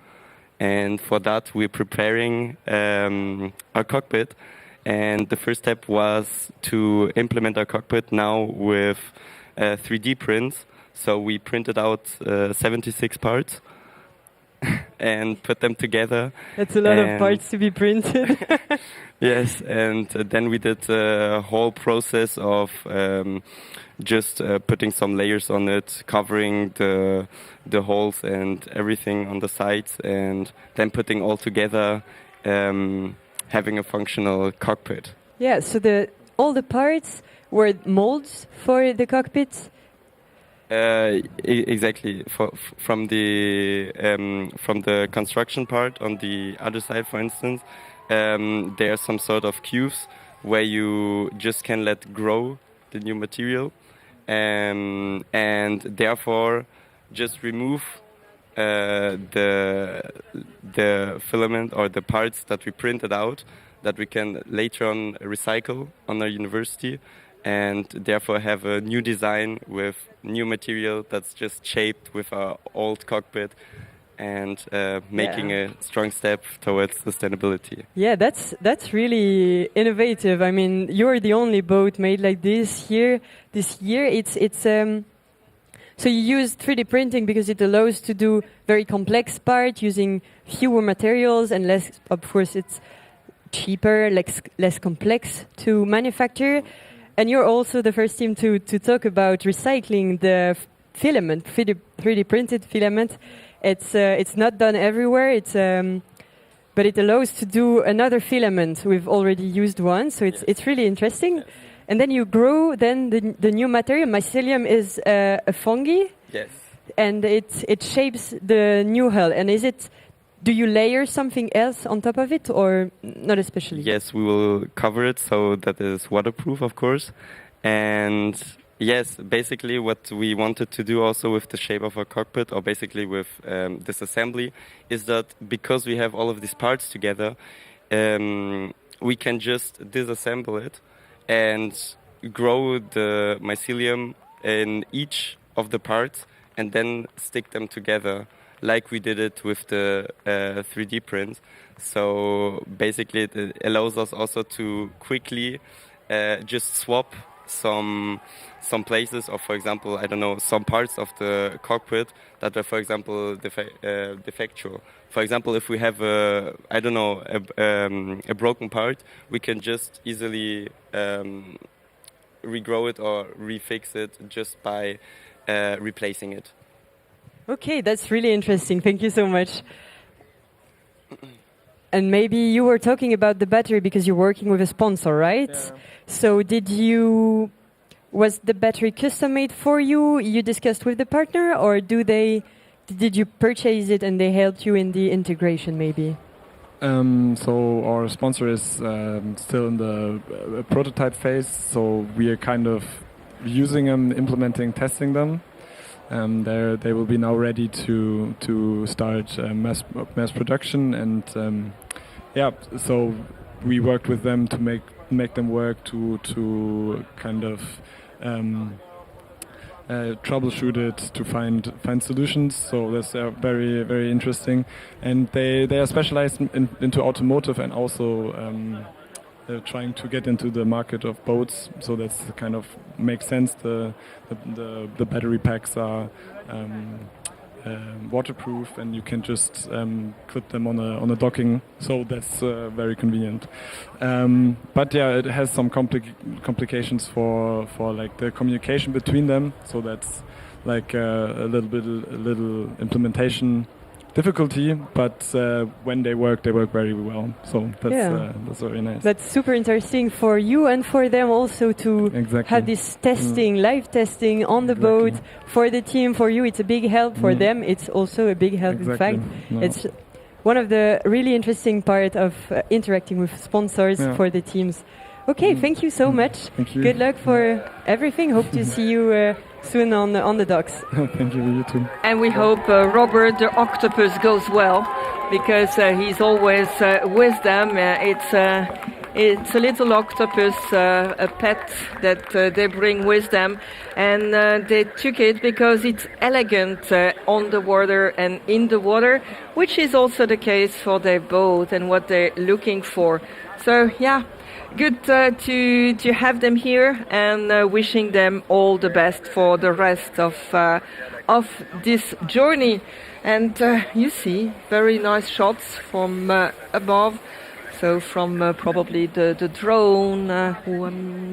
And for that, we're preparing our cockpit. And the first step was to implement our cockpit now with 3D prints. So we printed out 76 parts and put them together. That's a lot of parts to be printed. Yes, and then we did a whole process of just putting some layers on it, covering the holes and everything on the sides, and then putting all together, having a functional cockpit. Yeah, so all the parts were molds for the cockpit? Exactly. From the construction part on the other side, for instance, there are some sort of cubes where you just can let grow the new material, and therefore just remove the filament or the parts that we printed out, that we can later on recycle on our university, and therefore have a new design with new material that's just shaped with our old cockpit, and making a strong step towards sustainability. Yeah, that's really innovative. I mean, you're the only boat made like this here. This year, it's so you use 3D printing because it allows to do very complex parts using fewer materials and less. Of course, it's cheaper, less complex to manufacture. And you're also the first team to talk about recycling the filament, 3D printed filament. It's not done everywhere. But it allows to do another filament. We've already used one, so it's really interesting. Yes. And then you grow the new material. Mycelium is a fungi. Yes. And it shapes the new hull. And do you layer something else on top of it, or not especially? Yes, we will cover it so that it is waterproof, of course. And yes, basically what we wanted to do also with the shape of our cockpit, or basically with this assembly, is that because we have all of these parts together, we can just disassemble it and grow the mycelium in each of the parts and then stick them together, like we did it with the 3D print. So basically it allows us also to quickly just swap some places, or for example, I don't know, some parts of the cockpit that were, for example, defectual. For example, if we have a broken part, we can just easily regrow it or refix it just by replacing it. Okay, that's really interesting. Thank you so much. And maybe you were talking about the battery because you're working with a sponsor, right? Yeah. So was the battery custom made for you? You discussed with the partner, or did you purchase it and they helped you in the integration maybe? So our sponsor is still in the prototype phase, so we are kind of using them, implementing, testing them. They will be now ready to start mass production, and so we worked with them to make them work, to kind of troubleshoot it, to find solutions. So that's very, very interesting, and they are specialized into automotive, and also trying to get into the market of boats. So that's kind of makes sense. The battery packs are waterproof, and you can just clip them on a docking. So that's very convenient. But yeah, it has some complications for like the communication between them. So that's like a little implementation difficulty, but when they work very well. So that's very nice. That's super interesting for you and for them also to have this testing, live testing on the boat. For the team, for you, it's a big help. For them, it's also a big help. In fact, it's one of the really interesting part of interacting with sponsors for the teams. Okay, thank you so much. Thank you. Good luck for everything. Hope to see you soon on the docks. Thank you, you too. And we hope Robert the octopus goes well, because he's always with them. It's a little octopus, a pet that they bring with them, and they took it because it's elegant on the water and in the water, which is also the case for their boat and what they're looking for. So yeah, good to have them here, and wishing them all the best for the rest of this journey. And you see very nice shots from above. So from probably the drone,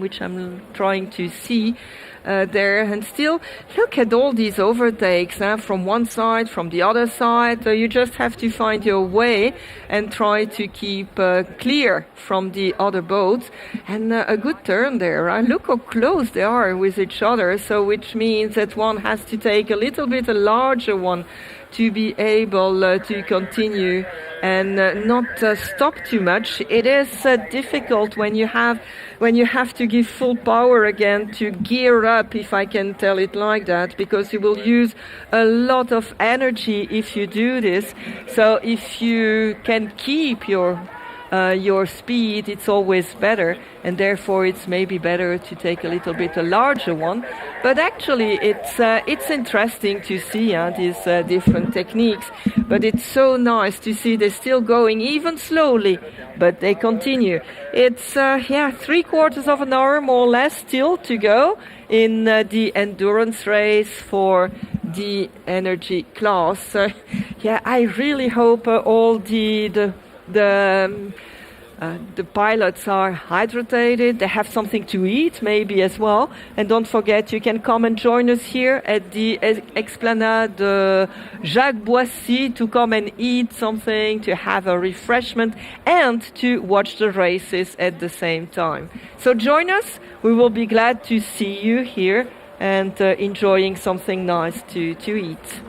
which I'm trying to see there. And still, look at all these overtakes from one side, from the other side. You just have to find your way and try to keep clear from the other boats. And a good turn there. Look how close they are with each other. So which means that one has to take a little bit a larger one to be able to continue and not stop too much. It is difficult when you have to give full power again to gear up, if I can tell it like that, because you will use a lot of energy if you do this. So if you can keep your speed, it's always better, and therefore it's maybe better to take a little bit a larger one. But actually it's interesting to see these different techniques, but it's so nice to see they're still going, even slowly, but they continue. It's 3/4 of an hour more or less still to go in the endurance race for the energy class. I really hope all the pilots are hydrated, they have something to eat maybe as well. And don't forget, you can come and join us here at the Esplanade Jacques Boissy to come and eat something, to have a refreshment, and to watch the races at the same time. So join us, we will be glad to see you here and enjoying something nice to eat.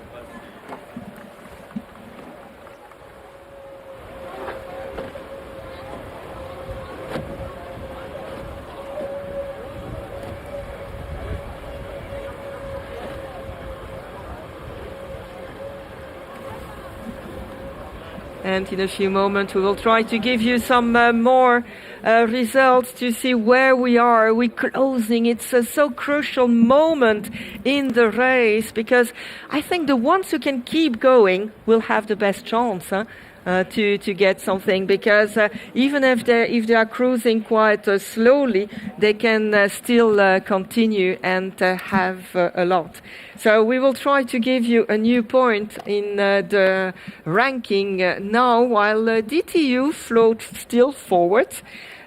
And in a few moments we will try to give you some more results to see where we are. We're closing. It's a so crucial moment in the race, because I think the ones who can keep going will have the best chance to get something, because even if they are cruising quite slowly, they can still continue and have a lot. So we will try to give you a new point in the ranking now, while DTU float still forward.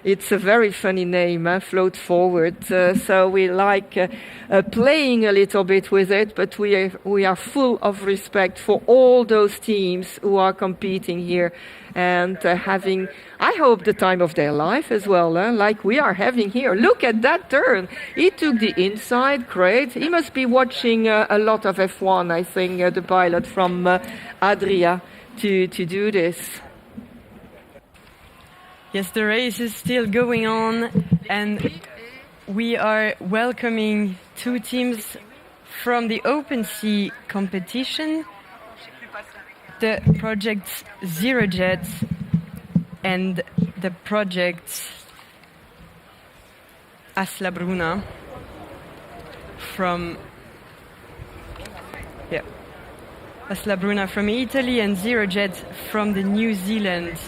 It's a very funny name, Float Forward. So we like playing a little bit with it, but we are full of respect for all those teams who are competing here and having, I hope, the time of their life as well, like we are having here. Look at that turn. He took the inside, great. He must be watching a lot of F1, I think, the pilot from Adria to do this. Yes, the race is still going on, and we are welcoming two teams from the open sea competition, the projects Zero Jet and the project Asla Bruna from Asla Bruna from Italy and Zero Jet from the New Zealand.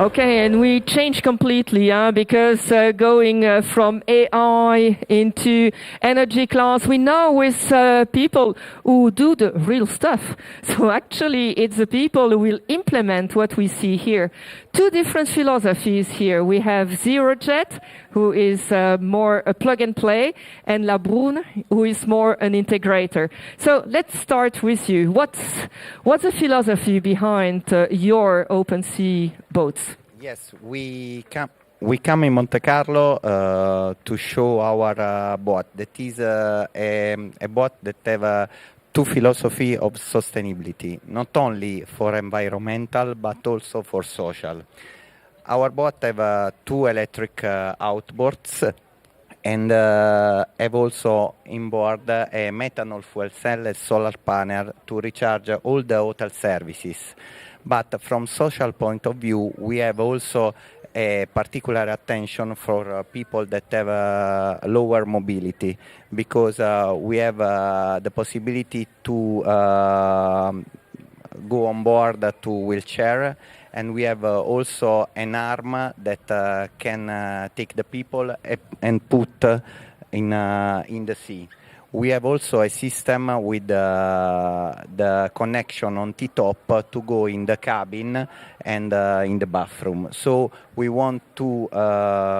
Okay, and we change completely, because going from AI into energy class, we now with people who do the real stuff. So actually, it's the people who will implement what we see here. Two different philosophies here. We have Zero Jet, who is more a plug and play, and La Brune, who is more an integrator. So let's start with you. What's the philosophy behind your open sea boats? Yes, we come in Monte Carlo to show our boat. That is a boat that have two philosophy of sustainability, not only for environmental but also for social. Our boat have two electric outboards and have also inboard a methanol fuel cell and solar panel to recharge all the hotel services. But from social point of view, we have also a particular attention for people that have lower mobility, because we have the possibility to go on board to wheelchair, and we have also an arm that can take the people and put in the sea. We have also a system with the connection on T-top to go in the cabin and in the bathroom. So we want to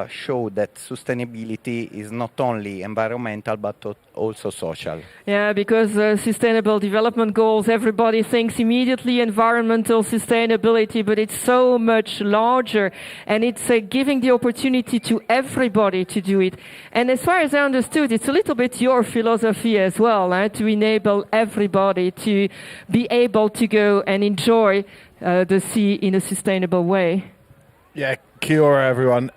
show that sustainability is not only environmental but also social. Yeah, because sustainable development goals, everybody thinks immediately environmental sustainability, but it's so much larger, and it's giving the opportunity to everybody to do it. And as far as I understood, it's a little bit your philosophy as well, to enable everybody to be able to go and enjoy the sea in a sustainable way. Yeah, kia ora everyone.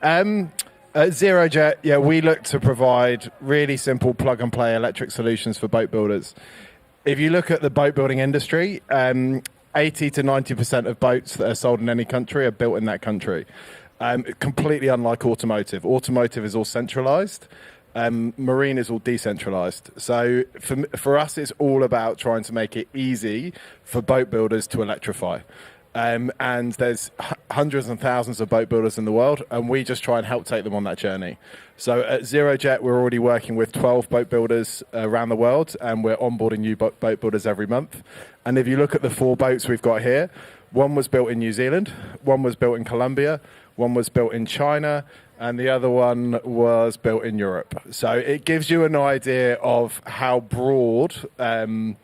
At Zero Jet, we look to provide really simple plug-and-play electric solutions for boat builders. If you look at the boat building industry, 80 to 90% of boats that are sold in any country are built in that country. Completely unlike automotive. Automotive is all centralized. Marine is all decentralized. So for us, it's all about trying to make it easy for boat builders to electrify. And there's hundreds and thousands of boat builders in the world, and we just try and help take them on that journey. So at Zero Jet, we're already working with 12 boat builders around the world, and we're onboarding new boat builders every month. And if you look at the 4 boats we've got here, one was built in New Zealand, one was built in Colombia, one was built in China, and the other one was built in Europe. So it gives you an idea of how broad the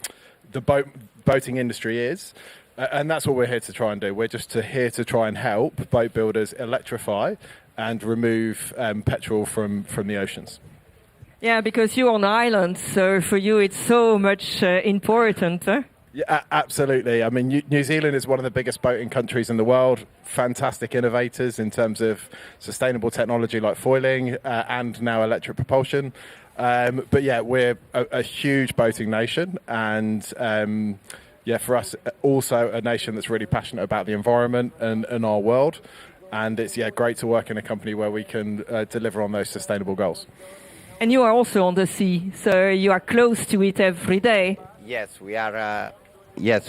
boating industry is. And that's what we're here to try and do. We're just here to try and help boat builders electrify and remove petrol from the oceans. Yeah, because you're on island, so for you it's so much important. Huh? Yeah, absolutely. I mean, New Zealand is one of the biggest boating countries in the world. Fantastic innovators in terms of sustainable technology like foiling and now electric propulsion. But yeah, we're a huge boating nation, and for us, also a nation that's really passionate about the environment and our world. And it's great to work in a company where we can deliver on those sustainable goals. And you are also on the sea, so you are close to it every day. Yes, we are.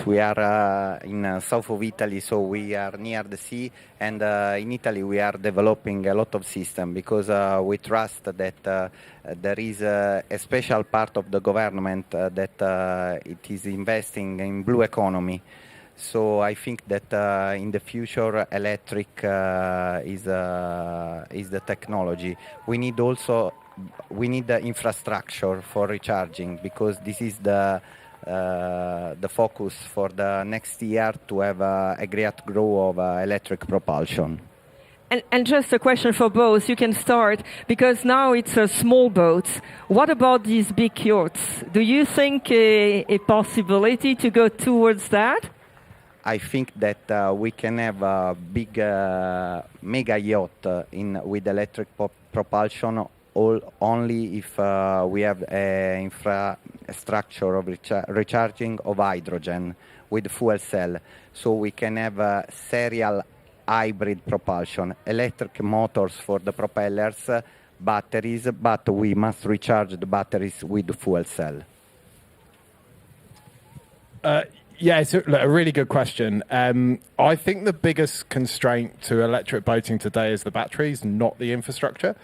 We are in south of Italy, so we are near the sea. And in Italy, we are developing a lot of systems because we trust that there is a special part of the government that it is investing in blue economy. So I think that in the future, electric is the technology. We need the infrastructure for recharging, because this is the focus for the next year, to have a great growth of electric propulsion. And just a question for both. You can start, because now it's a small boat. What about these big yachts? Do you think a possibility to go towards that? I think that we can have a big mega yacht with electric propulsion only if we have an infrastructure of recharging of hydrogen with fuel cell. So we can have a serial hybrid propulsion, electric motors for the propellers, batteries, but we must recharge the batteries with fuel cell. Yeah, it's a really good question. I think the biggest constraint to electric boating today is the batteries, not the infrastructure.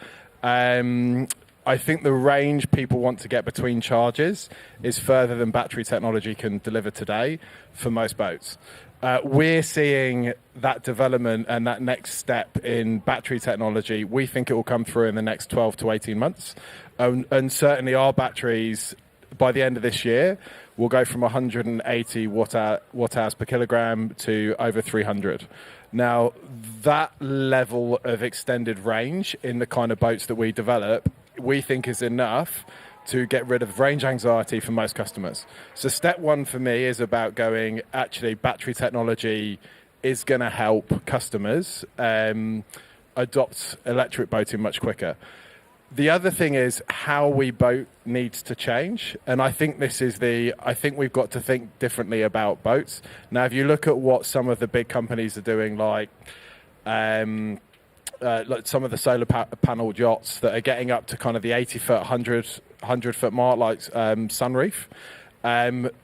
I think the range people want to get between charges is further than battery technology can deliver today for most boats. We're seeing that development and that next step in battery technology. We think it will come through in the next 12 to 18 months. And certainly our batteries, by the end of this year, will go from 180 watt-hours per kilogram to over 300. Now, that level of extended range in the kind of boats that we develop, we think is enough to get rid of range anxiety for most customers. So step one for me is about going, actually, battery technology is going to help customers adopt electric boating much quicker. The other thing is how we boat needs to change. And I think I think we've got to think differently about boats. Now, if you look at what some of the big companies are doing, like some of the solar paneled yachts that are getting up to kind of the 80-foot, 100-foot mark, like Sunreef,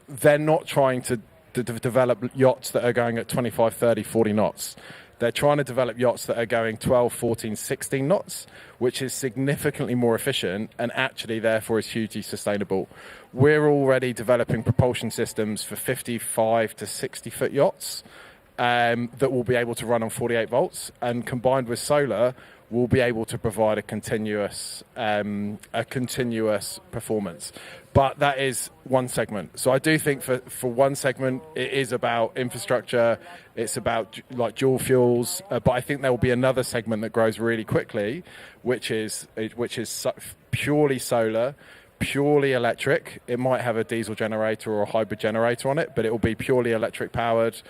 they're not trying to develop yachts that are going at 25, 30, 40 knots. They're trying to develop yachts that are going 12, 14, 16 knots, which is significantly more efficient and actually, therefore, is hugely sustainable. We're already developing propulsion systems for 55 to 60-foot yachts that will be able to run on 48 volts, and combined with solar, will be able to provide a continuous performance. But that is one segment. So I do think for one segment, it is about infrastructure. It's about like dual fuels. But I think there will be another segment that grows really quickly, which is purely solar, purely electric. It might have a diesel generator or a hybrid generator on it, but it will be purely electric powered.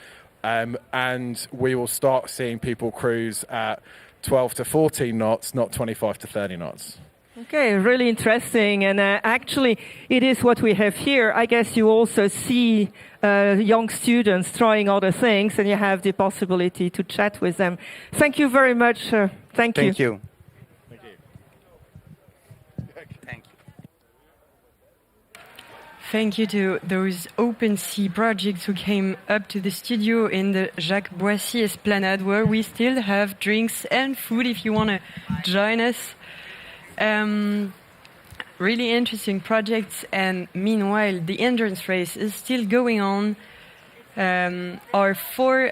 And we will start seeing people cruise at 12 to 14 knots, not 25 to 30 knots. Okay, really interesting. And actually, it is what we have here. I guess you also see young students trying other things, and you have the possibility to chat with them. Thank you very much. Thank you. Thank you. Thank you to those open sea projects who came up to the studio in the Jacques Boissy Esplanade, where we still have drinks and food if you want to join us. Really interesting projects, and meanwhile the endurance race is still going on. Our four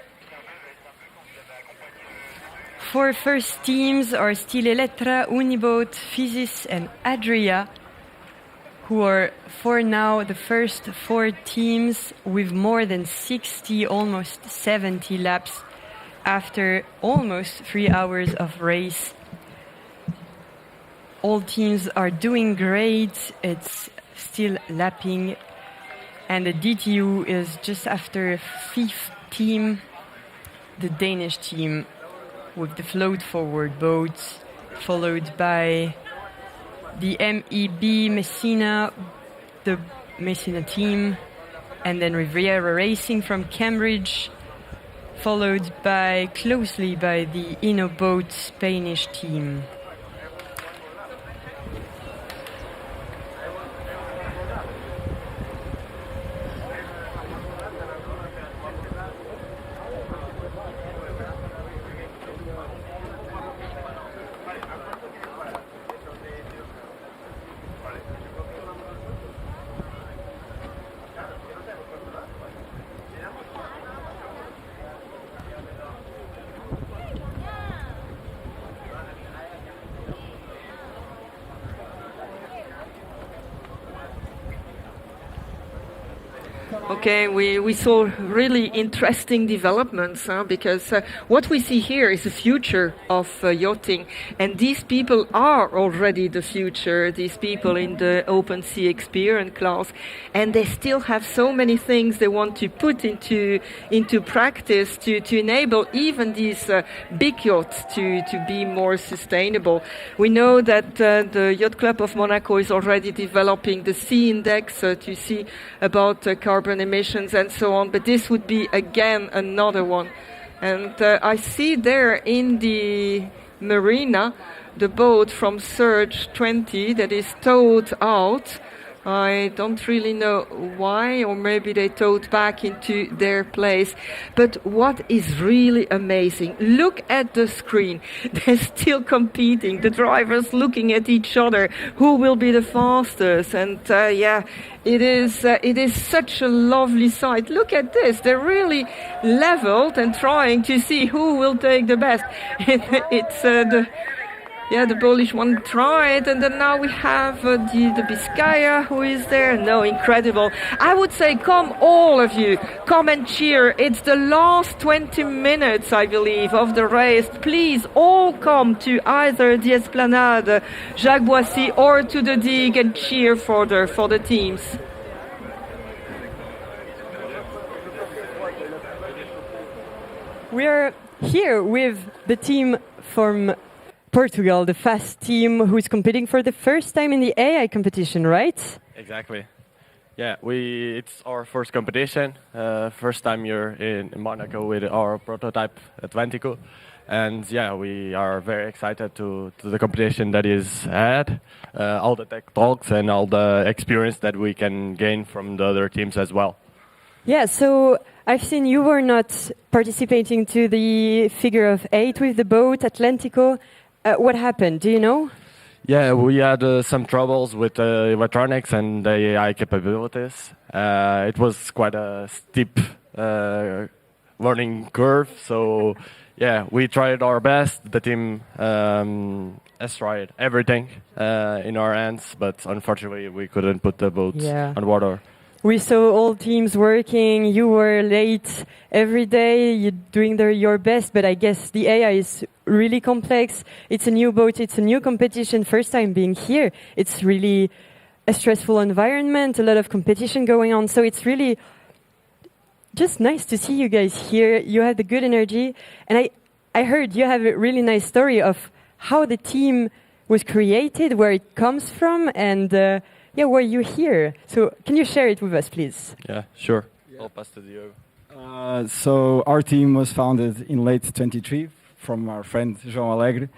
first teams are still Elettra, Uniboat, Physis and Adria, who are for now the first four teams with more than 60, almost 70 laps after almost 3 hours of race. All teams are doing great. It's still lapping. And the DTU is just after fifth team, the Danish team with the float forward boat, followed by the MEB Messina, the Messina team, and then Riviera Racing from Cambridge, followed closely by the InnoBoat Spanish team. Okay, we saw really interesting developments because what we see here is the future of yachting, and these people are already the future, these people in the open sea experience class, and they still have so many things they want to put into practice to enable even these big yachts to be more sustainable. We know that the Yacht Club of Monaco is already developing the Sea Index to see about carbon emissions and so on, but this would be again another one. And I see there in the marina the boat from Surge 20 that is towed out. I don't really know why, or maybe they towed back into their place. But what is really amazing, look at the screen. They're still competing, the drivers looking at each other, who will be the fastest. And it is such a lovely sight. Look at this, they're really leveled and trying to see who will take the best. The Polish one tried, and then now we have the Biscaya who is there. No, incredible. I would say, come all of you, come and cheer. It's the last 20 minutes, I believe, of the race. Please all come to either the Esplanade, Jacques Boissy, or to the dig and cheer for the teams. We are here with the team from Portugal, the fast team who's competing for the first time in the AI competition, right? Exactly. Yeah, it's our first competition. First time here in Monaco with our prototype Atlantico. And yeah, we are very excited to the competition that is ahead. All the tech talks and all the experience that we can gain from the other teams as well. Yeah, so I've seen you were not participating to the figure of 8 with the boat, Atlantico. What happened? Do you know? Yeah, we had some troubles with electronics and the AI capabilities. It was quite a steep learning curve. So, yeah, we tried our best. The team has tried everything in our hands, but unfortunately we couldn't put the boat on water. We saw all teams working. You were late every day. You're doing your best, but I guess the AI is really complex. It's a new boat. It's a new competition. First time being here. It's really a stressful environment. A lot of competition going on. So it's really just nice to see you guys here. You have the good energy, and I heard you have a really nice story of how the team was created, where it comes from, and. Why you're here. So can you share it with us, please? Yeah, sure. I'll pass to Diogo. So our team was founded in late 23 from our friend João Alegre.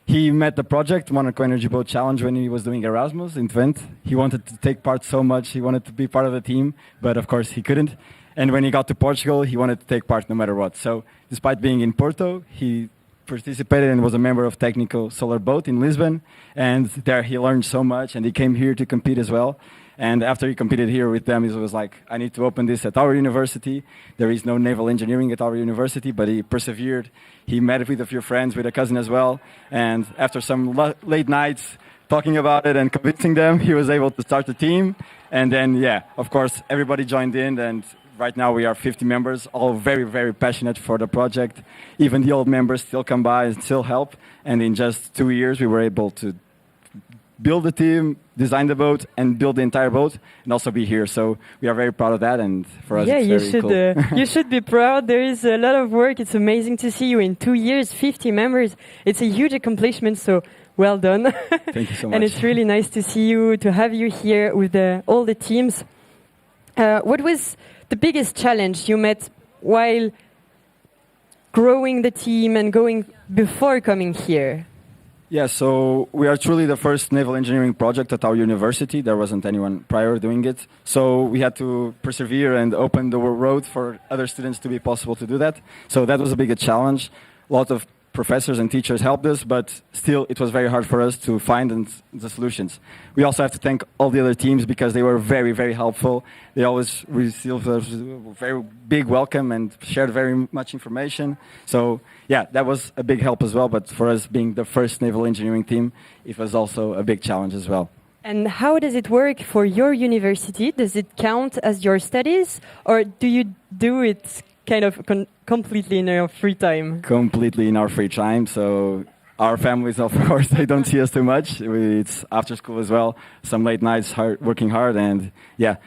He met the project, Monaco Energy Boat Challenge, when he was doing Erasmus in Twente. He wanted to take part so much. He wanted to be part of the team, but of course he couldn't. And when he got to Portugal, he wanted to take part no matter what. So despite being in Porto, he participated and was a member of Technical Solar Boat in Lisbon, and there he learned so much, and he came here to compete as well. And after he competed here with them, he was like, I need to open this at our university. There is no naval engineering at our university, but he persevered. He met with a few friends, with a cousin as well, and after some late nights talking about it and convincing them, he was able to start the team. And then, of course, everybody joined in, and right now we are 50 members, all very, very passionate for the project. Even the old members still come by and still help. And in just 2 years, we were able to build the team, design the boat, and build the entire boat, and also be here. So we are very proud of that, and for us, it's very cool. You should be proud. There is a lot of work. It's amazing to see you in 2 years, 50 members. It's a huge accomplishment, so well done. Thank you so much. And it's really nice to see you, to have you here with all the teams. What was the biggest challenge you met while growing the team and going before coming here? Yeah, so we are truly the first naval engineering project at our university. There wasn't anyone prior doing it. So we had to persevere and open the road for other students to be possible to do that. So that was a big challenge. A lot of professors and teachers helped us, but still it was very hard for us to find the solutions. We also have to thank all the other teams because they were very, very helpful. They always received a very big welcome and shared very much information. So yeah, that was a big help as well. But for us being the first naval engineering team, it was also a big challenge as well. And how does it work for your university? Does it count as your studies, or do you do it kind of completely in your free time? Completely in our free time. So our families, of course, they don't see us too much. It's after school as well. Some late nights, working hard, and yeah.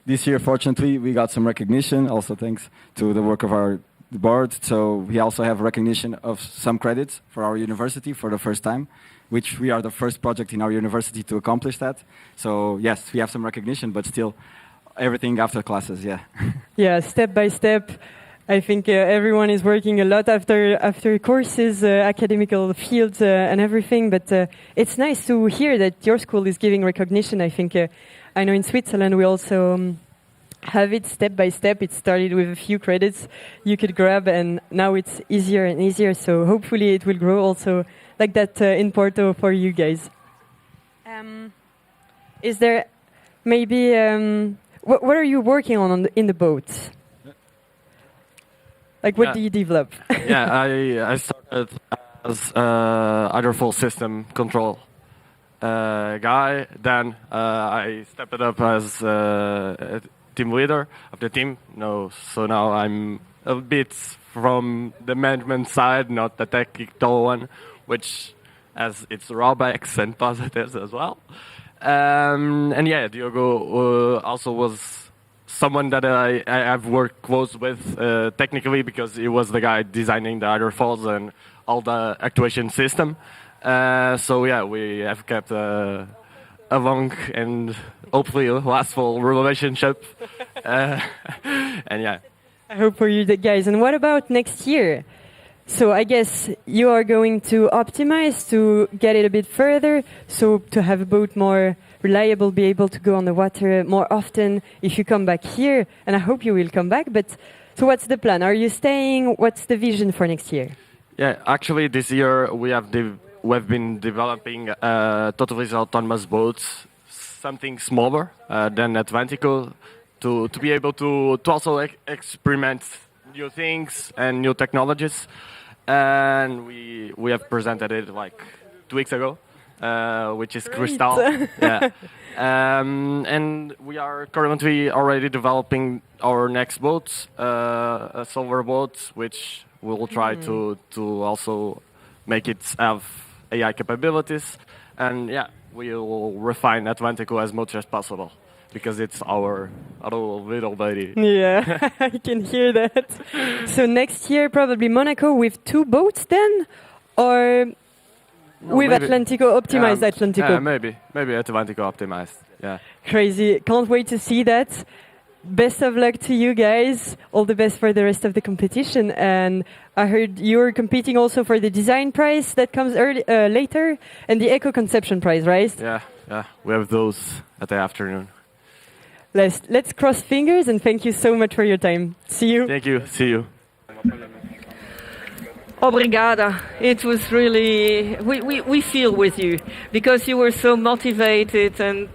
This year, fortunately, we got some recognition, also thanks to the work of our board. So we also have recognition of some credits for our university for the first time, which we are the first project in our university to accomplish that. So yes, we have some recognition, but still everything after classes, yeah. Yeah, step by step. I think everyone is working a lot after courses, academical fields and everything, but it's nice to hear that your school is giving recognition. I think I know in Switzerland we also have it step by step. It started with a few credits you could grab, and now it's easier and easier. So hopefully it will grow also like that in Porto for you guys. Is there maybe what are you working on in the boat? Like what do you develop? I started as either full system control guy. Then I stepped up as a team leader of the team. So now I'm a bit from the management side, not the technical one, which has its drawbacks and positives as well. And yeah, Diogo also was someone that I have worked close with technically, because he was the guy designing the hydrofoils and all the actuation system. So yeah, we have kept a long and hopefully lastful relationship. And yeah. I hope for you guys. And what about next year? So I guess you are going to optimize to get it a bit further, so to have a boat more reliable, be able to go on the water more often if you come back here, and I hope you will come back. But so what's the plan? Are you staying? What's the vision for next year? Yeah, actually this year we've been developing totally autonomous boats, something smaller than Atlantico, to be able to also experiment new things and new technologies. And we have presented it like 2 weeks ago, which is Crystal. Yeah. And we are currently already developing our next boat, a silver boat, which we will try to also make it have AI capabilities. And yeah, we will refine Atlantico as much as possible, because it's our little baby. Yeah, I can hear that. So next year, probably Monaco with 2 boats then? Or with maybe. Atlantico, optimized Atlantico? Yeah, maybe Atlantico optimized, yeah. Crazy. Can't wait to see that. Best of luck to you guys. All the best for the rest of the competition. And I heard you're competing also for the design prize that comes later, and the eco-conception prize, right? Yeah. We have those at the afternoon. Let's cross fingers, and thank you so much for your time. See you. Thank you. See you. Obrigada. It was really, we feel with you, because you were so motivated, and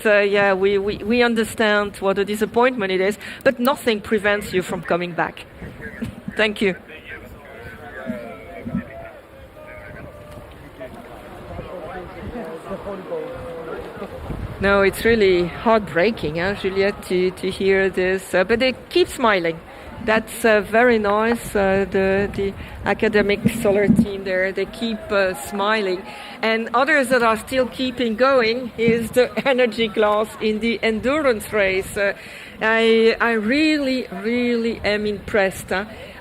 we understand what a disappointment it is, but nothing prevents you from coming back. Thank you. No, it's really heartbreaking, Juliette, to hear this. But they keep smiling. That's very nice. The academic solar team there, they keep smiling. And others that are still keeping going is the energy class in the endurance race. I really, really am impressed.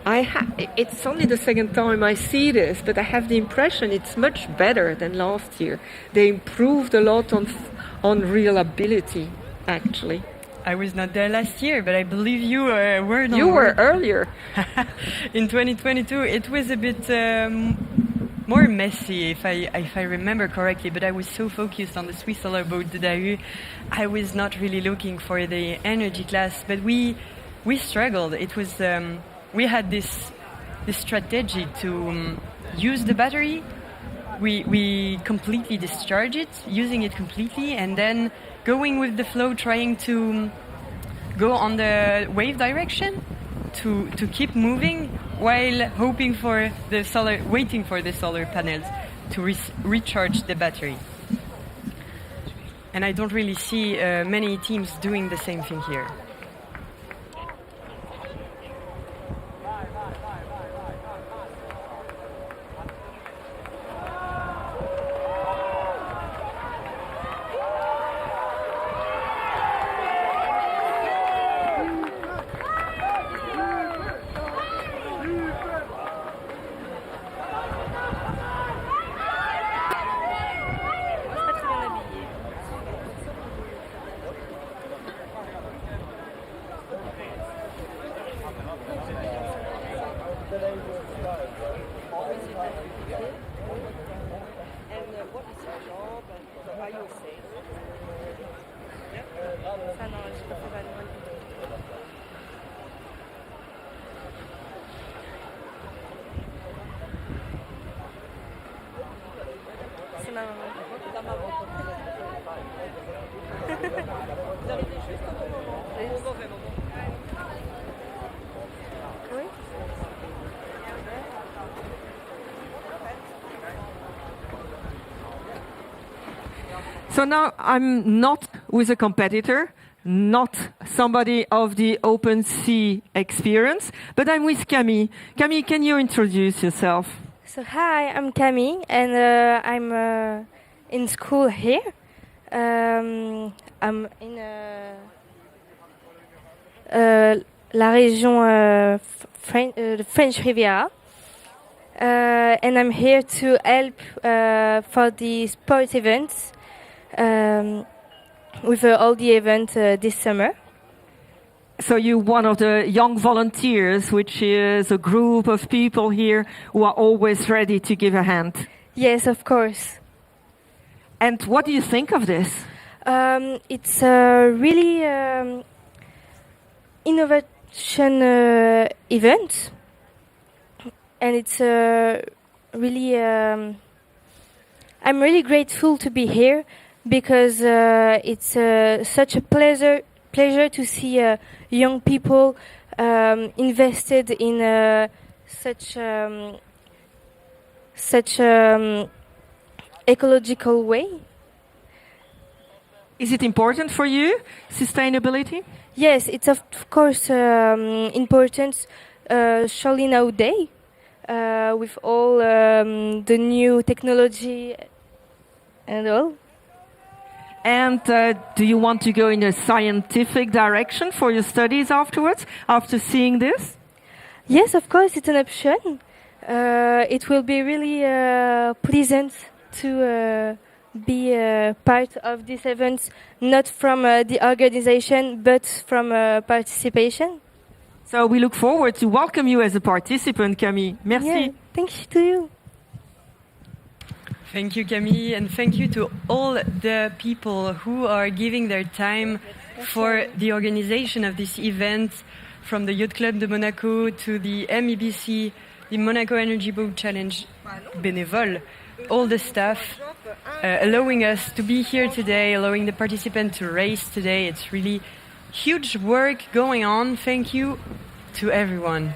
It's only the second time I see this, but I have the impression it's much better than last year. They improved a lot on reliability, actually. I was not there last year, but I believe you were. You were earlier. In 2022, it was a bit more messy, if I remember correctly. But I was so focused on the Swiss Solar Boat that I was not really looking for the energy class. But we struggled. It was we had this strategy to use the battery. We completely discharge it, using it completely, and then going with the flow, trying to go on the wave direction to keep moving while waiting for the solar panels to recharge the battery. And I don't really see many teams doing the same thing here. So now I'm not with a competitor, not somebody of the open sea experience, but I'm with Camille. Camille, can you introduce yourself? So hi, I'm Camille, and I'm in school here. I'm in la région French Riviera, and I'm here to help for the sport events. With all the events this summer. So you're one of the young volunteers, which is a group of people here who are always ready to give a hand. Yes, of course. And what do you think of this? It's a really innovation event, and it's really. I'm really grateful to be here. Because it's such a pleasure to see young people invested in such ecological way. Is it important for you, sustainability? Yes, it's of course important, surely nowadays, with all the new technology and all. And do you want to go in a scientific direction for your studies afterwards, after seeing this? Yes, of course, it's an option. It will be really pleasant to be part of this event, not from the organization, but from participation. So we look forward to welcome you as a participant, Camille. Merci. Yeah, thank you to you. Thank you, Camille, and thank you to all the people who are giving their time for the organization of this event, from the Yacht Club de Monaco to the MEBC, the Monaco Energy Boat Challenge Bénévole, all the staff allowing us to be here today, allowing the participants to race today. It's really huge work going on. Thank you to everyone.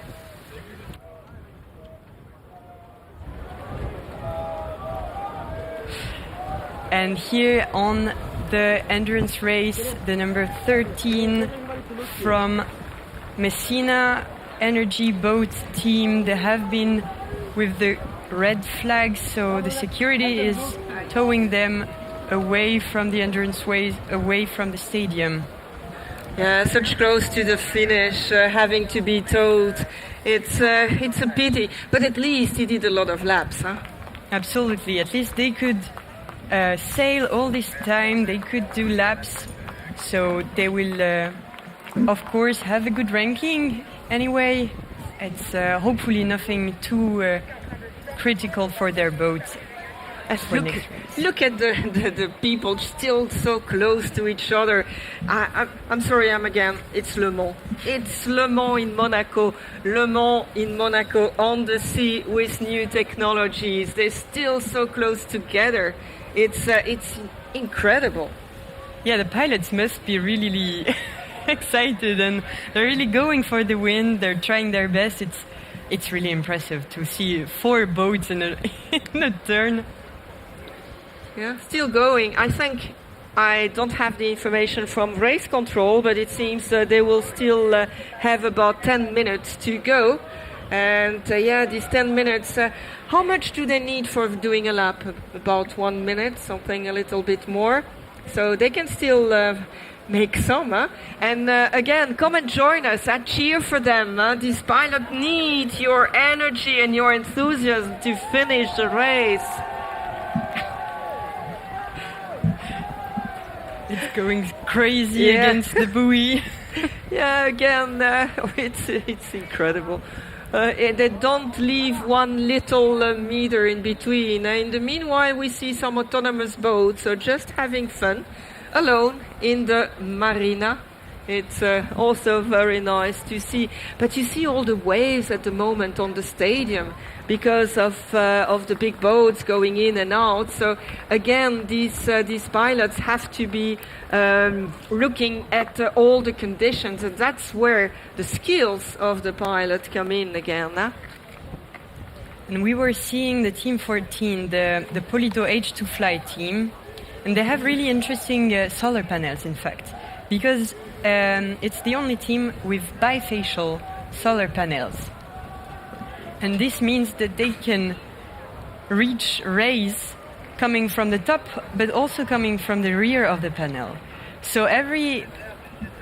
And here on the endurance race, the number 13 from Messina Energy Boat team, they have been with the red flag, so the security is towing them away from the endurance race, away from the stadium. Yeah, such close to the finish, having to be towed. It's a pity, but at least he did a lot of laps, huh? Absolutely, at least they could sail all this time, they could do laps, so they will of course have a good ranking anyway. It's hopefully nothing too critical for their boat. Look at the people still so close to each other. I'm sorry, it's Le Mans. It's Le Mans in Monaco. Le Mans in Monaco on the sea with new technologies. They're still so close together. It's incredible. Yeah, the pilots must be really excited, and they're really going for the win. They're trying their best. It's really impressive to see 4 boats in a turn. Yeah, still going. I think I don't have the information from race control, but it seems they will still have about 10 minutes to go. And these 10 minutes, how much do they need for doing a lap? About 1 minute, something a little bit more. So they can still make some. And again, come and join us and cheer for them. These pilots need your energy and your enthusiasm to finish the race. It's going crazy against the buoy. Again, it's incredible. They don't leave one little meter in between. In the meanwhile, we see some autonomous boats, so just having fun alone in the marina. It's also very nice to see. But you see all the waves at the moment on the stadium because of the big boats going in and out. So again, these pilots have to be looking at all the conditions, and that's where the skills of the pilot come in again. And we were seeing the Team 14, the Polito H2 Fly team, and they have really interesting solar panels, in fact, because it's the only team with bifacial solar panels. And this means that they can reach rays coming from the top, but also coming from the rear of the panel. So every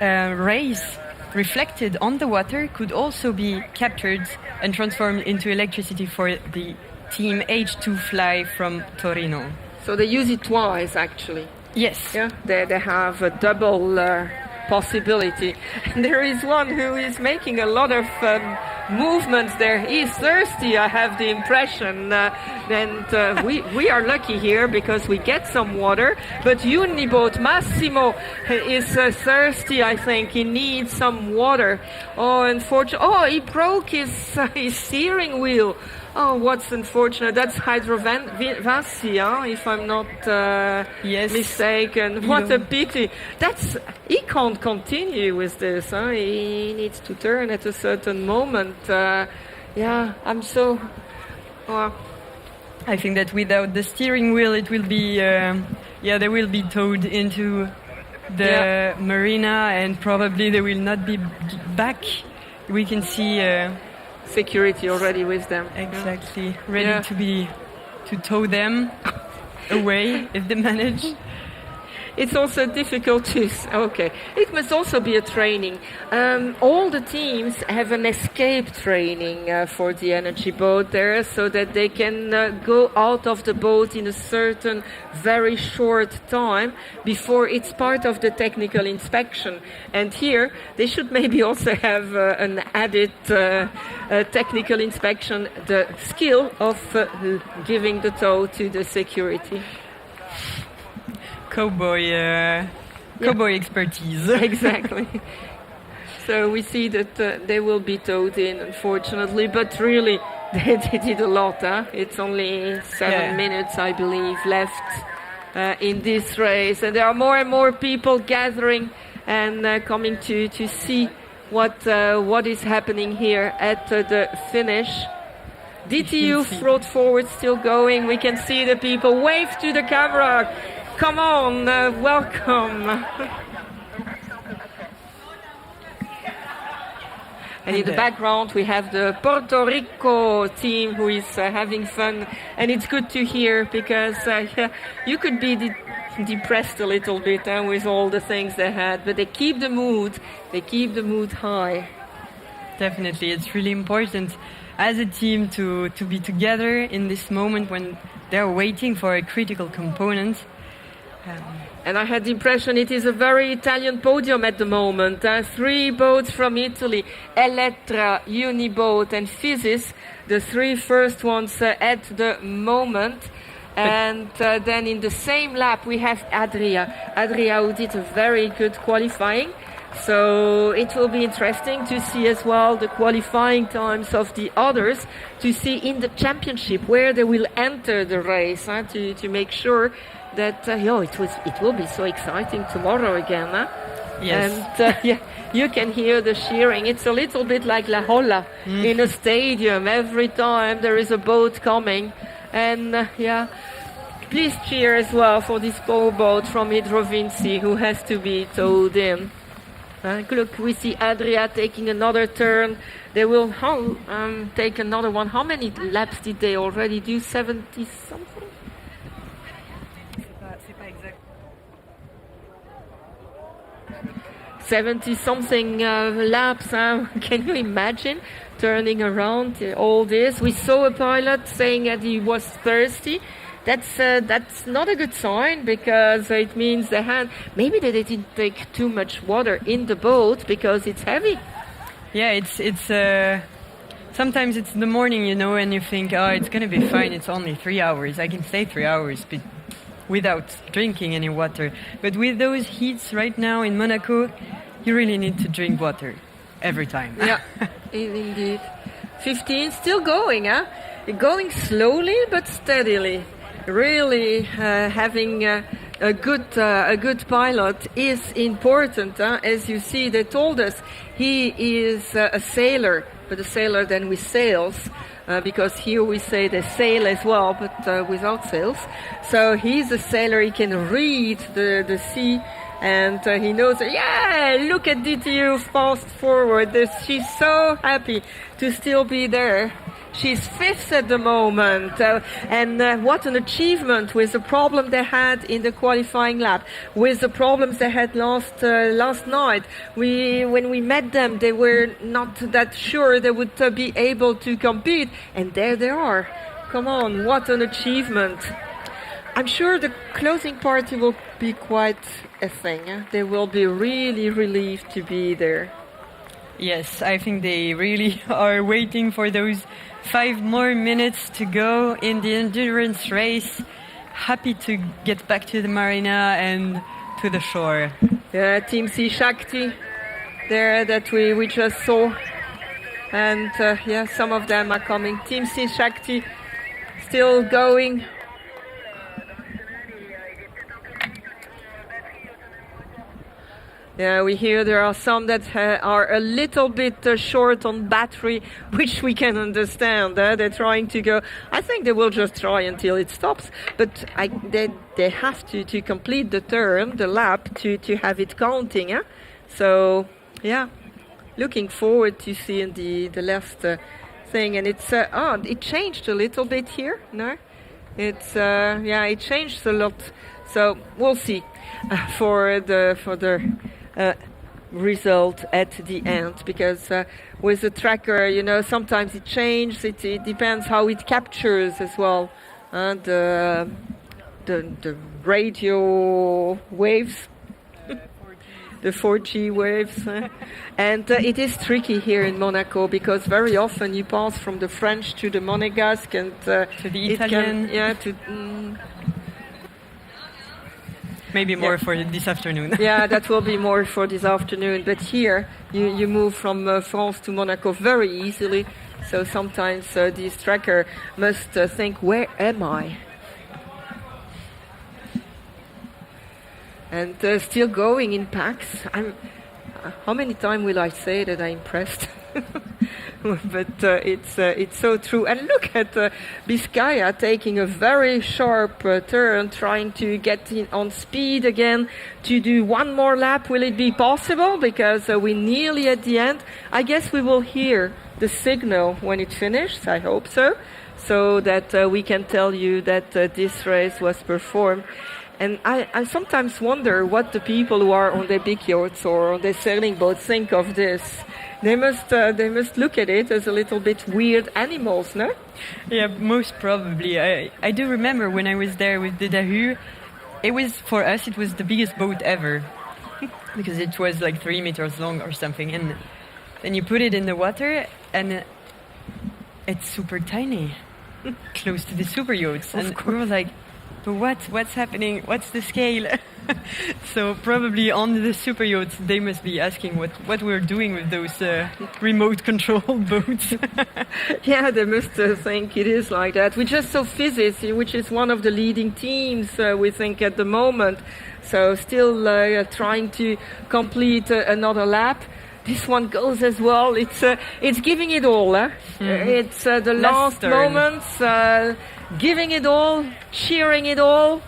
rays reflected on the water could also be captured and transformed into electricity for the team H2 Fly from Torino. So they use it twice, actually. Yes. Yeah, they have a double possibility. And there is one who is making a lot of movements there. He's thirsty, I have the impression. And we are lucky here because we get some water. But Uniboat Massimo is thirsty, I think. He needs some water. Oh, unfortunately. Oh, he broke his steering wheel. Oh, what's unfortunate. That's hydrovassi, if I'm not mistaken. What a pity. He can't continue with this. He needs to turn at a certain moment. I'm so... I think that without the steering wheel, it will be... they will be towed into the marina, and probably they will not be back. We can see... security already with them. Exactly. Ready to tow them away if they manage. It's also difficult to... Okay. It must also be a training. All the teams have an escape training for the energy boat there so that they can go out of the boat in a certain very short time before it's part of the technical inspection. And here they should maybe also have an added technical inspection, the skill of giving the tow to the security. Cowboy expertise. Exactly. So we see that they will be towed in, unfortunately, but really they did a lot. It's only 7 minutes, I believe, left in this race, and there are more and more people gathering and coming to see what is happening here at the finish. DTU float forward, still going. We can see the people wave to the camera. Come on, welcome. And in the background we have the Puerto Rico team who is having fun, and it's good to hear because you could be depressed a little bit with all the things they had, but they keep the mood high. Definitely, it's really important as a team to be together in this moment when they're waiting for a critical component. And I had the impression it is a very Italian podium at the moment. 3 boats from Italy, Elettra, Uniboat and Suivez, the 3 first ones at the moment. And then in the same lap we have Adria who did a very good qualifying. So it will be interesting to see as well the qualifying times of the others, to see in the championship where they will enter the race, to make sure that it will be so exciting tomorrow again. Yes. And you can hear the cheering. It's a little bit like La Jolla in a stadium. Every time there is a boat coming, and please cheer as well for this powerboat from Hydrovinci who has to be towed in. Look, we see Adria taking another turn. They will take another one. How many laps did they already do? 70 something? 70 something laps. Can you imagine turning around all this? We saw a pilot saying that he was thirsty. That's not a good sign, because it means maybe they didn't take too much water in the boat because it's heavy. Yeah, it's sometimes it's the morning, and you think, oh, it's going to be fine. It's only 3 hours. I can stay 3 hours without drinking any water. But with those heats right now in Monaco, you really need to drink water every time. Yeah, indeed. 15 still going, huh? Going slowly but steadily. Really, having a good pilot is important. As you see, they told us he is a sailor, but a sailor then with sails, because here we say they sail as well, but without sails. So he's a sailor. He can read the sea, and he knows. Yeah, look at DTU fast forward. She's so happy to still be there. She's fifth at the moment, and what an achievement with the problem they had in the qualifying lap, with the problems they had last night. When we met them, they were not that sure they would be able to compete, and there they are. Come on, what an achievement. I'm sure the closing party will be quite a thing. They will be really relieved to be there. Yes, I think they really are waiting for those 5 more minutes to go in the endurance race. Happy to get back to the marina and to the shore. Yeah, Team C Shakti there that we just saw. And some of them are coming. Team C Shakti still going. Yeah, we hear there are some that are a little bit short on battery, which we can understand. They're trying to go. I think they will just try until it stops. But they have to complete the turn, the lap, to have it counting. So, yeah, looking forward to seeing the last thing. And it's it changed a little bit here. No, it changed a lot. So we'll see for the result at the end, because with the tracker, sometimes it changes. It depends how it captures as well the radio waves, the 4G waves, and it is tricky here in Monaco, because very often you pass from the French to the Monegasque and to the Italian. Maybe more for this afternoon. Yeah, that will be more for this afternoon. But here, you move from France to Monaco very easily. So sometimes this tracker must think, where am I? And still going in packs. How many times will I say that I'm impressed? But it's so true. And look at Biscaya taking a very sharp turn, trying to get on speed again to do one more lap. Will it be possible? Because we're nearly at the end. I guess we will hear the signal when it finishes. I hope so. So that we can tell you that this race was performed. And I sometimes wonder what the people who are on their big yachts or on their sailing boats think of this. They must look at it as a little bit weird animals, no? Yeah, most probably. I do remember when I was there with the Dahu, for us it was the biggest boat ever, because it was like 3 meters long or something, and then you put it in the water and it's super tiny, close to the super yachts, and we were like, but what's happening? What's the scale? So probably on the super yachts, they must be asking what we're doing with those remote controlled boats. Yeah, they must think it is like that. We just saw Suivez, which is one of the leading teams, we think, at the moment. So still trying to complete another lap. this one goes as well. It's giving it all. It's the last moments, giving it all, cheering it all.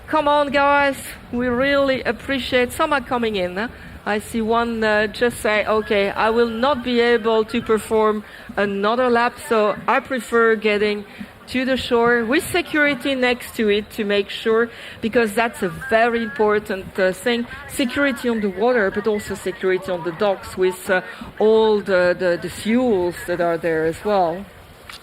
Come on, guys. We really appreciate. Some are coming in. I see one just say, okay, I will not be able to perform another lap, so I prefer getting to the shore with security next to it to make sure, because that's a very important thing. Security on the water, but also security on the docks with all the fuels that are there as well.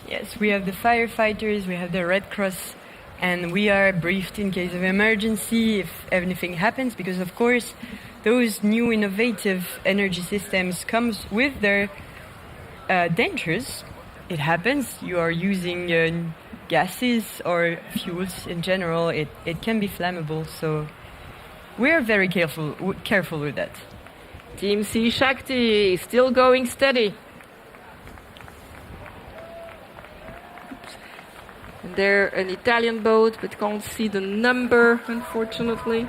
Yes, we have the firefighters, we have the Red Cross, and we are briefed in case of emergency if anything happens, because of course those new innovative energy systems comes with their dangers. It happens. You are using gases or fuels in general. It can be flammable. So we're very careful with that. Team Sea Shakti still going steady. And they're an Italian boat, but can't see the number, unfortunately.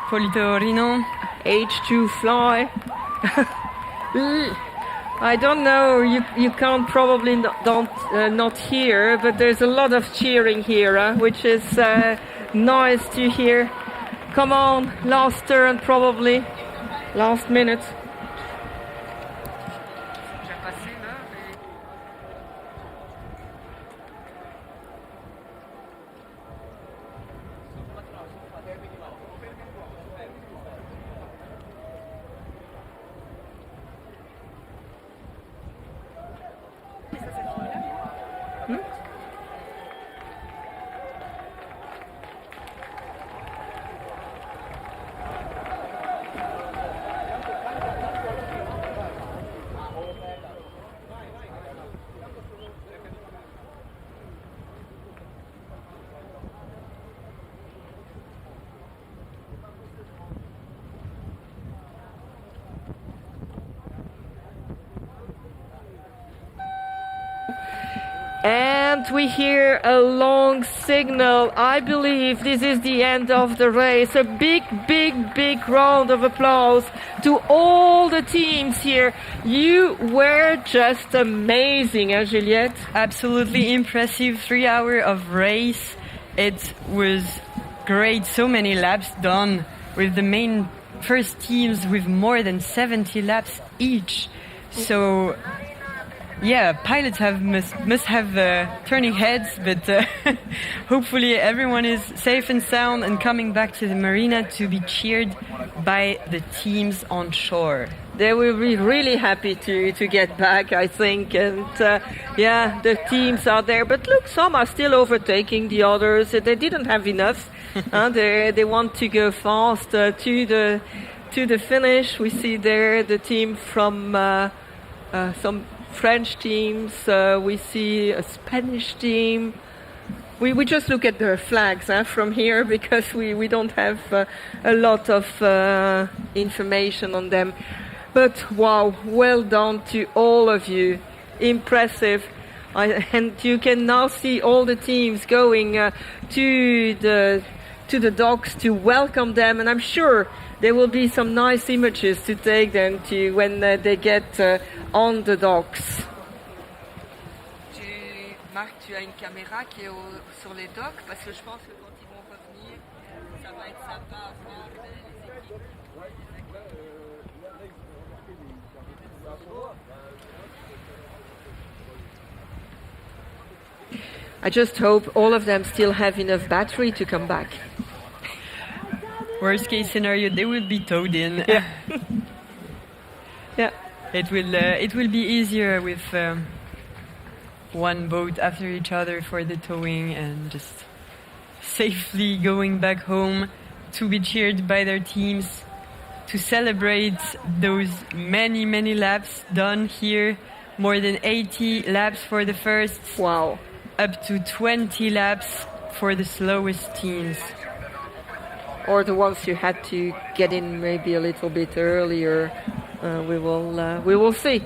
Polito Rino. H2 Fly. I don't know, you can't probably not hear, but there's a lot of cheering here, which is nice to hear. Come on, last turn probably, last minute. And we hear a long signal. I believe this is the end of the race. A big, big, big round of applause to all the teams here. You were just amazing, Juliette? Absolutely impressive. 3 hours of race. It was great. So many laps done with the main first teams with more than 70 laps each. So yeah, pilots must have turning heads, but hopefully everyone is safe and sound and coming back to the marina to be cheered by the teams on shore. They will be really happy to get back, I think. And yeah, the teams are there. But look, some are still overtaking the others. They didn't have enough. They want to go fast to the finish. We see there the team from some French teams, we see a Spanish team. We just look at the flags from here because we don't have a lot of information on them. But wow, well done to all of you. Impressive. And you can now see all the teams going to the docks to welcome them, and I'm sure there will be some nice images to take them to when they get on the docks. Marc, tu as une caméra qui est sur les docks parce que je pense que quand ils vont revenir, ça va être sympa à voir les équipes. I just hope all of them still have enough battery to come back. Worst case scenario, they will be towed in. Yeah. Yeah. It will be easier with one boat after each other for the towing and just safely going back home to be cheered by their teams, to celebrate those many, many laps done here. More than 80 laps for the first. Wow. Up to 20 laps for the slowest teams. Or the ones you had to get in maybe a little bit earlier. We will see.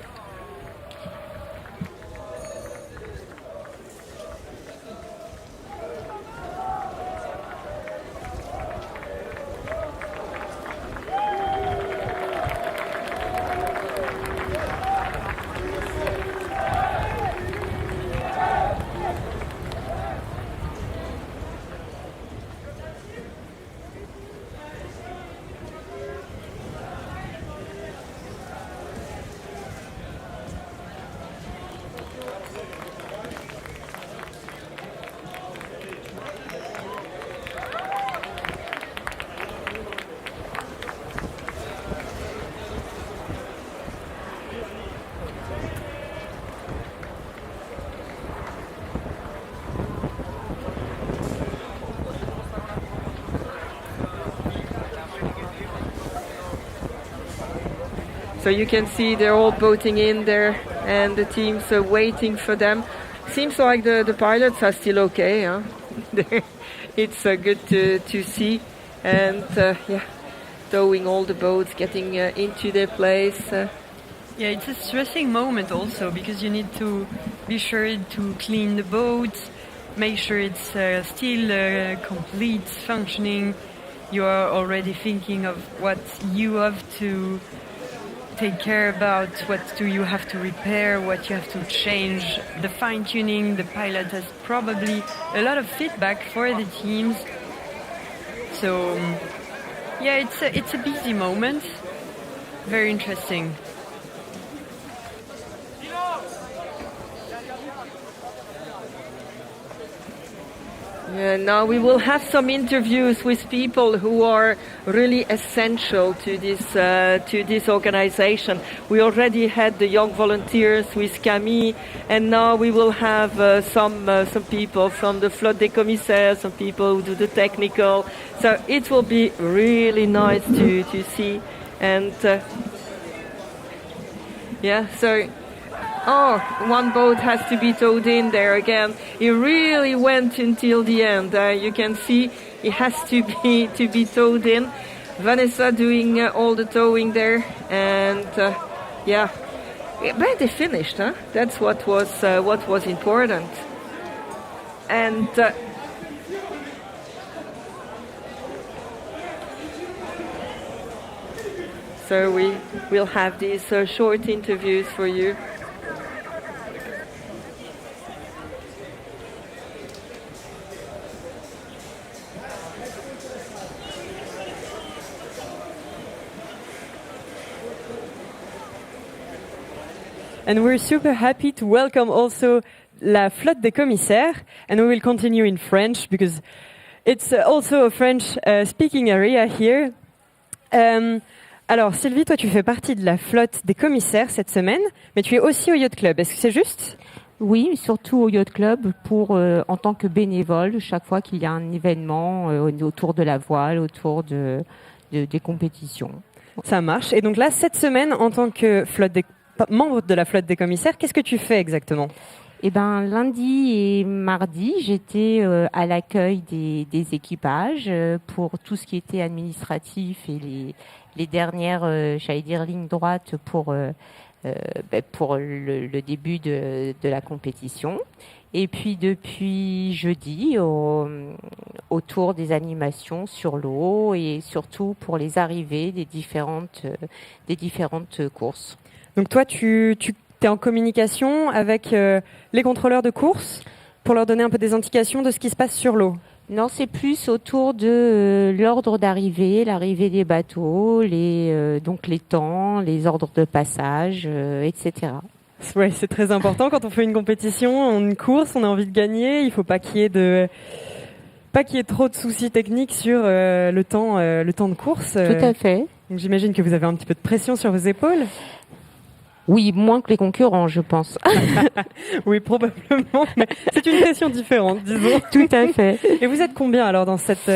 So you can see they're all boating in there, and the teams are waiting for them. Seems like the pilots are still okay, huh? It's good to see, and towing all the boats, getting into their place. Yeah, it's a stressing moment also because you need to be sure to clean the boat, make sure it's still complete, functioning. You are already thinking of what you have to take care about, what do you have to repair, what you have to change, the fine-tuning. The pilot has probably a lot of feedback for the teams. So, yeah, it's a busy moment. Very interesting. Yeah, now we will have some interviews with people who are really essential to this organization. We already had the young volunteers with Camille, and now we will have some people from the flotte des commissaires, some people who do the technical. So it will be really nice to see. And one boat has to be towed in there again. He really went until the end. You can see it has to be towed in. Vanessa doing all the towing there, and but they finished. Huh? That's what was important. And so we will have these short interviews for you. And we're super happy to welcome also la flotte des commissaires, and we will continue in French because it's also a French speaking area here. Alors Sylvie, toi tu fais partie de la flotte des commissaires cette semaine, mais tu es aussi au Yacht Club, est-ce que c'est juste ? Oui, surtout au Yacht Club en tant que bénévole, chaque fois qu'il y a un événement autour de la voile, autour des compétitions. Ça marche. Et donc là, cette semaine, en tant que membre de la flotte des commissaires, qu'est-ce que tu fais exactement ? Eh ben, lundi et mardi, j'étais à l'accueil des équipages pour tout ce qui était administratif et les dernières, lignes droites pour le début de la compétition. Et puis depuis jeudi, autour des animations sur l'eau et surtout pour les arrivées des différentes courses. Donc toi, tu es en communication avec les contrôleurs de course pour leur donner un peu des indications de ce qui se passe sur l'eau. Non, c'est plus autour de l'ordre d'arrivée, l'arrivée des bateaux, donc les temps, les ordres de passage, etc. Ouais, c'est très important quand on fait une compétition, une course, on a envie de gagner. Il ne faut pas qu'il y ait trop de soucis techniques sur le temps de course. Tout à fait. Donc j'imagine que vous avez un petit peu de pression sur vos épaules. Oui, moins que les concurrents, je pense. Oui, probablement, mais c'est une pression différente, disons. Tout à fait. Et vous êtes combien alors dans cette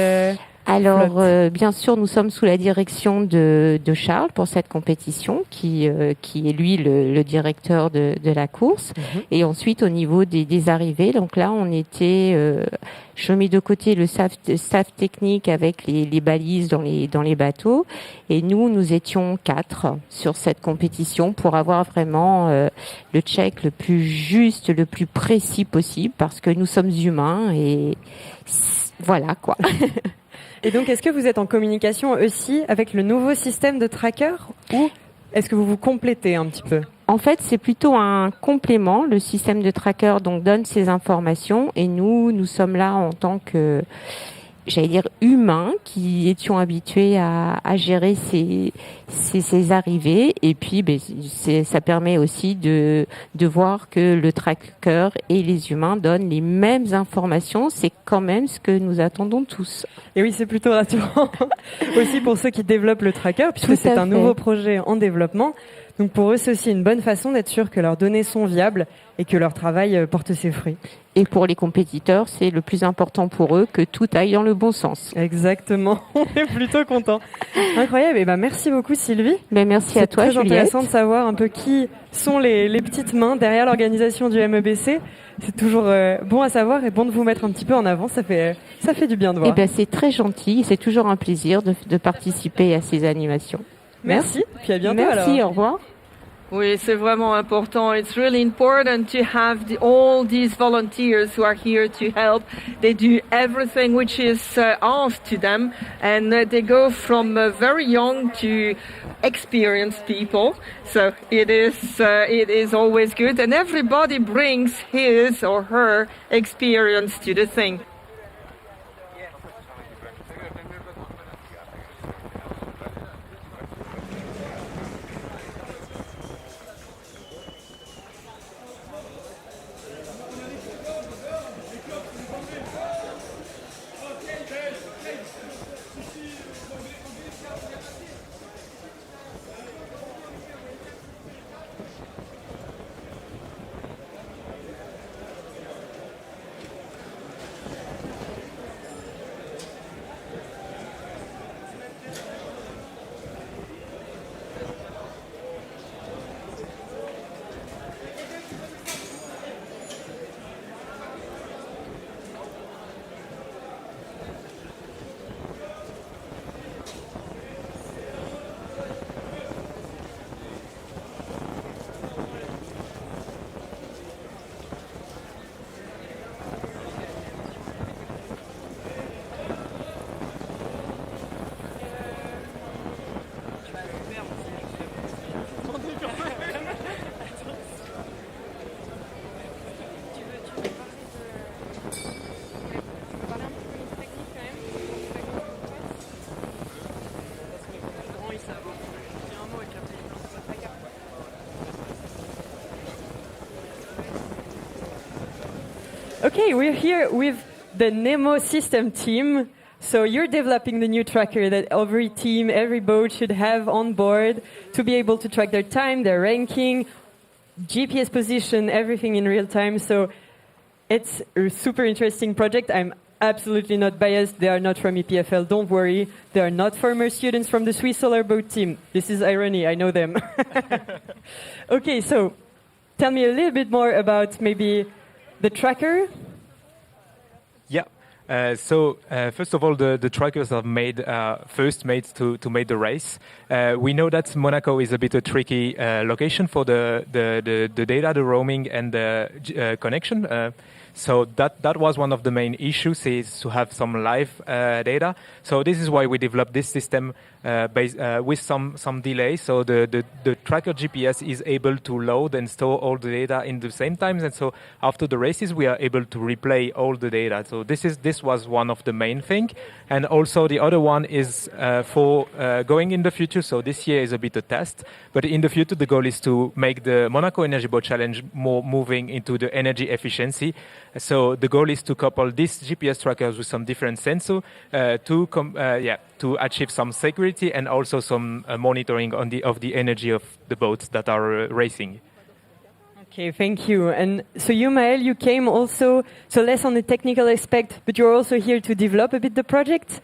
Alors, bien sûr, nous sommes sous la direction de Charles pour cette compétition, qui est lui le directeur de la course. Mm-hmm. Et ensuite, au niveau des arrivées, donc là, on était, je mets de côté le staff technique avec les balises dans les bateaux. Et nous étions 4 sur cette compétition pour avoir vraiment le check le plus juste, le plus précis possible, parce que nous sommes humains et voilà quoi. Et donc, est-ce que vous êtes en communication aussi avec le nouveau système de tracker ou est-ce que vous vous complétez un petit peu ? En fait, c'est plutôt un complément. Le système de tracker donc donne ces informations et nous sommes là en tant que, humains qui étions habitués à gérer ces arrivées. Et puis, ça permet aussi de voir que le tracker et les humains donnent les mêmes informations. C'est quand même ce que nous attendons tous. Et oui, c'est plutôt rassurant aussi pour ceux qui développent le tracker, puisque c'est un nouveau projet en développement. Donc pour eux, c'est aussi une bonne façon d'être sûr que leurs données sont viables et que leur travail porte ses fruits. Et pour les compétiteurs, c'est le plus important pour eux que tout aille dans le bon sens. Exactement, on est plutôt content. Incroyable, et merci beaucoup Sylvie. Merci à toi Juliette. C'est très Juliette. intéressant de savoir un peu qui sont les petites mains derrière l'organisation du MEBC. C'est toujours bon à savoir et bon de vous mettre un petit peu en avant, ça fait du bien de voir. C'est très gentil, c'est toujours un plaisir de participer à ces animations. Merci, puis à bientôt. Merci, alors. Au revoir. Oui, c'est vraiment important. It's really important to have all these volunteers who are here to help. They do everything which is asked to them, and they go from very young to experienced people. So it is always good, and everybody brings his or her experience to the thing. Okay, we're here with the Nemo system team. So you're developing the new tracker that every team, every boat should have on board to be able to track their time, their ranking, GPS position, everything in real time. So it's a super interesting project. I'm absolutely not biased. They are not from EPFL. Don't worry. They are not former students from the Swiss Solar Boat team. This is irony. I know them. Okay, so tell me a little bit more about maybe the tracker. Yeah. First of all, the trackers are first made to make the race. We know that Monaco is a bit a tricky location for the data, the roaming, and the connection. So that was one of the main issues, is to have some live data. So this is why we developed this system with some delay. So the tracker GPS is able to load and store all the data in the same time. And so after the races, we are able to replay all the data. So this was one of the main thing. And also the other one is for going in the future. So this year is a bit a test. But in the future, the goal is to make the Monaco Energy Boat Challenge more moving into the energy efficiency. So the goal is to couple these GPS trackers with some different sensors to achieve some security and also some monitoring of the energy of the boats that are racing. Okay, thank you. And so you, Maël, you came also, so less on the technical aspect, but you're also here to develop a bit the project.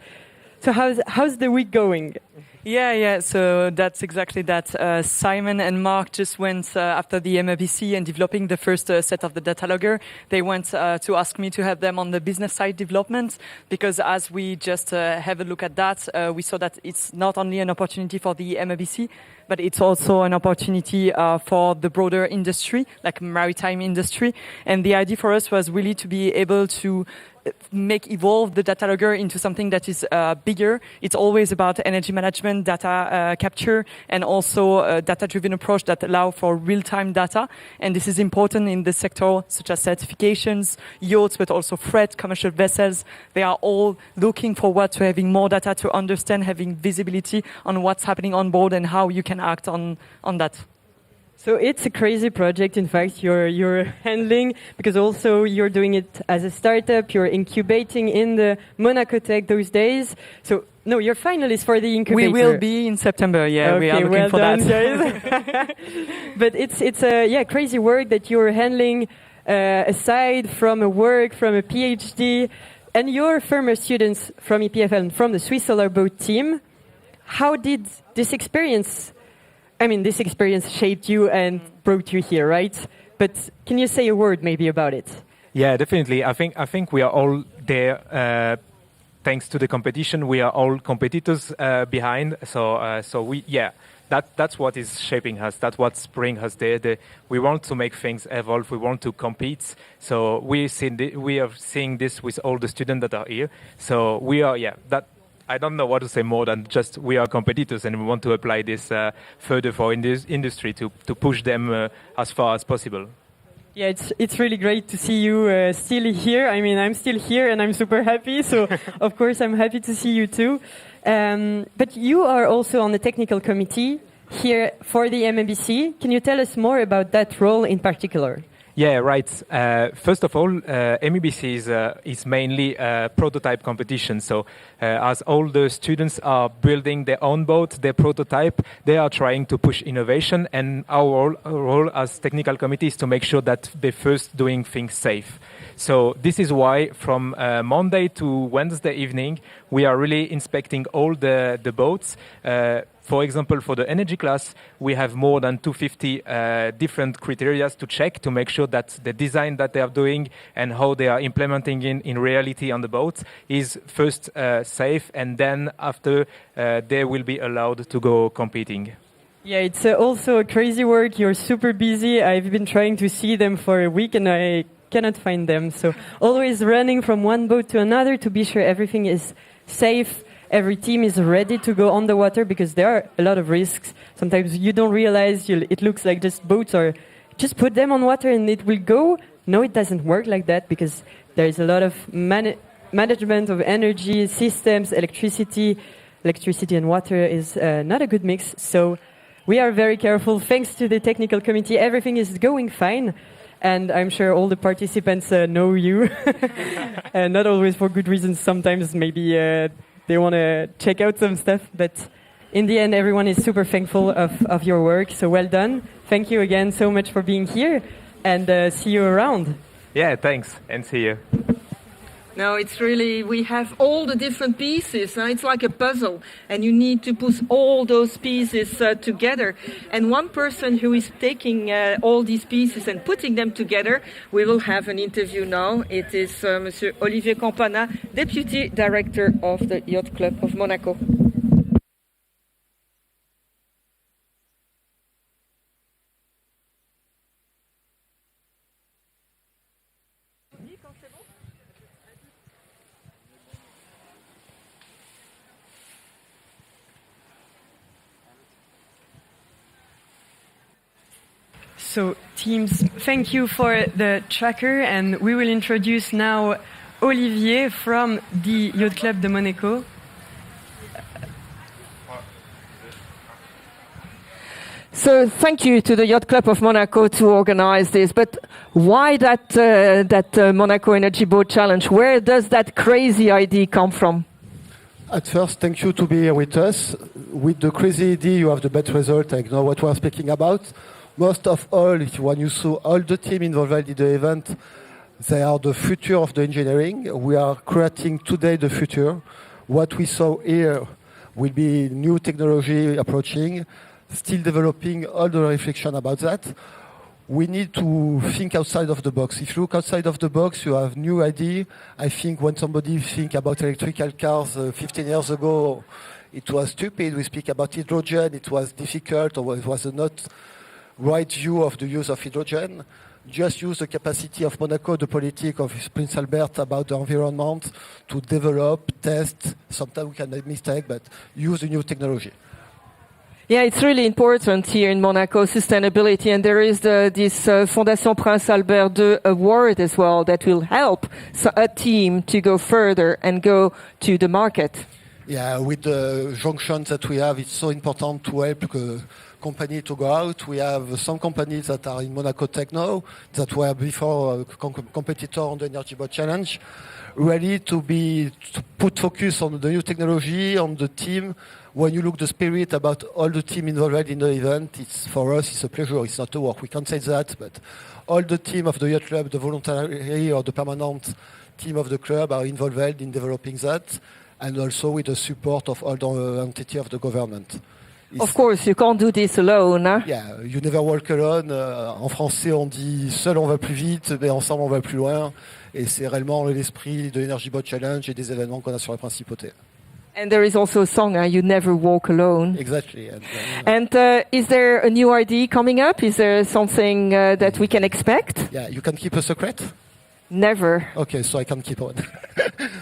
So how's the week going? Yeah. So that's exactly that. Simon and Mark just went after the MEBC and developing the first set of the data logger. They went to ask me to help them on the business side development, because as we just have a look at that, we saw that it's not only an opportunity for the MEBC, but it's also an opportunity for the broader industry, like maritime industry. And the idea for us was really to be able to evolve the data logger into something that is bigger. It's always about energy management, data capture, and also a data-driven approach that allow for real-time data. And this is important in the sector, such as certifications, yachts, but also freight, commercial vessels. They are all looking forward to having more data to understand, having visibility on what's happening on board and how you can act on that. So it's a crazy project. In fact, you're handling, because also you're doing it as a startup. You're incubating in the Monaco Tech those days. So no, you're finalists for the incubator. We will be in September. Yeah, okay, we are looking well for done, that. Guys. But it's a crazy work that you're handling aside from a work, from a PhD, and you're former students from EPFL and from the Swiss Solar Boat team. How did this experience shaped you and brought you here, right? But can you say a word maybe about it? Yeah, definitely. I think we are all there thanks to the competition. We are all competitors behind. So we that's what is shaping us. That's what's bringing us there. We want to make things evolve. We want to compete. So we are seeing this with all the students that are here. So we are I don't know what to say more than just we are competitors and we want to apply this further for industry to push them as far as possible. Yeah, it's really great to see you still here. I mean, I'm still here and I'm super happy. So, of course, I'm happy to see you too. But you are also on the technical committee here for the MEBC. Can you tell us more about that role in particular? Yeah, right. First of all, MEBC is mainly a prototype competition. So as all the students are building their own boat, their prototype, they are trying to push innovation. And our role as technical committee is to make sure that they're first doing things safe. So this is why from Monday to Wednesday evening, we are really inspecting all the boats. For example, for the energy class, we have more than 250 different criteria to check to make sure that the design that they are doing and how they are implementing in reality on the boat is first safe, and then after they will be allowed to go competing. Yeah, it's also a crazy work. You're super busy. I've been trying to see them for a week and I cannot find them. So always running from one boat to another to be sure everything is safe. Every team is ready to go on the water because there are a lot of risks. Sometimes you don't realize it looks like just boats are just put them on water and it will go. No, it doesn't work like that because there is a lot of management of energy systems, electricity and water is not a good mix. So we are very careful. Thanks to the technical committee, everything is going fine. And I'm sure all the participants know you. Not always for good reasons. Sometimes maybe they want to check out some stuff, but in the end, everyone is super thankful of your work. So well done. Thank you again so much for being here, and see you around. Yeah, thanks, and see you. No, it's really, we have all the different pieces. It's like a puzzle, and you need to put all those pieces together. And one person who is taking all these pieces and putting them together, we will have an interview now. It is Monsieur Olivier Campana, Deputy Director of the Yacht Club of Monaco. So teams, thank you for the tracker, and we will introduce now Olivier from the Yacht Club de Monaco. So thank you to the Yacht Club of Monaco to organize this. But why that Monaco Energy Boat Challenge? Where does that crazy idea come from? At first, thank you to be here with us. With the crazy idea, you have the best result. I know what we are speaking about. Most of all, when you saw all the team involved in the event, they are the future of the engineering. We are creating today the future. What we saw here will be new technology approaching, still developing all the reflection about that. We need to think outside of the box. If you look outside of the box, you have new idea. I think when somebody think about electrical cars 15 years ago, it was stupid. We speak about hydrogen. It was difficult, or it was not right view of the use of hydrogen. Just use the capacity of Monaco, the politics of Prince Albert about the environment to develop, test. Sometimes we can make mistakes, but use the new technology. Yeah, it's really important here in Monaco, sustainability, and there is this Fondation Prince Albert II award as well that will help a team to go further and go to the market. Yeah, with the junctions that we have, it's so important to help company to go out. We have some companies that are in Monaco Tech now, that were before a competitor on the Energy Boat Challenge, really to put focus on the new technology, on the team. When you look the spirit about all the team involved in the event, for us, it's a pleasure, it's not a work. We can't say that, but all the team of the yacht club, the voluntary or the permanent team of the club are involved in developing that, and also with the support of all the entity of the government. Of course, you can't do this alone. Huh? Yeah, you never walk alone. En français, on dit seul on va plus vite, mais ensemble on va plus loin. Et c'est réellement l'esprit de l'Energy Boat Challenge et des événements qu'on a sur la principauté. And there is also a song, You Never Walk Alone. Exactly. And is there a new idea coming up? Is there something that we can expect? Yeah, you can keep a secret? Never. Okay, so I can keep on.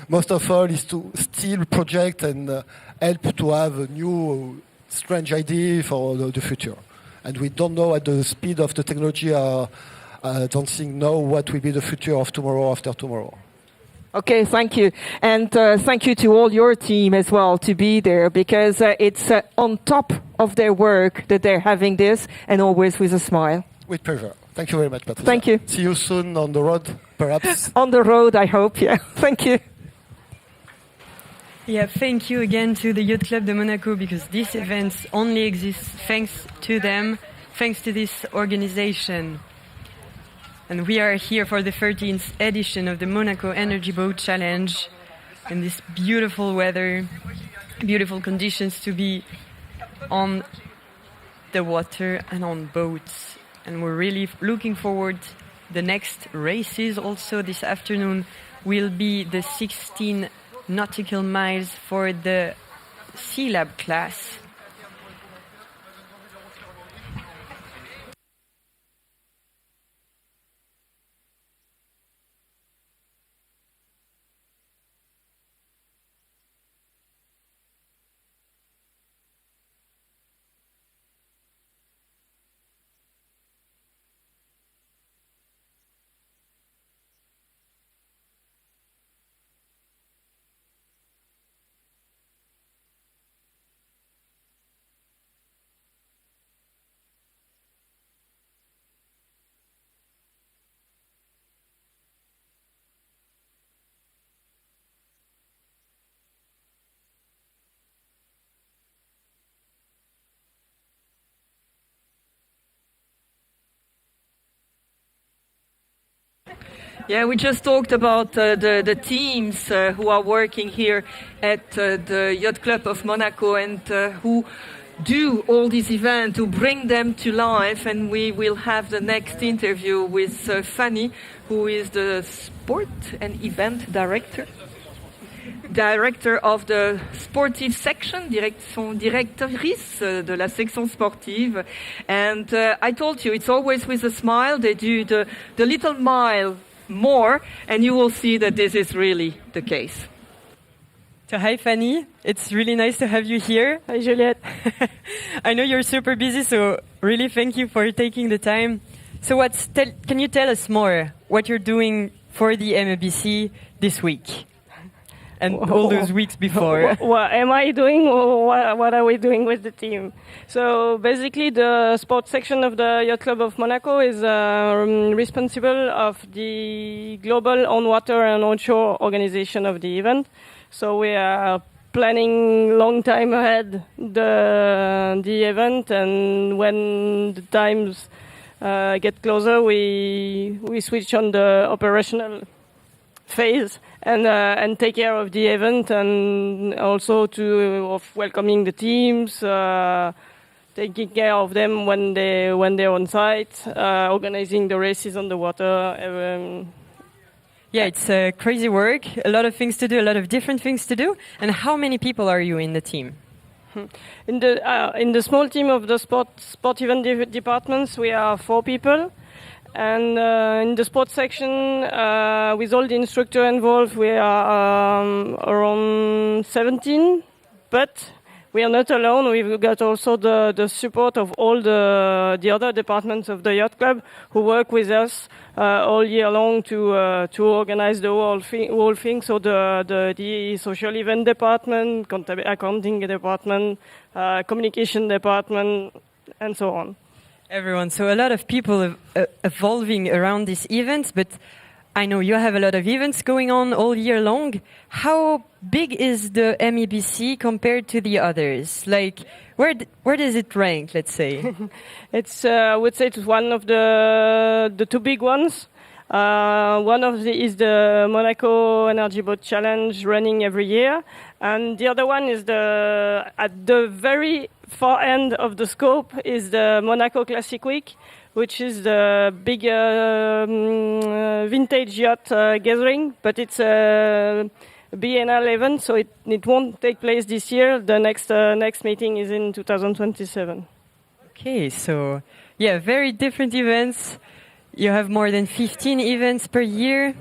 Most of all is to still project and help to have a new strange idea for the future. And we don't know at the speed of the technology, don't think know what will be the future of tomorrow after tomorrow. Okay, thank you. And thank you to all your team as well to be there, because it's on top of their work that they're having this, and always with a smile. With pleasure. Thank you very much, Patricia. Thank you. See you soon on the road, perhaps. On the road, I hope, yeah. Thank you. Yeah, thank you again to the Yacht Club de Monaco, because this event only exists thanks to them, thanks to this organization. And we are here for the 13th edition of the Monaco Energy Boat Challenge in this beautiful weather, beautiful conditions to be on the water and on boats. And we're really looking forward. The next races also this afternoon will be the 16 nautical miles for the Sea Lab class. Yeah, we just talked about the teams who are working here at the Yacht Club of Monaco and who do all these events, to bring them to life. And we will have the next interview with Fanny, who is the sport and event director of the sportive section, directrice de la section sportive. And I told you, it's always with a smile. They do the little mile more, and you will see that this is really the case. So hi Fanny, it's really nice to have you here. Hi Juliette. I know you're super busy, so really thank you for taking the time. So can you tell us more what you're doing for the MABC this week and all those weeks before? What am I doing, or what are we doing with the team? So basically the sports section of the Yacht Club of Monaco is responsible of the global on-water and onshore organization of the event. So we are planning long time ahead the event, and when the times get closer, we switch on the operational phase and take care of the event, and also of welcoming the teams, taking care of them when they're on site, organizing the races on the water. Yeah, it's crazy work, a lot of things to do, a lot of different things to do. And how many people are you in the team? In the small team of the sport event departments, we are 4 people. And in the sports section, with all the instructors involved, we are around 17. But we are not alone. We've got also the support of all the other departments of the yacht club who work with us all year long to organize the whole thing. So the social event department, accounting department, communication department, and so on. Everyone. So a lot of people evolving around these events, but I know you have a lot of events going on all year long. How big is the MEBC compared to the others? Like, where does it rank, let's say? It's, I would say it's one of the two big ones. One of is the Monaco Energy Boat Challenge running every year. And the other one is at the very far end of the scope is the Monaco Classic Week, which is the big vintage yacht gathering, but it's a biennial event, so it won't take place this year. The next meeting is in 2027. Okay, so yeah, very different events. You have more than 15 events per year,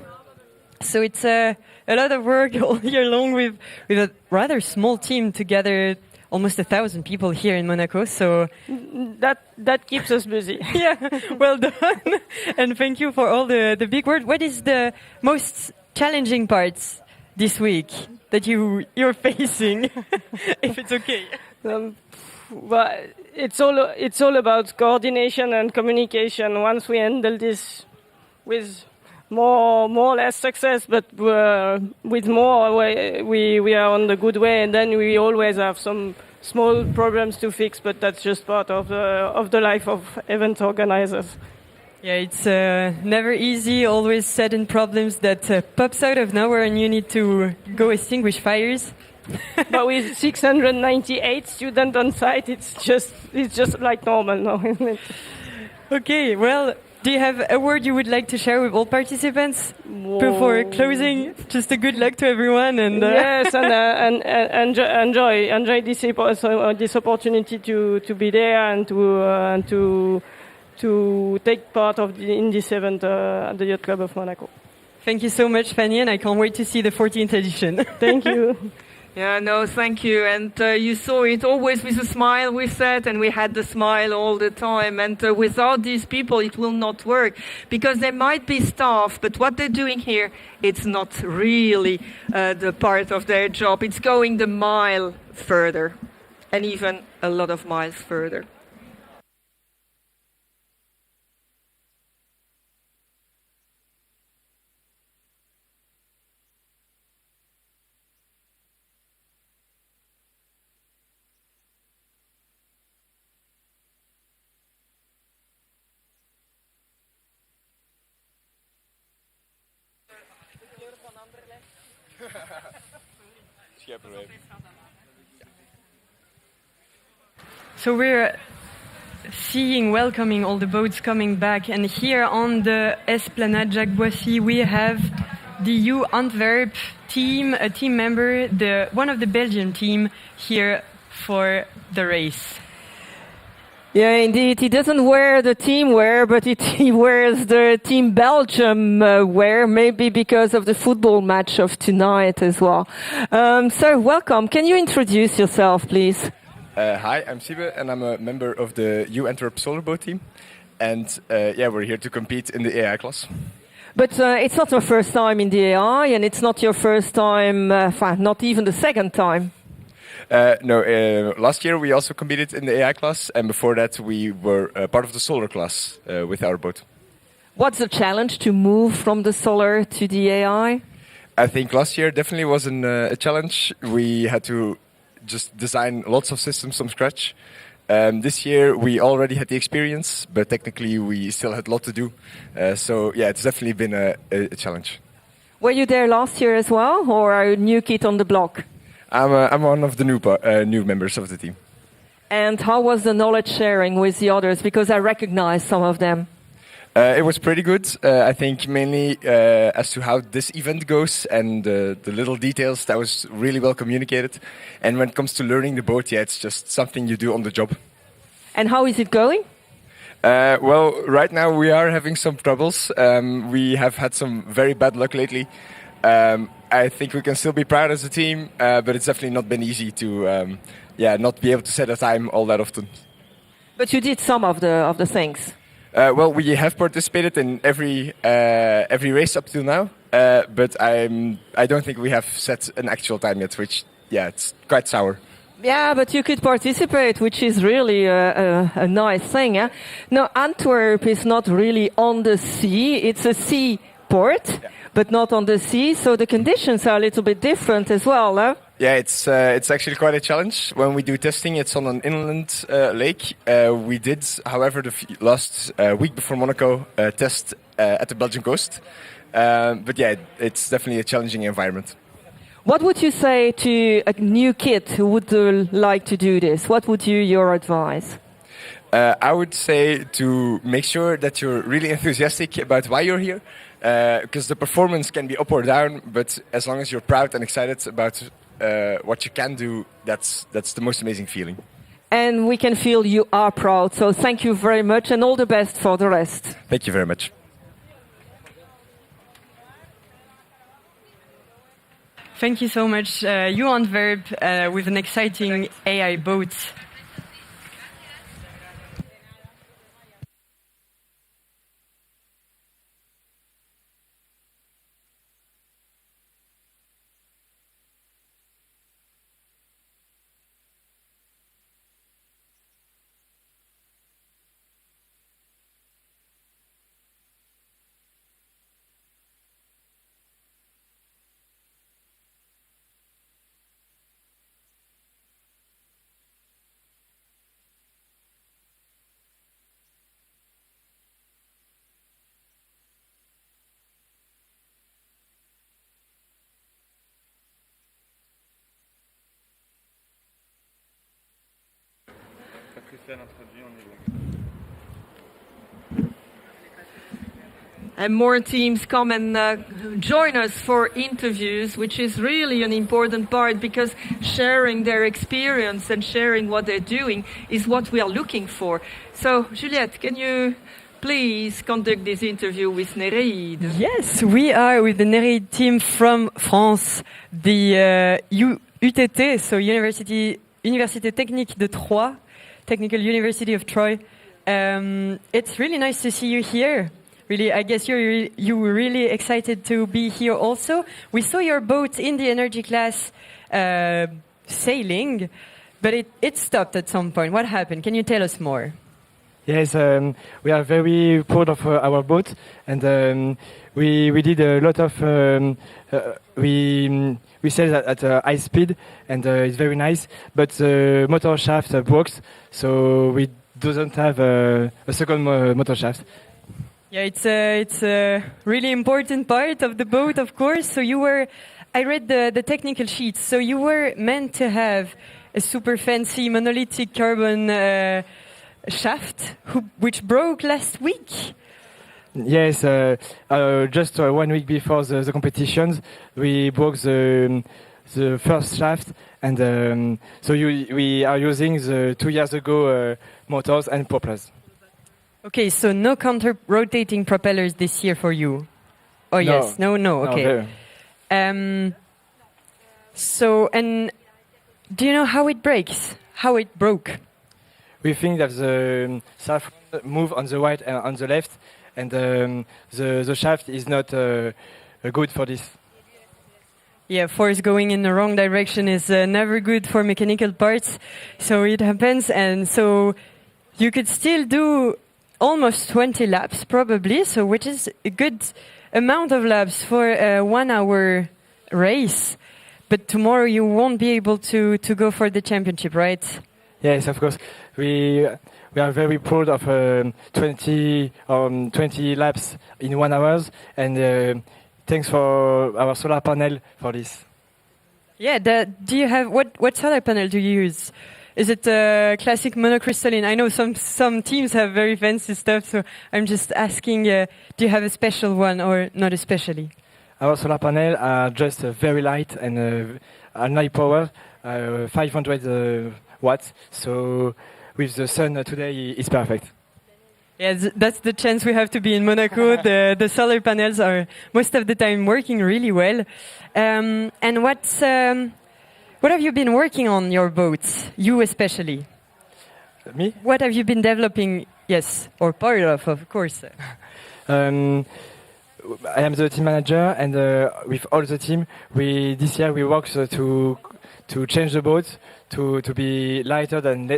so it's a lot of work all year long with a rather small team to gather almost 1,000 people here in Monaco. So that keeps us busy. Yeah, well done, and thank you for all the big work. What is the most challenging parts this week that you're facing, if it's okay? Well, it's all about coordination and communication. Once we handle this with more or less success, but with more, we are on the good way. And then we always have some small problems to fix, but that's just part of the life of event organizers. Yeah, it's never easy. Always sudden problems that pops out of nowhere, and you need to go extinguish fires. But with 698 students on site, it's just like normal now, isn't it? Okay, well, do you have a word you would like to share with all participants before closing? Just a good luck to everyone, and yes, and enjoy this opportunity to be there and to take part in this event at the Yacht Club of Monaco. Thank you so much, Fanny, and I can't wait to see the 14th edition. Thank you. Yeah, no, thank you. And you saw it always with a smile, we said, and we had the smile all the time. And without these people, it will not work, because they might be staff, but what they're doing here, it's not really the part of their job. It's going the mile further, and even a lot of miles further. So we're welcoming all the boats coming back, and here on the Esplanade Jacques Boissy we have the U Antwerp team, a team member, one of the Belgian team here for the race. Yeah, indeed. He doesn't wear the team wear, but he wears the Team Belgium wear, maybe because of the football match of tonight as well. So, welcome. Can you introduce yourself, please? Hi, I'm Suivez, and I'm a member of the U Antwerp Solar Boat team. And we're here to compete in the AI class. But it's not your first time in the AI, and it's not your first time, not even the second time. No, last year we also competed in the AI class, and before that we were part of the solar class with our boat. What's the challenge to move from the solar to the AI? I think last year definitely was a challenge. We had to just design lots of systems from scratch. This year we already had the experience, but technically we still had a lot to do. So yeah, it's definitely been a challenge. Were you there last year as well, or are you a new kid on the block? I'm one of the new members of the team. And how was the knowledge sharing with the others? Because I recognize some of them. It was pretty good. I think mainly as to how this event goes and the little details, that was really well communicated. And when it comes to learning the boat, yeah, it's just something you do on the job. And how is it going? Well, right now we are having some troubles. We have had some very bad luck lately. I think we can still be proud as a team, but it's definitely not been easy to not be able to set a time all that often. But you did some of the things. Well, we have participated in every race up till now, but I don't think we have set an actual time yet, which, yeah, it's quite sour. Yeah, but you could participate, which is really a nice thing. Eh? Now, Antwerp is not really on the sea. It's a seaport, but not on the sea. So the conditions are a little bit different as well. Eh? Yeah, it's actually quite a challenge. When we do testing, it's on an inland lake. We did, however, the last week before Monaco, test at the Belgian coast. But yeah, it's definitely a challenging environment. What would you say to a new kid who would like to do this? What would your advice? I would say to make sure that you're really enthusiastic about why you're here, because the performance can be up or down, but as long as you're proud and excited about what you can do, that's the most amazing feeling. And we can feel you are proud, so thank you very much and all the best for the rest. Thank you very much. Thank you so much, you Antwerp, with an exciting AI boat. And more teams come and join us for interviews, which is really an important part because sharing their experience and sharing what they're doing is what we are looking for. So, Juliette, can you please conduct this interview with Nereid? Yes, we are with the Nereid team from France, the UTT, so Université Technique de Troyes, Technical University of Troy. It's really nice to see you here. Really, I guess you were really excited to be here also. We saw your boat in the energy class sailing, but it stopped at some point. What happened? Can you tell us more? Yes, we are very proud of our boat, and we did a lot of we sailed at high speed, and it's very nice. But the motor shaft broke, so we doesn't have a second motor shaft. Yeah, it's a really important part of the boat, of course. So I read the technical sheets. So you were meant to have a super fancy monolithic carbon shaft, which broke last week. Yes, just 1 week before the competitions, we broke the first shaft, and so we are using the 2 years ago motors and propellers. Okay, so no counter-rotating propellers this year for you? Oh, no. Yes. No, okay. So, and do you know how it breaks? How it broke? We think that the shaft move on the right and on the left, and the shaft is not good for this. Yeah, force going in the wrong direction is never good for mechanical parts, so it happens, and so you could still do almost 20 laps probably, so which is a good amount of laps for a 1 hour race. But tomorrow you won't be able to go for the championship, right? Yes, of course. We are very proud of 20 laps in 1 hour, and thanks for our solar panel for this. Yeah, do you have what solar panel do you use? Is it classic monocrystalline? I know some teams have very fancy stuff, so I'm just asking, do you have a special one or not especially? Our solar panel are just very light and high power, 500 watts. So with the sun today, it's perfect. Yeah, that's the chance we have to be in Monaco. The solar panels are most of the time working really well. And what have you been working on your boats? You especially. Me? What have you been developing? Yes, or part of course. I am the team manager, and with all the team, this year we worked to to change the boat to be lighter than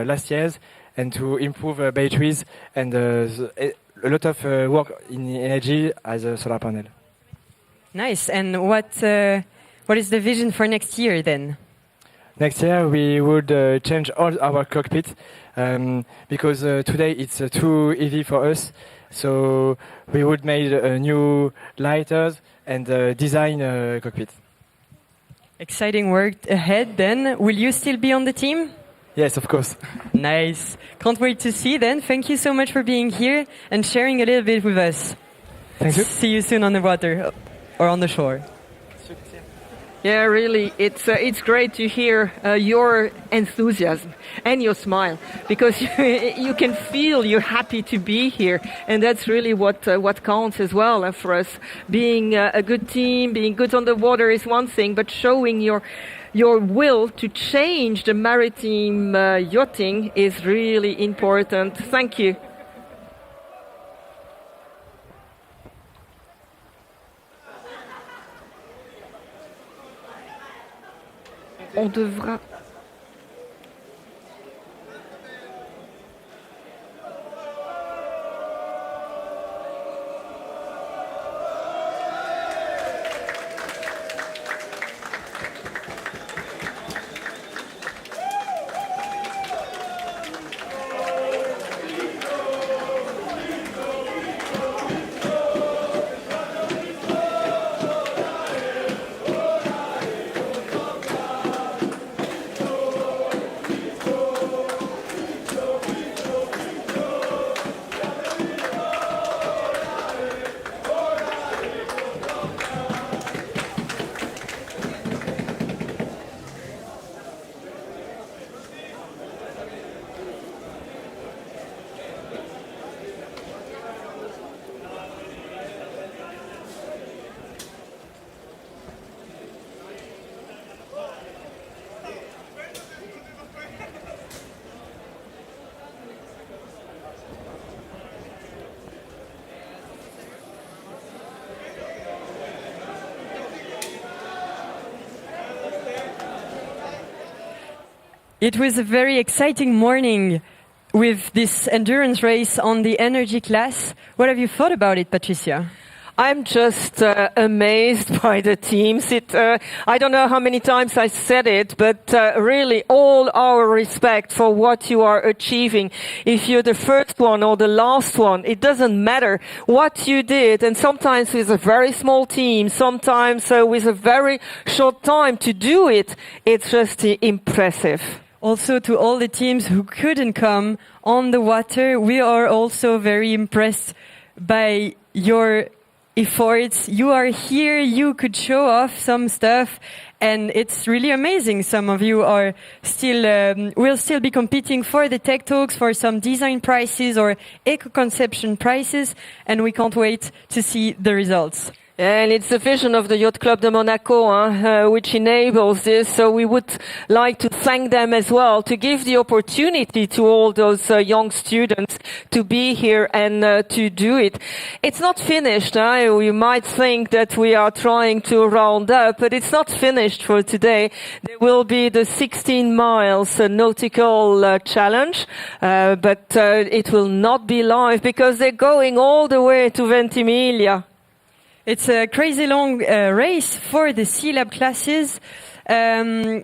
last year's and to improve batteries and a lot of work in energy as a solar panel. Nice. And what is the vision for next year then? Next year we would change all our cockpit because today it's too heavy for us. So we would make new lighters and design a cockpit. Exciting work ahead then. Will you still be on the team? Yes, of course. Nice. Can't wait to see then. Thank you so much for being here and sharing a little bit with us. Thank you. See you soon on the water or on the shore. Yeah, really, it's great to hear your enthusiasm and your smile, because you can feel you're happy to be here, and that's really what counts as well for us. Being a good team, being good on the water is one thing, but showing your will to change the maritime yachting is really important. Thank you. On devra... It was a very exciting morning with this endurance race on the energy class. What have you thought about it, Patricia? I'm just amazed by the teams. I don't know how many times I said it, but really all our respect for what you are achieving. If you're the first one or the last one, it doesn't matter what you did. And sometimes with a very small team, sometimes with a very short time to do it, it's just impressive. Also, to all the teams who couldn't come on the water, we are also very impressed by your efforts. You are here, you could show off some stuff, and it's really amazing. Some of you are still, will still be competing for the Tech Talks, for some design prizes or eco-conception prizes, and we can't wait to see the results. And it's the vision of the Yacht Club de Monaco, which enables this. So we would like to thank them as well, to give the opportunity to all those young students to be here and to do it. It's not finished. You might think that we are trying to round up, but it's not finished for today. There will be the 16 miles nautical challenge, but it will not be live because they're going all the way to Ventimiglia. It's a crazy long race for the C-Lab classes, and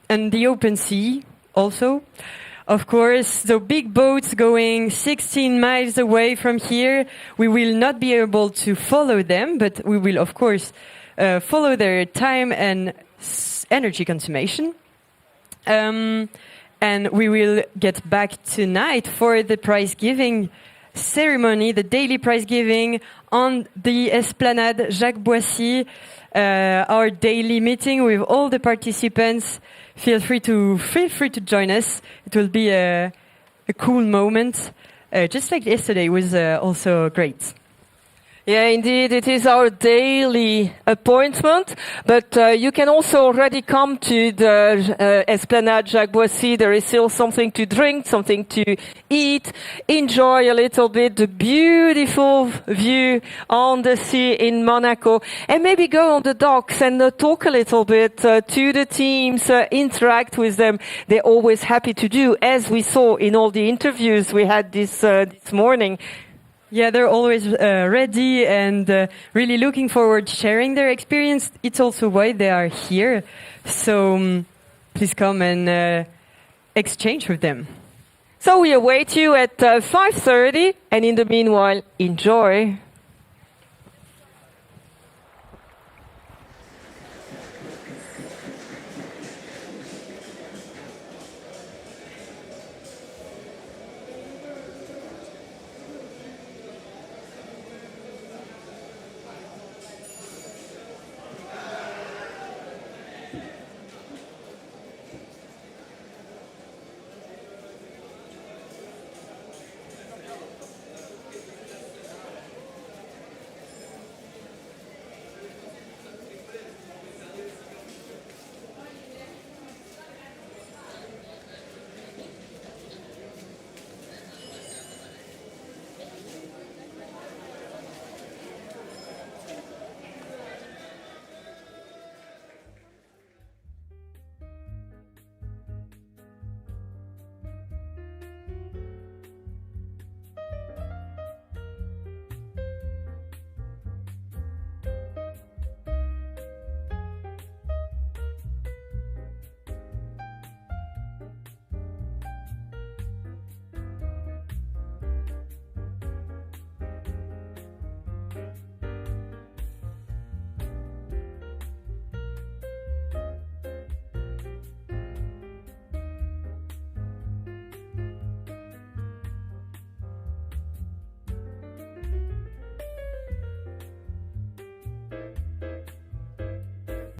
the open sea also. Of course, the big boats going 16 miles away from here, we will not be able to follow them, but we will, of course, follow their time and energy consumption. And we will get back tonight for the prize giving ceremony, the daily prize giving on the Esplanade Jacques Boissy, our daily meeting with all the participants. Feel free to join us. It will be a cool moment, just like yesterday was also great. Yeah, indeed, it is our daily appointment, but you can also already come to the Esplanade Jacques Boissy. There is still something to drink, something to eat, enjoy a little bit the beautiful view on the sea in Monaco, and maybe go on the docks and talk a little bit to the teams, interact with them. They're always happy to do, as we saw in all the interviews we had this morning. Yeah, they're always ready and really looking forward to sharing their experience. It's also why they are here. So please come and exchange with them. So we await you at 5:30, and in the meanwhile, enjoy.